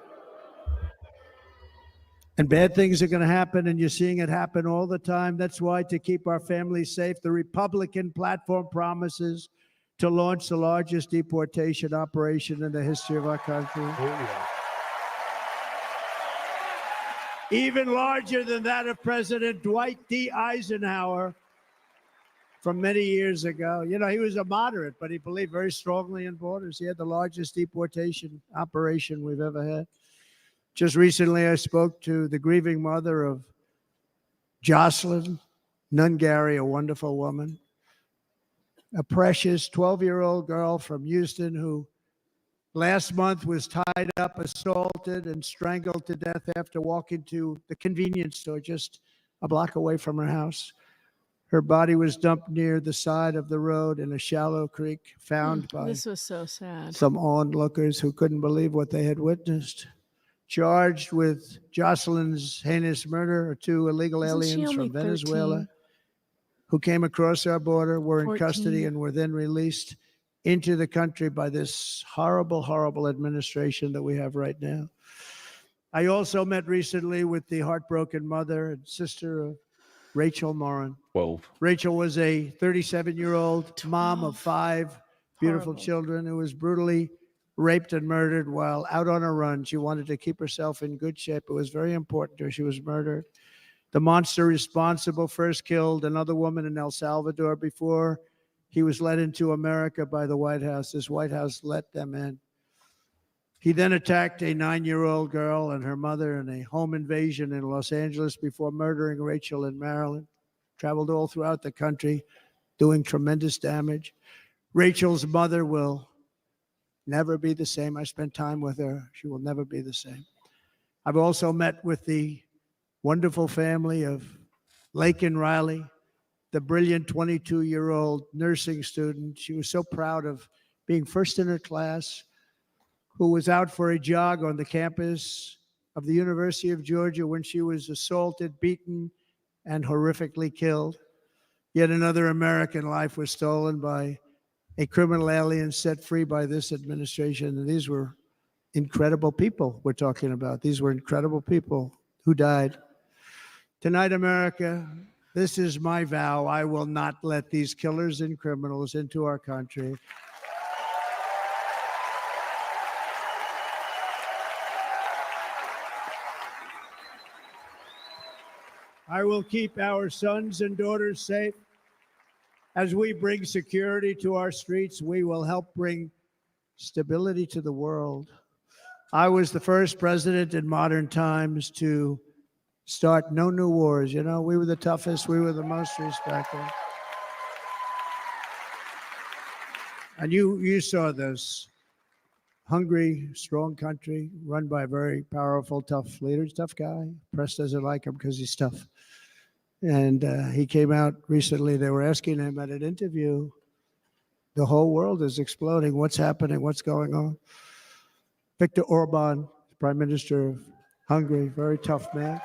And bad things are going to happen, and you're seeing it happen all the time. That's why, to keep our families safe, the Republican platform promises to launch the largest deportation operation in the history of our country. Even larger than that of President Dwight D. Eisenhower from many years ago. You know, he was a moderate, but he believed very strongly in borders. He had the largest deportation operation we've ever had. Just recently, I spoke to the grieving mother of Jocelyn Nungary, a wonderful woman, a precious 12-year-old girl from Houston who last month was tied up, assaulted, and strangled to death after walking to the convenience store just a block away from her house. Her body was dumped near the side of the road in a shallow creek, found by
This was so sad.
some onlookers who couldn't believe what they had witnessed. Charged with Jocelyn's heinous murder are two illegal
Isn't she
aliens
only
from Venezuela
13?
who came across our border, were in
14.
custody, and were then released into the country by this horrible, horrible administration that we have right now. I also met recently with the heartbroken mother and sister of Rachel Morin.
12.
Rachel was a 37-year-old mom of 5 beautiful children who was brutally raped and murdered while out on a run. She wanted to keep herself in good shape. It was very important to her. She was murdered. The monster responsible first killed another woman in El Salvador before he was led into America by the White House. This White House let them in. He then attacked a 9-year-old girl and her mother in a home invasion in Los Angeles before murdering Rachel in Maryland. Traveled all throughout the country, doing tremendous damage. Rachel's mother will never be the same. I spent time with her. She will never be the same. I've also met with the wonderful family of Laken Riley, the brilliant 22-year-old nursing student. She was so proud of being first in her class, who was out for a jog on the campus of the University of Georgia when she was assaulted, beaten, and horrifically killed. Yet another American life was stolen by a criminal alien set free by this administration. And these were incredible people we're talking about. These were incredible people who died. Tonight, America, this is my vow. I will not let these killers and criminals into our country. I will keep our sons and daughters safe. As we bring security to our streets, we will help bring stability to the world. I was the first president in modern times to start no new wars. You know, we were the toughest. We were the most respected. And you saw this. Hungry, strong country run by very powerful, tough leaders, tough guy. Press doesn't like him because he's tough. And he came out recently. They were asking him at an interview, the whole world is exploding. What's happening? What's going on? Viktor Orban, Prime Minister of Hungary, very tough man.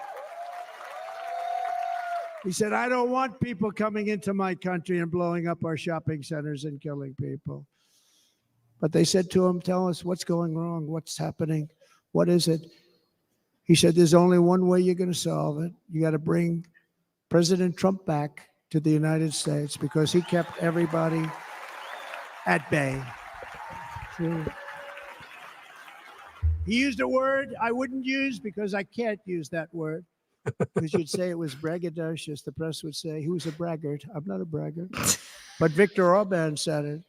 He said, I don't want people coming into my country and blowing up our shopping centers and killing people. But they said to him, tell us what's going wrong, what's happening, what is it? He said, there's only one way you're going to solve it. You got to bring President Trump back to the United States because he kept everybody at bay. He used a word I wouldn't use because I can't use that word. Because you'd say it was braggadocious. The press would say he was a braggart. I'm not a braggart. But Viktor Orban said it.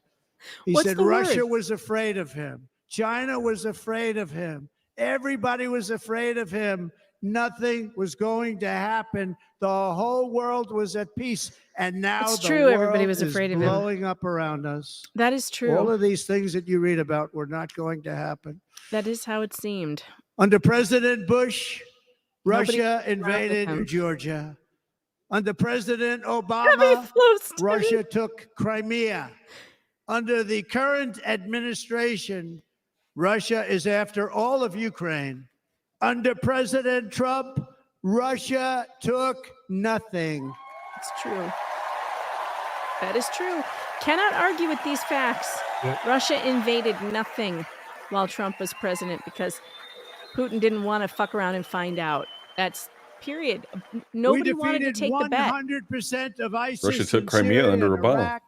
He said Russia was afraid of him. China was afraid of him. Everybody was afraid of him. Nothing was going to happen. The whole world was at peace. And now
It's
the
true,
world
everybody was
is
afraid of him.
blowing up around us.
That is true.
All of these things that you read about were not going to happen.
That is how it seemed.
Under President Bush,
Nobody
Russia
was proud of
invaded
him.
Georgia. Under President Obama,
flows to
Russia took Crimea. Under the current administration, Russia is after all of Ukraine. Under President Trump, Russia took nothing.
It's true. That is true. Cannot argue with these facts.
Yep.
Russia invaded nothing while Trump was president because Putin didn't want to fuck around and find out. That's period. Nobody wanted to take the bet.
100% of ISIS
Russia took
in
Crimea
Syria
under
and
Obama.
Iraq.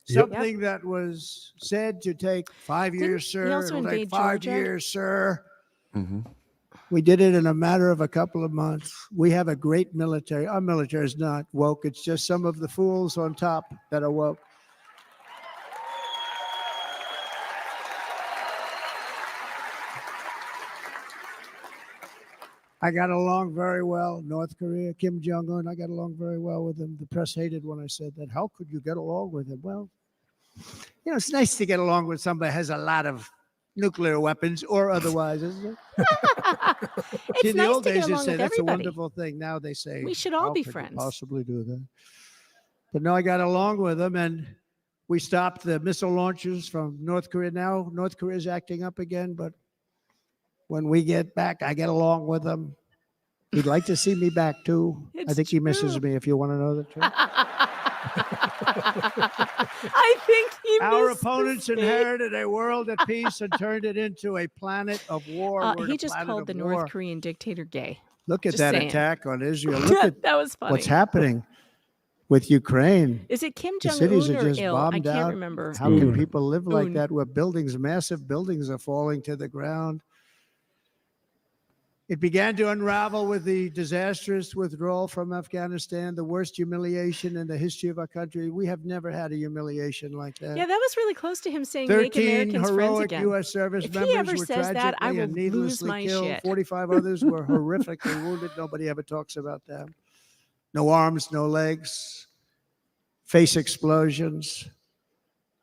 Something that was said to take 5 years,
he
sir.
also
It'll take
invade
5
Georgia?
years, sir.
Mm-hmm.
We did it in a matter of a couple of months. We have a great military. Our military is not woke. It's just some of the fools on top that are woke. I got along very well. North Korea, Kim Jong-un, I got along very well with him. The press hated when I said that. How could you get along with him? Well, you know, it's nice to get along with somebody who has a lot of nuclear weapons or otherwise, isn't it?
It's
See, in the
nice
old
to
days,
get
they
along
say
with
that's a
everybody.
wonderful thing. Now they say
We should all
how
be
could you
friends.
possibly do that? But no, I got along with them, and we stopped the missile launches from North Korea. Now North Korea is acting up again, but when we get back, I get along with them. He'd like to see me back too. I
It's
think he misses
true.
me, if you want to know the truth.
I think he
Our
misses
opponents
me.
inherited a world at peace and turned it into a planet of war. We're
He
the
just
planet
called
of
the
war.
North Korean dictator gay.
Look at
Just
that
saying.
attack on Israel. Look at
That was funny.
what's happening with Ukraine.
Is it Kim
The
Jong
cities
Un
are
or
just
Il? I
bombed
can't
out.
remember.
How can people live like
Un.
that where buildings, massive buildings are falling to the ground? It began to unravel with the disastrous withdrawal from Afghanistan, the worst humiliation in the history of our country. We have never had a humiliation like that.
Yeah, that was really close to him saying make
13
Americans friends
heroic
again.
U.S. service
If he
members
ever
were
says that, I
tragically
will
and
lose
needlessly
my
killed.
shit.
45 others were horrifically wounded. Nobody ever talks about them. No arms, no legs, face explosions,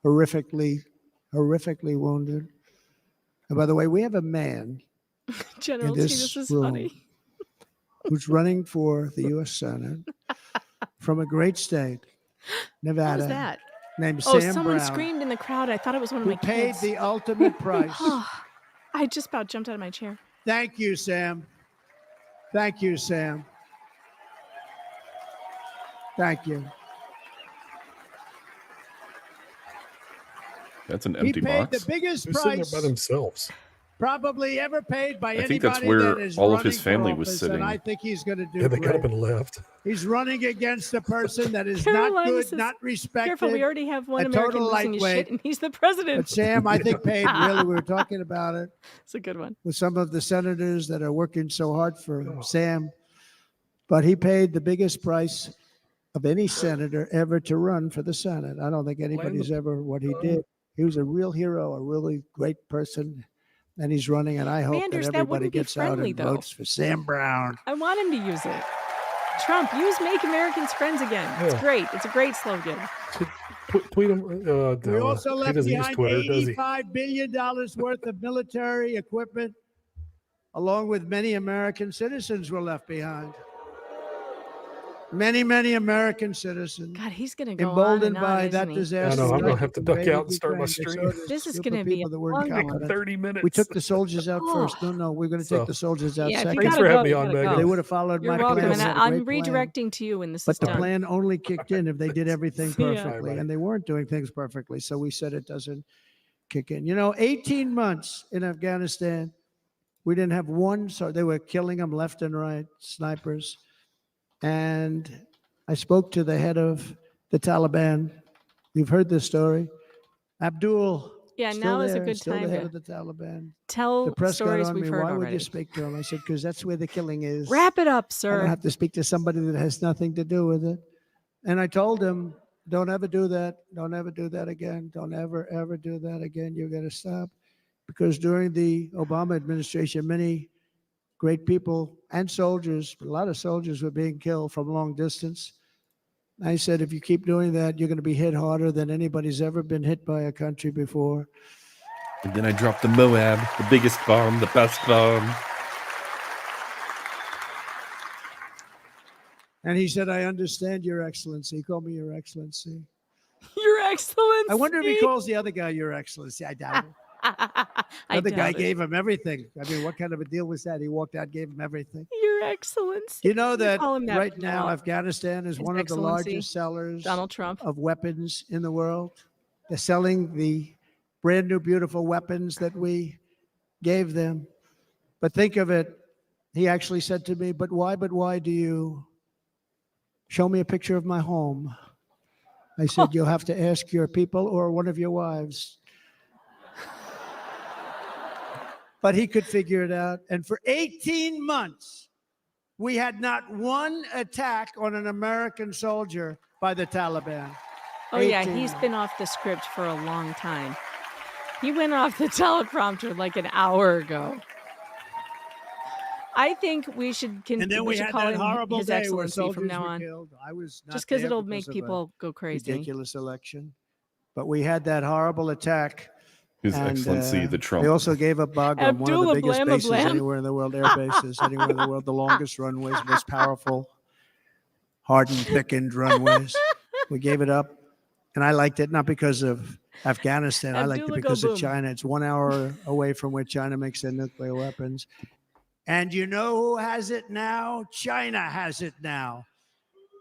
horrifically wounded. And by the way, we have a man
General
in
T,
this
this is
room
funny.
who's running for the U.S. Senate from a great state, Nevada.
What was that?
Named
Oh,
Sam
someone
Brown,
screamed in the crowd. I thought it was one of
who
my
paid
kids.
the ultimate price.
I just about jumped out of my chair.
Thank you, Sam. Thank you, Sam. Thank you.
That's an
He
empty
paid
box.
the biggest
They're sitting
price
there by themselves.
probably ever paid by
I
anybody
think that's where
that is
all of his
running for
family was
office,
sitting.
And I think he's going to do
Yeah, they got
great.
up and left.
He's running against a person that is not
Carolina
good,
says,
not respected.
Careful, we already have one
a
American
total
losing his
lightweight.
shit, and he's the president.
But Sam, I think, paid really. We were talking about it
It's a good one.
with some of the senators that are working so hard for Sam. But he paid the biggest price of any senator ever to run for the Senate. I don't think anybody's ever what he did. He was a real hero, a really great person, and he's running. And I hope
Manders,
that
that
everybody
wouldn't be
gets out
friendly,
and
though.
votes for Sam Brown.
I want him to use it. Trump, use Make Americans Friends Again. It's
Yeah.
great. It's a great slogan.
Tweet him.
We also
he
left
doesn't use
behind
Twitter, does he?
$85 billion worth of military equipment, along with many American citizens were left behind. Many, many American citizens.
God, he's going to go
emboldened
on and
by
on,
that
isn't he?
disaster.
I know, I'm gonna
like
have to
the
duck
invaded
out and start my
Ukraine. They
stream.
saw
This is
group
going to
of
be
people
a
that weren't
long
confident.
one.
30 minutes.
We took the soldiers out
Oh.
first. No, we're going to take
So-
the soldiers out
Yeah, if you
second.
Thanks
gotta
for
go,
having me
you
on,
gotta
Megan.
go.
They would have followed
You're
my
welcome,
plan.
and
They had a
I'm
great plan.
redirecting to you when this
But
is
the
done.
plan only kicked in if they did everything
See ya.
perfectly,
Bye-bye.
and they weren't doing things perfectly. So we said it doesn't kick in. You know, 18 months in Afghanistan, we didn't have one. So they were killing them left and right, snipers. And I spoke to the head of the Taliban. You've heard this story. Abdul.
Yeah,
still
now is a
there,
good
still
time
the head
to
of the Taliban.
tell
The press got
stories
on
we've
me.
heard
Why would
already.
you speak to him? I said, because that's where the killing is.
Wrap it up,
I
sir.
don't have to speak to somebody that has nothing to do with it. And I told him, don't ever do that. Don't ever do that again. Don't ever, ever do that again. You got to stop. Because during the Obama administration, many great people and soldiers, a lot of soldiers were being killed from long distance. I said, if you keep doing that, you're going to be hit harder than anybody's ever been hit by a country before.
And then I dropped the Moab, the biggest bomb, the best bomb.
And he said, I understand, Your Excellency. He called me Your Excellency.
Your Excellency.
I wonder if he calls the other guy Your Excellency. I doubt it. The other guy gave him everything. I mean, what kind of a deal was that? He walked out, gave him everything.
Your Excellency.
You know that
call him that
right
from
now,
now.
Afghanistan is
His
one of the
Excellency,
largest sellers
Donald Trump.
of weapons in the world. They're selling the brand new, beautiful weapons that we gave them. But think of it. He actually said to me, but why do you show me a picture of my home? I said, you'll have to ask your people or one of your wives. But he could figure it out. And for 18 months, we had not one attack on an American soldier by the Taliban.
Oh, yeah,
18
he's been off the script for a long time. He went off the teleprompter like an hour ago. I think we should
And then we had
call
that
him
horrible
His
day where
Excellency
soldiers
from now
were
on.
killed. I was not
Just because
there
it'll make
of a
people go crazy.
ridiculous election. But we had that horrible attack.
His
and,
Excellency, the Trump.
They also gave up Bagram, one of the
Abdullah
biggest
Blamma
bases
Blam.
anywhere in the world, air bases anywhere in the world, the longest runways, most powerful, hardened, thickened runways. We gave it up. And I liked it, not because of Afghanistan. I liked it
Abdullah
because
go
of
boom.
China. It's 1 hour away from where China makes their nuclear weapons. And you know who has it now? China has it now.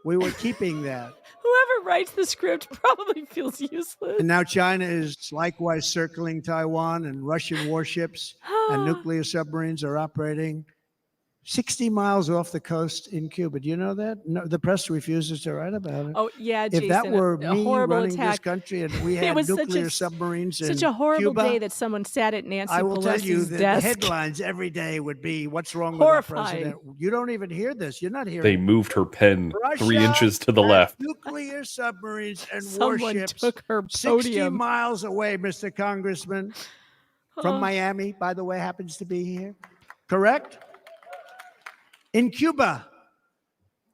We were keeping that.
Whoever writes the script probably feels useless.
And now China is likewise circling Taiwan, and Russian warships and nuclear submarines are operating 60 miles off the coast in Cuba. Do you know that? No, the press refuses to write about it.
Oh, yeah,
If
Jason.
that were
a
me
horrible
running
attack.
this country and we
It
had
was such
nuclear
a-
submarines in
Such a horrible
Cuba,
day that someone sat at Nancy
I will tell you
Pelosi's
that the
desk.
headlines every day would be, what's wrong with our
Horrifying.
president? You don't even hear this. You're not hearing
They
it.
moved her pen 3
Russia
inches to the
has
left.
Nuclear submarines and
Someone
warships
took her
60
podium.
miles away, Mr. Congressman, from Miami, by the way, happens to be here. Correct? In Cuba.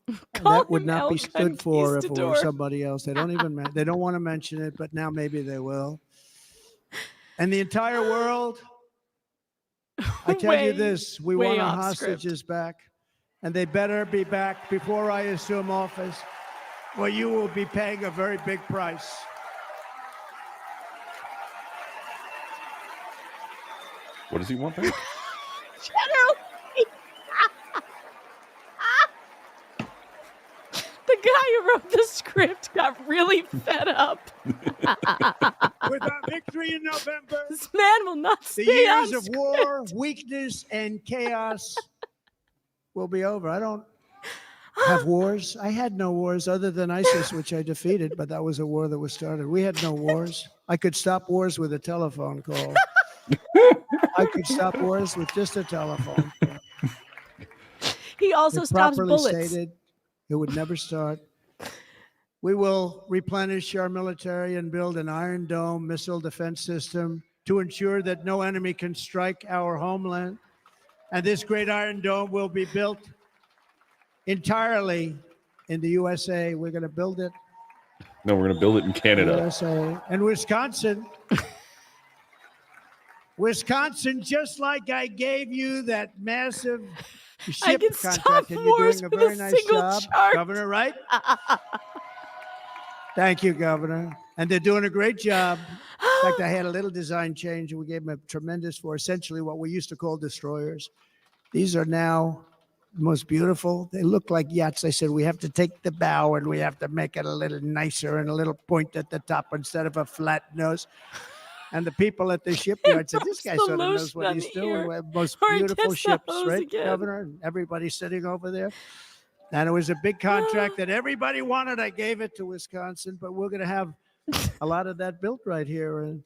And that would not be stood for if it were
Conquistador.
somebody else. They don't even they don't want to mention it, but now maybe they will. And the entire world, I tell you
Way-
this, we
way
want our
off script.
hostages back, and they better be back before I assume office, or you will be paying a very big price.
What does he want back?
The guy who wrote the script got really fed up.
With our victory in November,
This man will not
the
stay on
years of
script.
war, weakness, and chaos will be over. I don't have wars. I had no wars other than ISIS, which I defeated, but that was a war that was started. We had no wars. I could stop wars with a telephone call. I could stop wars with just a telephone call.
He also
if
stops
properly
bullets.
stated, it would never start. We will replenish our military and build an Iron Dome missile defense system to ensure that no enemy can strike our homeland. And this great Iron Dome will be built entirely in the USA. We're going to build it
No, we're going to build it in Canada.
USA. And Wisconsin. Wisconsin, just like I gave you that massive ship
can
contract,
stop
and you're
wars
doing a
with
very
a
nice
single
job,
chart.
Governor, right? Thank you, Governor. And they're doing a great job. In fact, I had a little design change, and we gave them a tremendous for essentially what we used to call destroyers. These are now the most beautiful. They look like yachts. I said, we have to take the bow and we have to make it a little nicer and a little point at the top instead of a flat nose. And the people at the shipyard said, this guy sort of knows what he's doing. We have most beautiful ships, right, Governor? And everybody's sitting over there. And it was a big contract that everybody wanted. I gave it to Wisconsin, but we're going to have a lot of that built right here in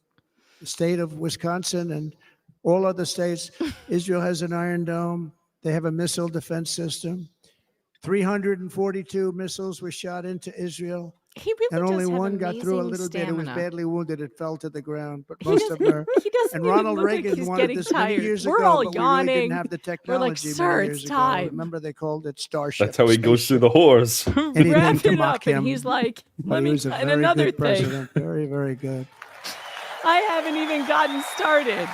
the state of Wisconsin and all other states. Israel has an Iron Dome. They have a missile defense system. 342 missiles were shot into Israel.
He really
and only
does have
one got through a
amazing
little bit. It was
stamina.
badly wounded. It fell to the ground. But most of them are.
He doesn't
And
even
Ronald
look like
Reagan
he's
wanted
getting
this many
tired.
years
We're
ago,
all
but we really
yawning.
didn't have the
We're like,
technology
sir,
many
it's
years
time.
ago. Remember, they called it Starship.
That's how he goes through the wars.
Anything
Wrap
to
it
mock
up, and
him.
he's like,
But
let
he
me.
was a
And
very
another
good
thing,
president. Very, very good.
I haven't even gotten started.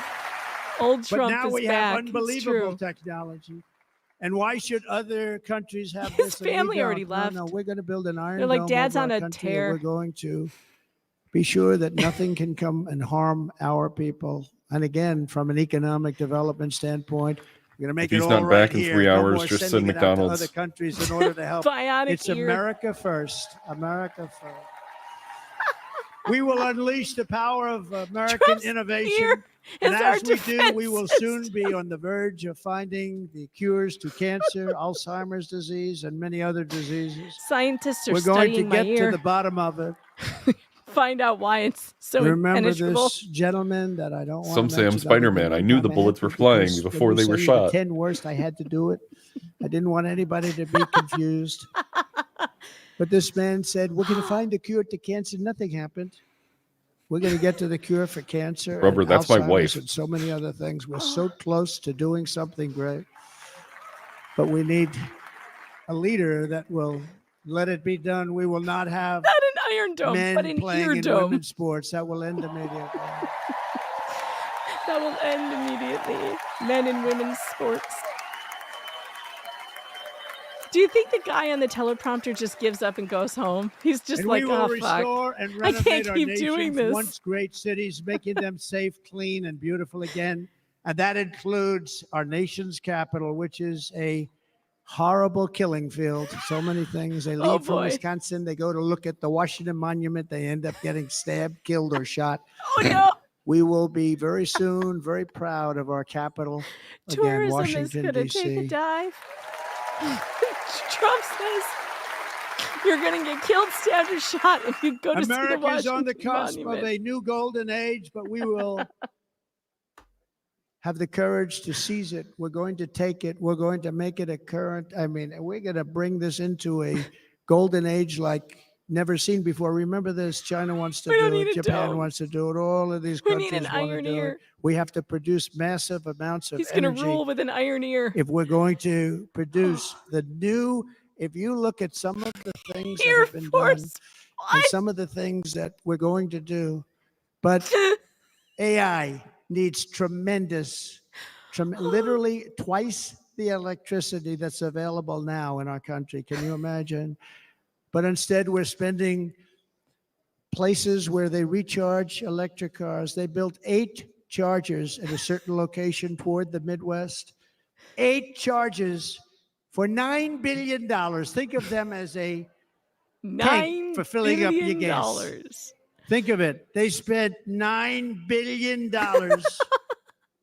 Old
But
Trump
now
is
we
back.
have
It's
unbelievable
true.
technology. And why should other countries have
His
this? and we
family
don't?
already
No,
left.
No, we're going to build an Iron
They're like,
Dome
Dad's
over
on
our
a
country, and
tear.
we're going to be sure that nothing can come and harm our people. And again, from an economic development standpoint, we're going to make
If
it
he's
all
not
right
back in
here.
3
No
hours,
more
just
sending
send
it out to
McDonald's.
other countries in order to help.
Bionic
It's
ear.
America first. America first. We will unleash the power of American
Trump's
innovation.
ear
And
is our
as we do,
defense
we will soon be on the verge of finding the cures to cancer, Alzheimer's disease, and many other diseases.
Scientists are
We're going to
studying my
get to
ear.
the bottom of it.
Find out why it's so
Remember
impenetrable.
this gentleman that I don't want
Some
to
say I'm
mention
Spider-Man.
other
I
than
knew
my
the
man,
bullets were flying
because
before
when
they
you
were
say
shot.
The 10 worst, I had to do it. I didn't want anybody to be confused. But this man said, we're going to find a cure to cancer. Nothing happened. We're going to get to the cure for cancer.
Rubber,
and
that's my
Alzheimer's
wife.
And so many other things. We're so close to doing something great. But we need a leader that will let it be done. We will not have
Not an Iron Dome,
men
but an
playing
ear
in
dome.
women's sports. That will end immediately.
That will end immediately. Men and women's sports. Do you think the guy on the teleprompter just gives up and goes home? He's just
And
like,
we will
oh,
restore
fuck.
and
I
renovate
can't
our
keep doing
nation's
this.
once great cities, making them safe, clean, and beautiful again. And that includes our nation's capital, which is a horrible killing field. So many things. They leave
Oh,
from
boy.
Wisconsin. They go to look at the Washington Monument. They end up getting stabbed, killed, or shot.
Oh, no.
We will be very soon very proud of our capital. Again,
Tourism is
Washington,
going to take a
D.C.
dive. Trump says you're going to get killed, stabbed, or shot if you go to see the
America is
Washington
on the cusp
Monument.
of a new golden age, but we will have the courage to seize it. We're going to take it. We're going to make it a current. I mean, we're going to bring this into a golden age like never seen before. Remember this. China wants to
We don't
do
need
it.
a
Japan
dome.
wants to do it. All of these
We need
countries
an
want to
iron
do
ear.
it. We have to produce massive amounts of
He's going to
energy.
rule with an iron ear.
If we're going to produce the new, if you look at some of the things that
Air
have been
Force.
done and some of the things that we're going to do, but AI needs literally twice the electricity that's available now in our country. Can you imagine? But instead, we're spending places where they recharge electric cars. They built 8 chargers at a certain location toward the Midwest. 8 chargers for $9 billion. Think of them as a tank for filling up your gas. Think of it. They spent $9 billion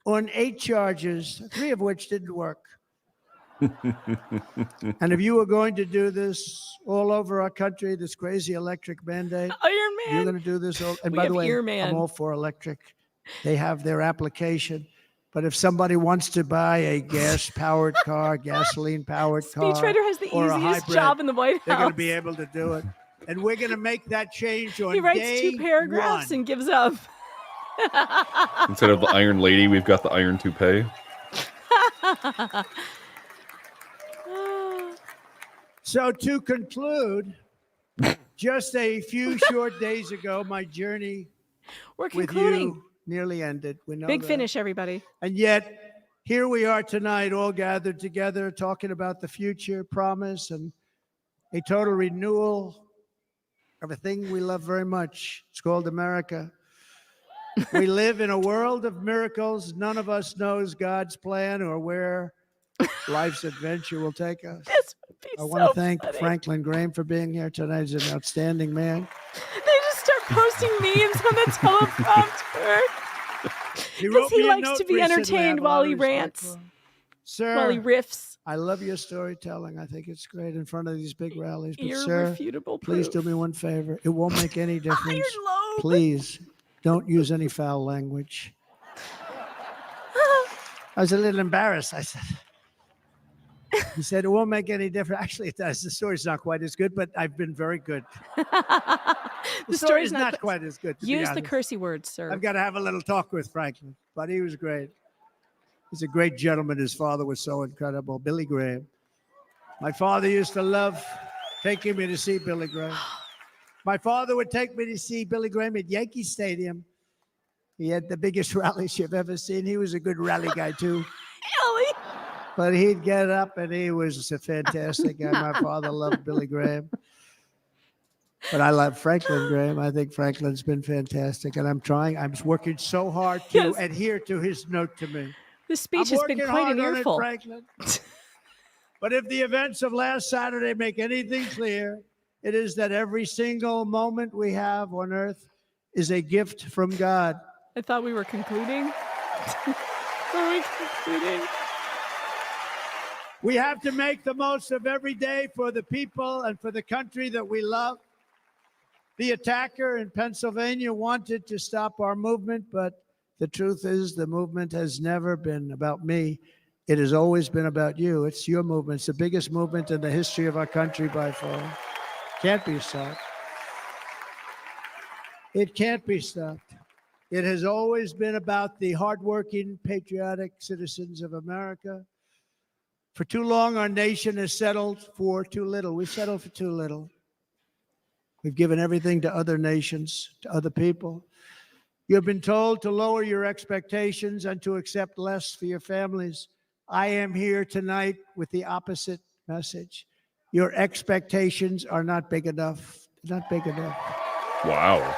on 8 chargers, 3 of which didn't work. And if you were going to do this all over our country, this crazy electric mandate,
Iron Man.
you're going to do this. And
We
by
have
the way,
Ear Man.
I'm all for electric. They have their application. But if somebody wants to buy a gas-powered car, gasoline-powered car,
Speechwriter has the
or a
easiest
hybrid,
job in the White House.
they're going to be able to do it. And we're going to make that change on
He writes
day
2 paragraphs
one.
and gives up.
Instead of the Iron Lady, we've got the Iron Toupee.
So to conclude, just a few short days ago, my journey with
concluding.
you nearly ended. We know
Big
that.
finish, everybody.
And yet, here we are tonight, all gathered together, talking about the future, promise, and a total renewal of a thing we love very much. It's called America. We live in a world of miracles. None of us knows God's plan or where life's adventure will take us.
This would be
I want to
so
thank
funny.
Franklin Graham for being here tonight. He's an outstanding man.
They just start posting memes on the teleprompter. Because he likes to be entertained while he rants.
Sir,
While he riffs.
I love your storytelling. I think it's great in front of these big rallies. But
Irrefutable
sir, please
proof.
do me one favor. It won't make any difference.
Iron Lobe.
Please don't use any foul language. I was a little embarrassed. I said, he said, it won't make any difference. Actually, it does. The story's not quite as good, but I've been very good. The story's not quite as good. To be
Use the
honest.
cursey words, sir.
I've got to have a little talk with Franklin, but he was great. He's a great gentleman. His father was so incredible, Billy Graham. My father used to love taking me to see Billy Graham. My father would take me to see Billy Graham at Yankee Stadium. He had the biggest rallies you've ever seen. He was a good rally guy, too. But he'd get up, and he was a fantastic guy. My father loved Billy Graham. But I love Franklin Graham. I think Franklin's been fantastic, and I'm working so hard to adhere to his note to me.
This speech
I'm
has been
working
quite
hard
an
on it,
earful.
Franklin. But if the events of last Saturday make anything clear, it is that every single moment we have on earth is a gift from God.
I thought we were concluding. Are we concluding?
We have to make the most of every day for the people and for the country that we love. The attacker in Pennsylvania wanted to stop our movement, but the truth is the movement has never been about me. It has always been about you. It's your movement. It's the biggest movement in the history of our country by far. Can't be stopped. It can't be stopped. It has always been about the hardworking, patriotic citizens of America. For too long, our nation has settled for too little. We've settled for too little. We've given everything to other nations, to other people. You've been told to lower your expectations and to accept less for your families. I am here tonight with the opposite message. Your expectations are not big enough. Not big enough.
Wow.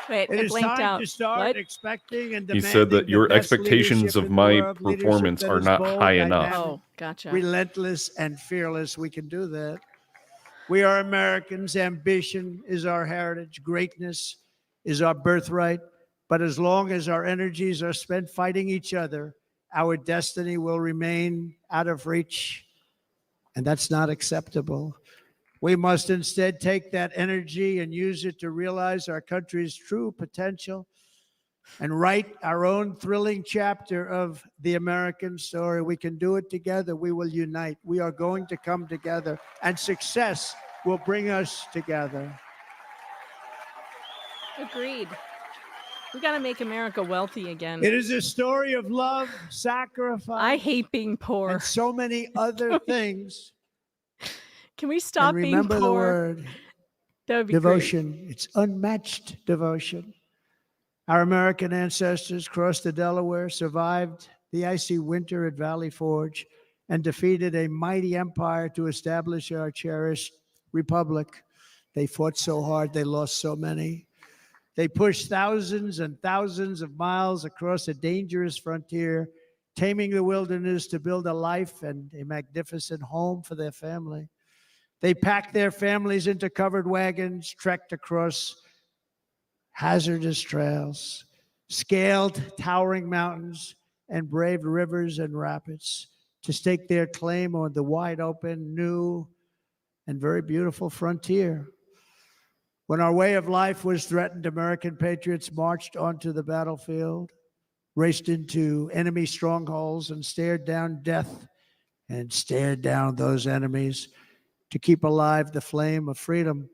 Wait,
It
I
is
blinked
time
out.
to start
What?
expecting and
He
demanding
said that
the
your
best
expectations
leadership
of
in the
my
world, leadership
performance
that
are
is
not
bold,
high enough.
dynamic,
Oh, gotcha.
relentless and fearless. We can do that. We are Americans. Ambition is our heritage. Greatness is our birthright. But as long as our energies are spent fighting each other, our destiny will remain out of reach. And that's not acceptable. We must instead take that energy and use it to realize our country's true potential and write our own thrilling chapter of the American story. We can do it together. We will unite. We are going to come together, and success will bring us together.
Agreed. We got to make America wealthy again.
It is a story of love, sacrifice.
I hate being poor.
And so many other things.
Can we stop
And
being
remember
poor?
the word
That would be
devotion. It's unmatched devotion. Our American ancestors crossed the Delaware, survived the icy winter at Valley Forge, and defeated a mighty empire to establish our cherished republic. They fought so hard, they lost so many. They pushed thousands and thousands of miles across a dangerous frontier, taming the wilderness to build a life and a magnificent home for their family. They packed their families into covered wagons, trekked across hazardous trails, scaled towering mountains, and braved rivers and rapids to stake their claim on the wide open, new, and very beautiful frontier. When our way of life was threatened, American patriots marched onto the battlefield, raced into enemy strongholds, and stared down death and stared down those enemies to keep alive the flame of freedom.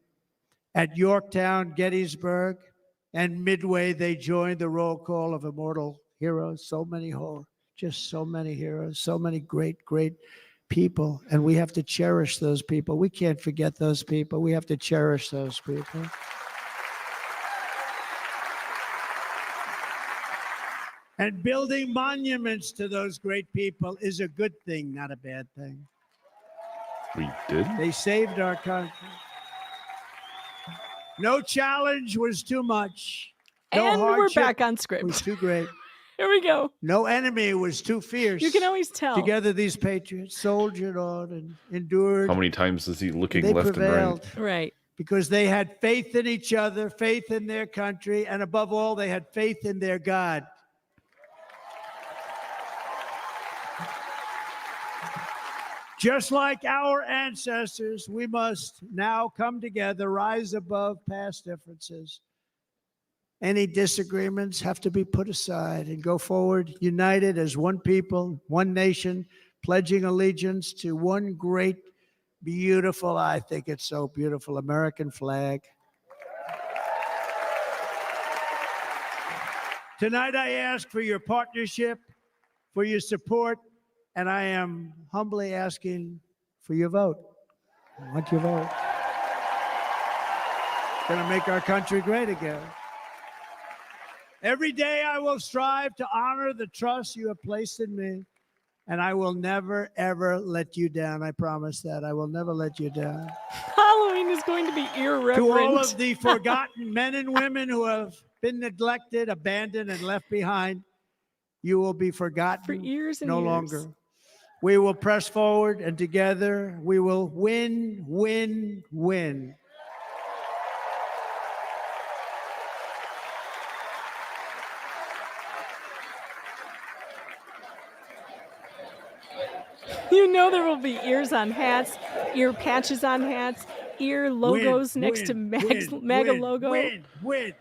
At Yorktown, Gettysburg, and Midway, they joined the roll call of immortal heroes. So many just so many heroes, so many great, great people. And we have to cherish those people. We can't forget those people. We have to cherish those people. And building monuments to those great people is a good thing, not a bad thing.
We did?
They saved our country. No challenge was too much. No
and we're
hardship
back on script.
was too great.
Here we go.
No enemy was too fierce.
You can always tell.
Together, these patriots soldiered on and endured.
How many times is he looking
They
left
prevailed.
and right?
Right.
Because they had faith in each other, faith in their country, and above all, they had faith in their God. Just like our ancestors, we must now come together, rise above past differences. Any disagreements have to be put aside and go forward, united as one people, one nation, pledging allegiance to one great, beautiful, I think it's so beautiful, American flag. Tonight, I ask for your partnership, for your support, and I am humbly asking for your vote. I want your vote. It's going to make our country great again. Every day I will strive to honor the trust you have placed in me, and I will never, ever let you down. I promise that. I will never let you down.
Halloween is going to be irreverent.
To all of the forgotten men and women who have been neglected, abandoned, and left behind, you will be forgotten
for years and
no
years.
longer. We will press forward, and together we will win, win, win.
You know there will be ears on hats, ear patches on hats, ear logos next to MAGA logo.
Win.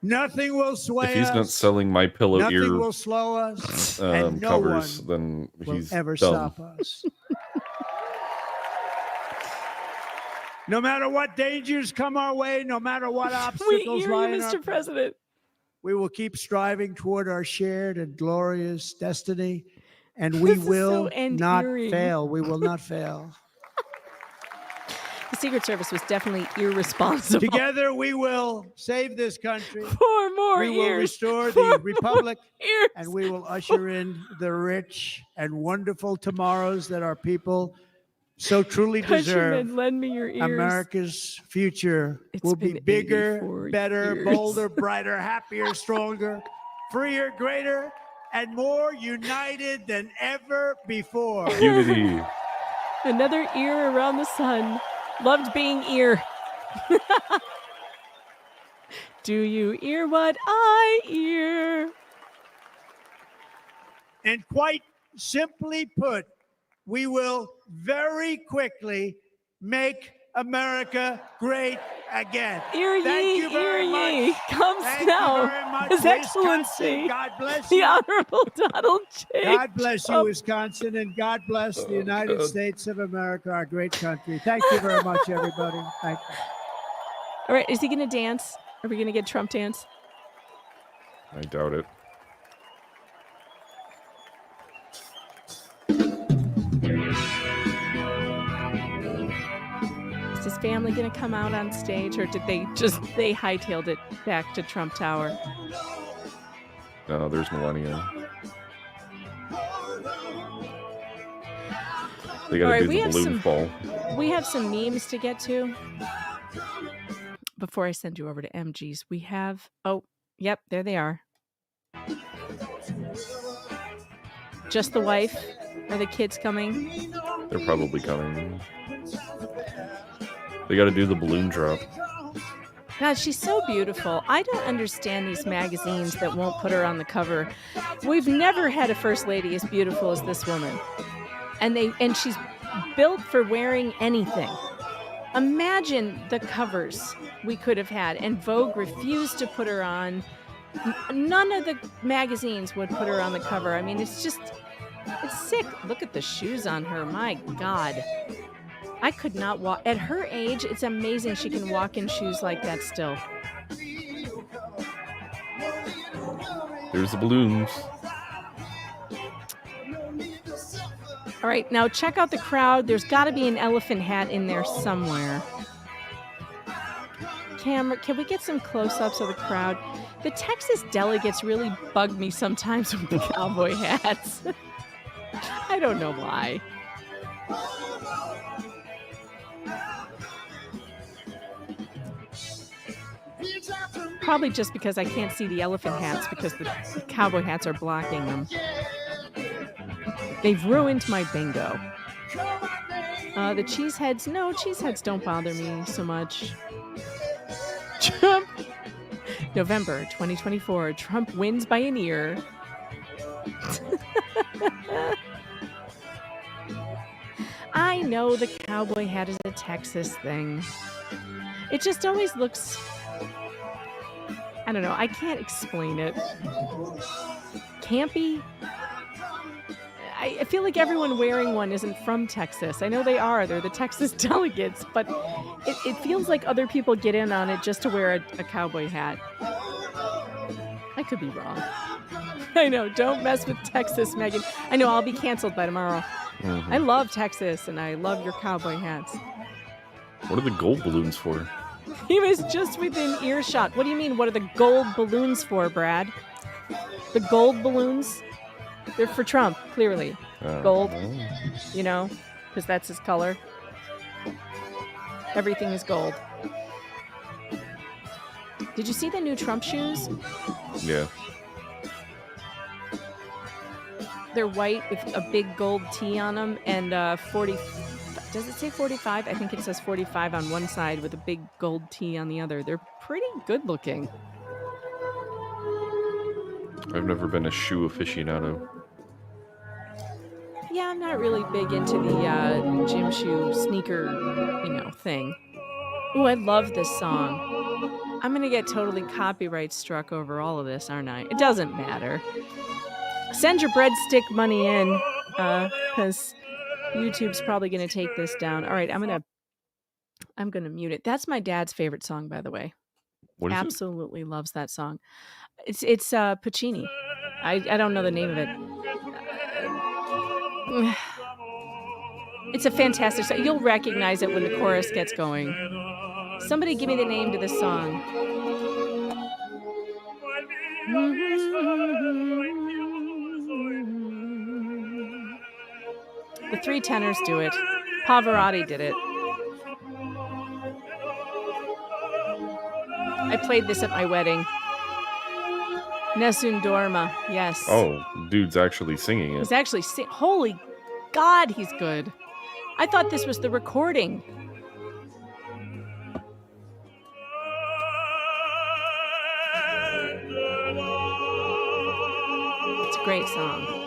Nothing will sway us.
If he's not selling My Pillow
Nothing
ear
will slow us. And no
covers,
one
then he's
will ever
done.
stop us. No matter what dangers come our way, no matter what
We
obstacles
hear
lie
you,
in our
Mr. President.
we will keep striving toward our shared and glorious destiny, and we
This is
will
so
not
endearing.
fail. We will not fail.
The Secret Service was definitely irresponsible.
Together, we will save this country.
4 more
We will
ears.
restore
4
the republic,
ears.
and we will usher in the rich and wonderful tomorrows that our people so truly deserve.
Countrymen, lend me your ears.
America's future
It's
will be
been
bigger,
84
better,
years.
bolder, brighter, happier, stronger, freer, greater, and more united than ever before.
Unity.
Another ear around the sun. Loved being ear. Do you hear what I hear?
And quite simply put, we will very quickly make America great again.
Hear
Thank
ye,
you very
hear ye.
much.
Comes
Thank
now,
you very much,
His
Wisconsin.
Excellency,
God bless
the
you.
Honorable Donald J.
God bless you,
Trump.
Wisconsin, and God bless the United States of America, our great country. Thank you very much, everybody. Thank you.
All right, is he going to dance? Are we going to get Trump dance?
I doubt it.
Is his family going to come out on stage, or did they hightailed it back to Trump Tower?
No, there's Melania. They got to do the balloon fall.
We have some memes to get to. Before I send you over to MG's, we have, yep, there they are. Just the wife? Are the kids coming?
They're probably coming. They got to do the balloon drop.
God, she's so beautiful. I don't understand these magazines that won't put her on the cover. We've never had a first lady as beautiful as this woman. And she's built for wearing anything. Imagine the covers we could have had, and Vogue refused to put her on. None of the magazines would put her on the cover. I mean, it's sick. Look at the shoes on her. My God. I could not walk. At her age, it's amazing she can walk in shoes like that still.
There's the balloons.
All right, now check out the crowd. There's got to be an elephant hat in there somewhere. Camera, can we get some close-ups of the crowd? The Texas delegates really bug me sometimes with the cowboy hats. I don't know why. Probably just because I can't see the elephant hats because the cowboy hats are blocking them. They've ruined my bingo. The cheeseheads, no, cheeseheads don't bother me so much. Trump. November 2024, Trump wins by an ear. I know the cowboy hat is a Texas thing. It just always looks... I don't know. I can't explain it. Campy? I feel like everyone wearing one isn't from Texas. I know they are. They're the Texas delegates. But it feels like other people get in on it just to wear a cowboy hat. I could be wrong. I know. Don't mess with Texas, Megan. I know. I'll be canceled by tomorrow. Mm-hmm. I love Texas, and I love your cowboy hats.
What are the gold balloons for?
He was just within earshot. What do you mean? What are the gold balloons for, Brad? The gold balloons? They're for Trump, clearly. Gold, you know, because that's his color. Everything is gold. Did you see the new Trump shoes?
Yeah.
They're white with a big gold T on them and 40... Does it say 45? I think it says 45 on one side with a big gold T on the other. They're pretty good looking.
I've never been a shoe aficionado.
Yeah, I'm not really big into the gym shoe sneaker, thing. Ooh, I love this song. I'm going to get totally copyright struck over all of this, aren't I? It doesn't matter. Send your breadstick money in, because YouTube's probably going to take this down. All right, I'm gonna mute it. That's my dad's favorite song, by the way.
What is
Absolutely loves that song. It's Puccini. I don't know the name of it. It's a fantastic song. You'll recognize it when the chorus gets going. Somebody give me the name to this song. The three tenors do it. Pavarotti did it. I played this at my wedding. Nessun Dorma, yes.
Oh, dude's actually singing it.
He's actually holy God, he's good. I thought this was the recording. It's a great song.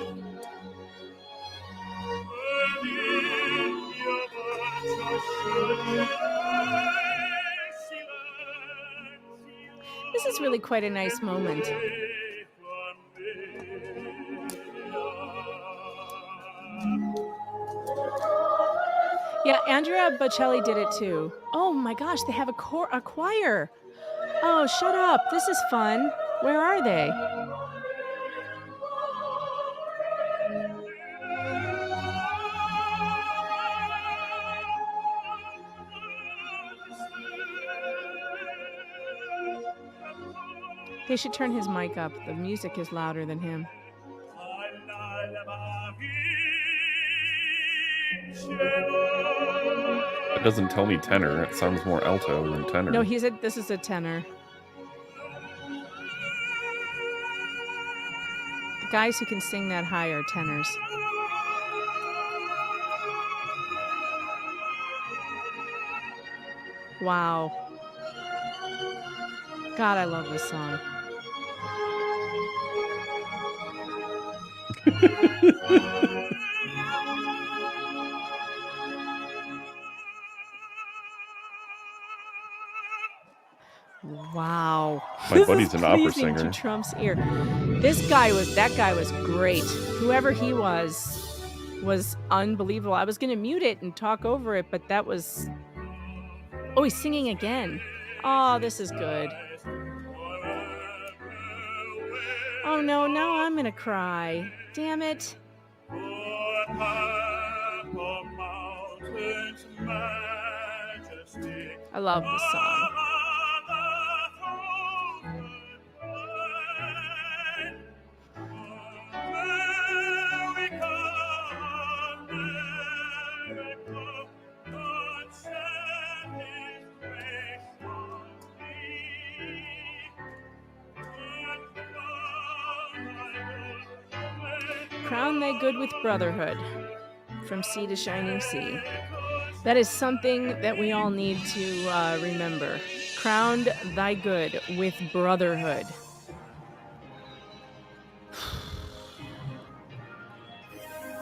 This is really quite a nice moment. Yeah, Andrea Bocelli did it too. Oh my gosh, they have a choir. Oh, shut up. This is fun. Where are they? They should turn his mic up. The music is louder than him.
It doesn't tell me tenor. It sounds more alto than tenor.
No, this is a tenor. The guys who can sing that high are tenors. Wow. God, I love this song.
My buddy's an opera
Pleasing to
singer.
Trump's ear. That guy was great. Whoever he was unbelievable. I was going to mute it and talk over it, but that was... Oh, he's singing again. Oh, this is good. Oh, no, now I'm going to cry. Damn it. I love this song. Crown thy good with brotherhood, from sea to shining sea. That is something that we all need to remember. Crowned thy good with brotherhood.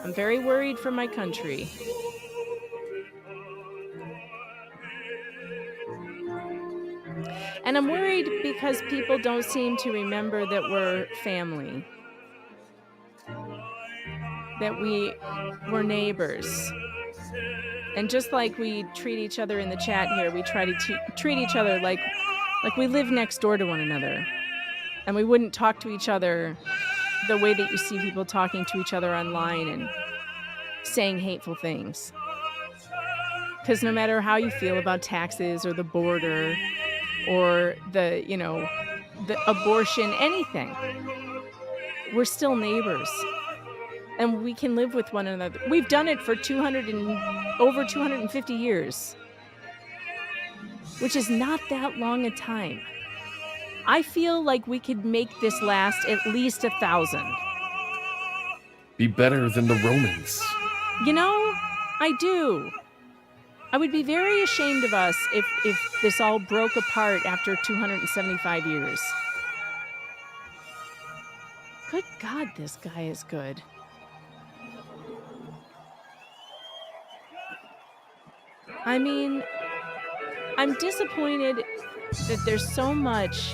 I'm very worried for my country. And I'm worried because people don't seem to remember that we're family. That we're neighbors. And just like we treat each other in the chat here, we try to treat each other like we live next door to one another. And we wouldn't talk to each other the way that you see people talking to each other online and saying hateful things. Because no matter how you feel about taxes or the border or the abortion, anything, we're still neighbors. And we can live with one another. We've done it for over 250 years, which is not that long a time. I feel like we could make this last at least 1,000.
Be better than the Romans.
I do. I would be very ashamed of us if this all broke apart after 275 years. Good God, this guy is good. I mean, I'm disappointed that there's so much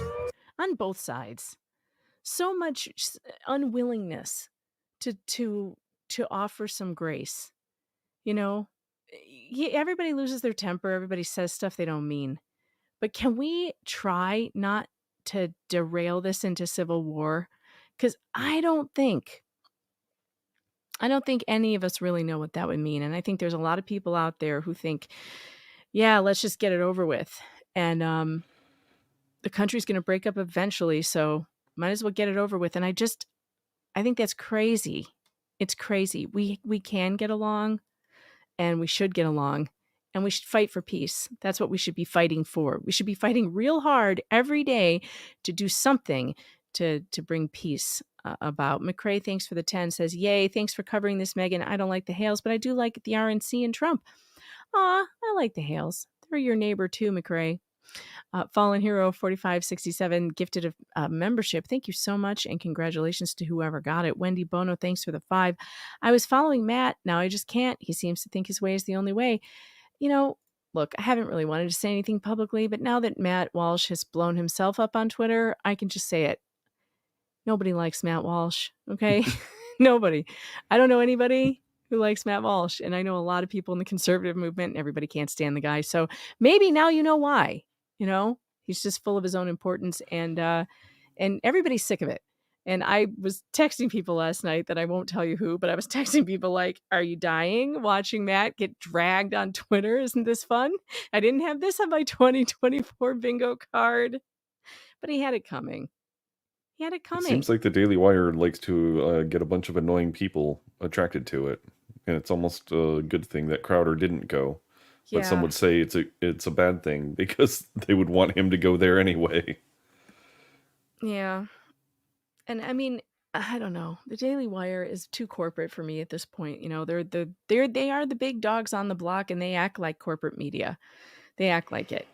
on both sides, so much unwillingness to offer some grace. Everybody loses their temper. Everybody says stuff they don't mean. But can we try not to derail this into civil war? Because I don't think any of us really know what that would mean. And I think there's a lot of people out there who think, yeah, let's just get it over with. And the country's going to break up eventually, so might as well get it over with. And I think that's crazy. It's crazy. We can get along, and we should get along, and we should fight for peace. That's what we should be fighting for. We should be fighting real hard every day to do something to bring peace about. McCrae, thanks for the 10, says, yay, thanks for covering this, Megan. I don't like the Hales, but I do like the RNC and Trump. Aw, I like the Hales. They're your neighbor too, McCrae. Fallen Hero 4567 gifted a membership. Thank you so much, and congratulations to whoever got it. Wendy Bono, thanks for the 5. I was following Matt. Now I just can't. He seems to think his way is the only way. Look, I haven't really wanted to say anything publicly, but now that Matt Walsh has blown himself up on Twitter, I can just say it. Nobody likes Matt Walsh, okay? Nobody. I don't know anybody who likes Matt Walsh, and I know a lot of people in the conservative movement, and everybody can't stand the guy. So maybe now you know why. He's just full of his own importance, and everybody's sick of it. And I was texting people last night that I won't tell you who, but I was texting people like, are you dying watching Matt get dragged on Twitter? Isn't this fun? I didn't have this on my 2024 bingo card, but he had it coming. It
seems like the Daily Wire likes to get a bunch of annoying people attracted to it. And it's almost a good thing that Crowder didn't go. But some would say it's a bad thing because they would want him to go there anyway.
Yeah. And I mean, I don't know. The Daily Wire is too corporate for me at this point. They are the big dogs on the block, and they act like corporate media. They act like it.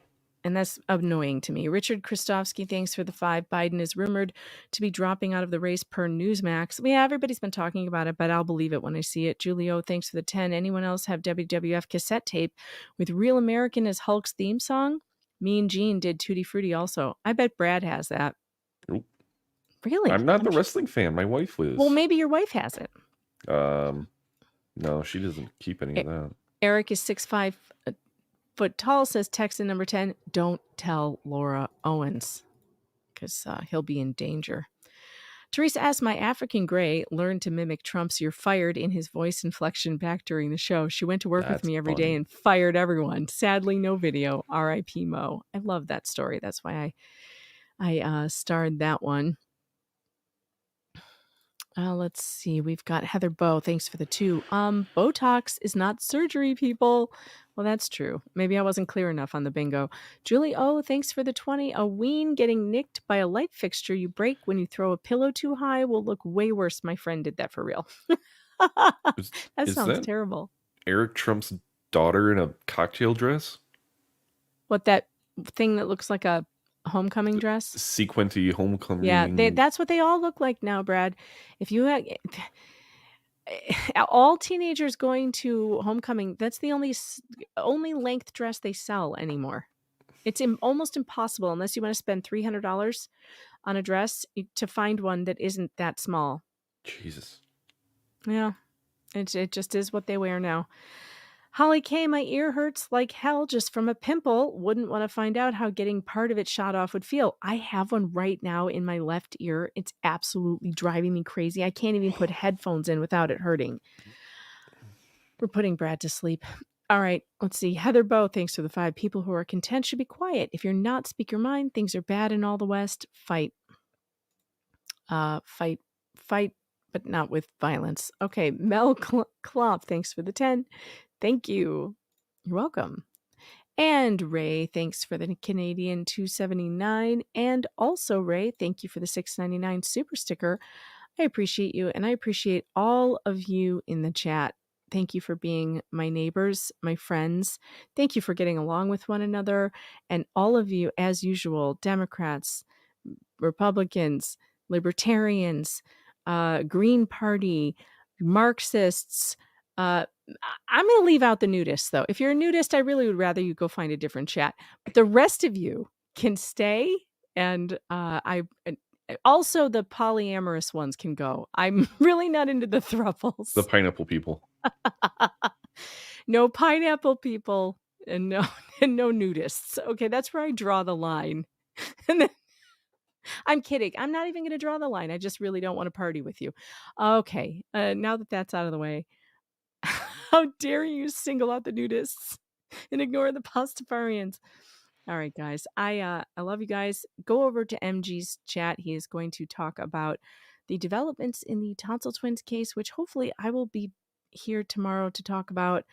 And that's annoying to me. Richard Kristofsky, thanks for the 5. Biden is rumored to be dropping out of the race per Newsmax. Yeah, everybody's been talking about it, but I'll believe it when I see it. Julio, thanks for the 10. Anyone else have WWF cassette tape with Real American as Hulk's theme song? Mean Gene did Tutti Frutti also. I bet Brad has that.
Nope.
Really?
I'm not the wrestling fan. My wife was.
Well, maybe your wife has it.
No, she doesn't keep any of that.
Eric is 6'5" foot tall, says text in number 10. Don't tell Laura Owens because he'll be in danger. Teresa asked, my African Gray learned to mimic Trump's "you're fired" in his voice inflection back during the show. She went to work with me every day and fired everyone. Sadly, no video. R.I.P. Mo. I love that story. That's why I starred that one. Let's see. We've got Heather Bow. Thanks for the 2. Botox is not surgery, people. Well, that's true. Maybe I wasn't clear enough on the bingo. Julie O, thanks for the 20. A ween getting nicked by a light fixture you break when you throw a pillow too high will look way worse. My friend did that for real. That sounds terrible.
Eric Trump's daughter in a cocktail dress?
What, that thing that looks like a homecoming dress?
Sequenty homecoming.
Yeah, that's what they all look like now, Brad. If you had all teenagers going to homecoming, that's the only length dress they sell anymore. It's almost impossible unless you want to spend $300 on a dress to find one that isn't that small.
Jesus.
Yeah, it just is what they wear now. Holly K, my ear hurts like hell just from a pimple. Wouldn't want to find out how getting part of it shot off would feel. I have one right now in my left ear. It's absolutely driving me crazy. I can't even put headphones in without it hurting. We're putting Brad to sleep. All right, let's see. Heather Bow, thanks for the 5. People who are content should be quiet. If you're not, speak your mind. Things are bad in all the West. Fight, but not with violence. Okay, Mel Klopp, thanks for the 10. Thank you. You're welcome. And Ray, thanks for the Canadian 279. And also, Ray, thank you for the $6.99 super sticker. I appreciate you, and I appreciate all of you in the chat. Thank you for being my neighbors, my friends. Thank you for getting along with one another. And all of you, as usual, Democrats, Republicans, Libertarians, Green Party, Marxists. I'm going to leave out the nudists, though. If you're a nudist, I really would rather you go find a different chat. But the rest of you can stay, and also the polyamorous ones can go. I'm really not into the thruples.
The pineapple people.
No pineapple people, and no nudists. Okay, that's where I draw the line. And then I'm kidding. I'm not even going to draw the line. I just really don't want to party with you. Okay, now that that's out of the way. How dare you single out the nudists and ignore the pastafarians? All right, guys. I love you guys. Go over to MG's chat. He is going to talk about the developments in the Tonsil Twins case, which hopefully I will be here tomorrow to talk about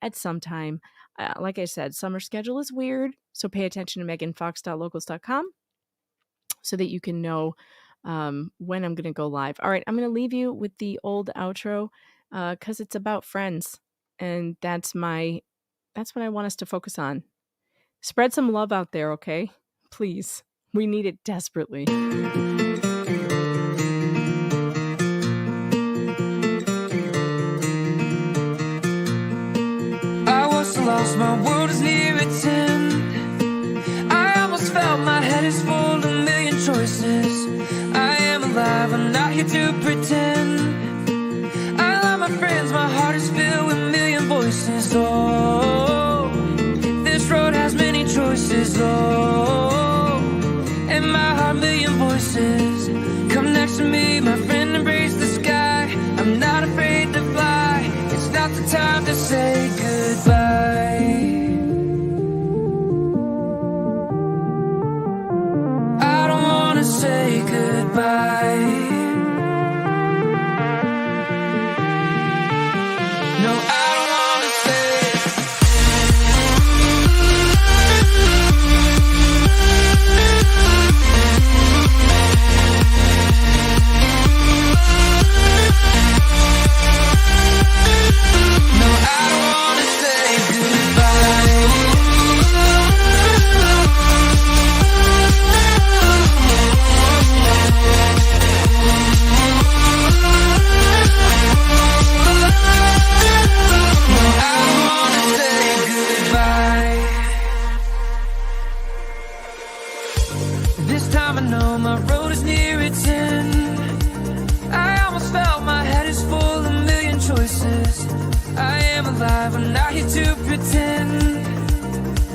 at some time. Like I said, summer schedule is weird, so pay attention to meganfox.locals.com so that you can know when I'm going to go live. All right, I'm going to leave you with the old outro because it's about friends, and that's what I want us to focus on. Spread some love out there, okay? Please. We need it desperately.
I was so lost, my world is near its end. I almost felt my head is full of a million choices. I am alive, I'm not here to pretend. I love my friends, my heart is filled with a million voices. Oh, this road has many choices. Oh, and my heart, million voices. Come next to me, my friend, embrace the sky. I'm not afraid to fly. It's not the time to say goodbye. I don't want to say goodbye. No, I don't want to say. No, I don't want to say goodbye. alive. I'm not here to pretend.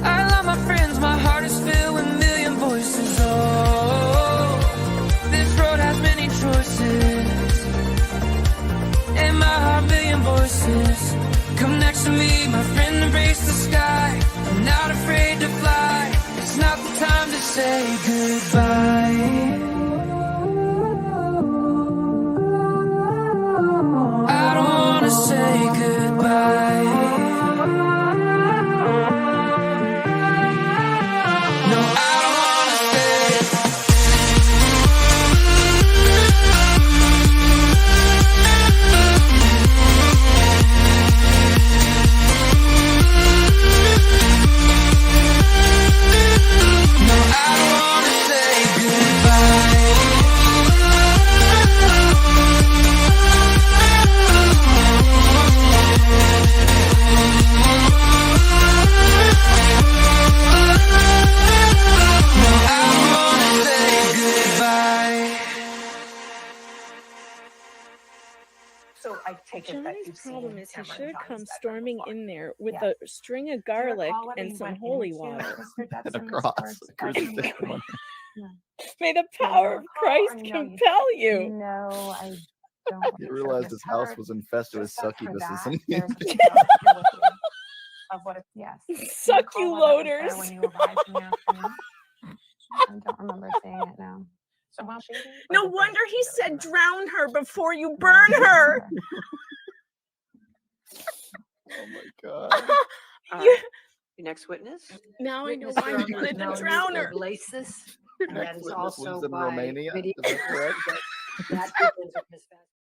I love my friends, my heart is filled with a million voices. Oh, this road has many choices, and my heart, million voices. Come next to me, my friend, embrace the sky. I'm not afraid to fly. It's not the time to say goodbye. I don't wanna say goodbye. No, I don't wanna stay. No, I don't wanna say goodbye.
So I take it that you've
Johnny's
seen
problem is he
Tamara
should
John's
come
bedroom
storming
before.
in there with
Yeah.
a string of
Do you
garlic
recall whether
and
you
some
went
holy
into
water.
Mr. Jepson's
And a cross,
first
a crucifix.
bedroom?
May the
Do you
power of
recall,
Christ
or no,
compel you.
No, I don't.
You realized his house was infested with
Just up for
succubuses.
that,
And
there's a picture of what it, yes. Do you
Suck
recall
you
whether it was
loaders.
there when you arrived in the afternoon? I don't remember seeing it now. So while she
No wonder he said drown her before you burn her.
oh my god.
You-
Your next witness?
Now I know
Witness
why he
Robert
wanted to
Melanie
drown her.
Iglesias, and that
Next
is
witness
also
lives in
by
Romania.
video.
Is that correct?
That begins with Miss Vance.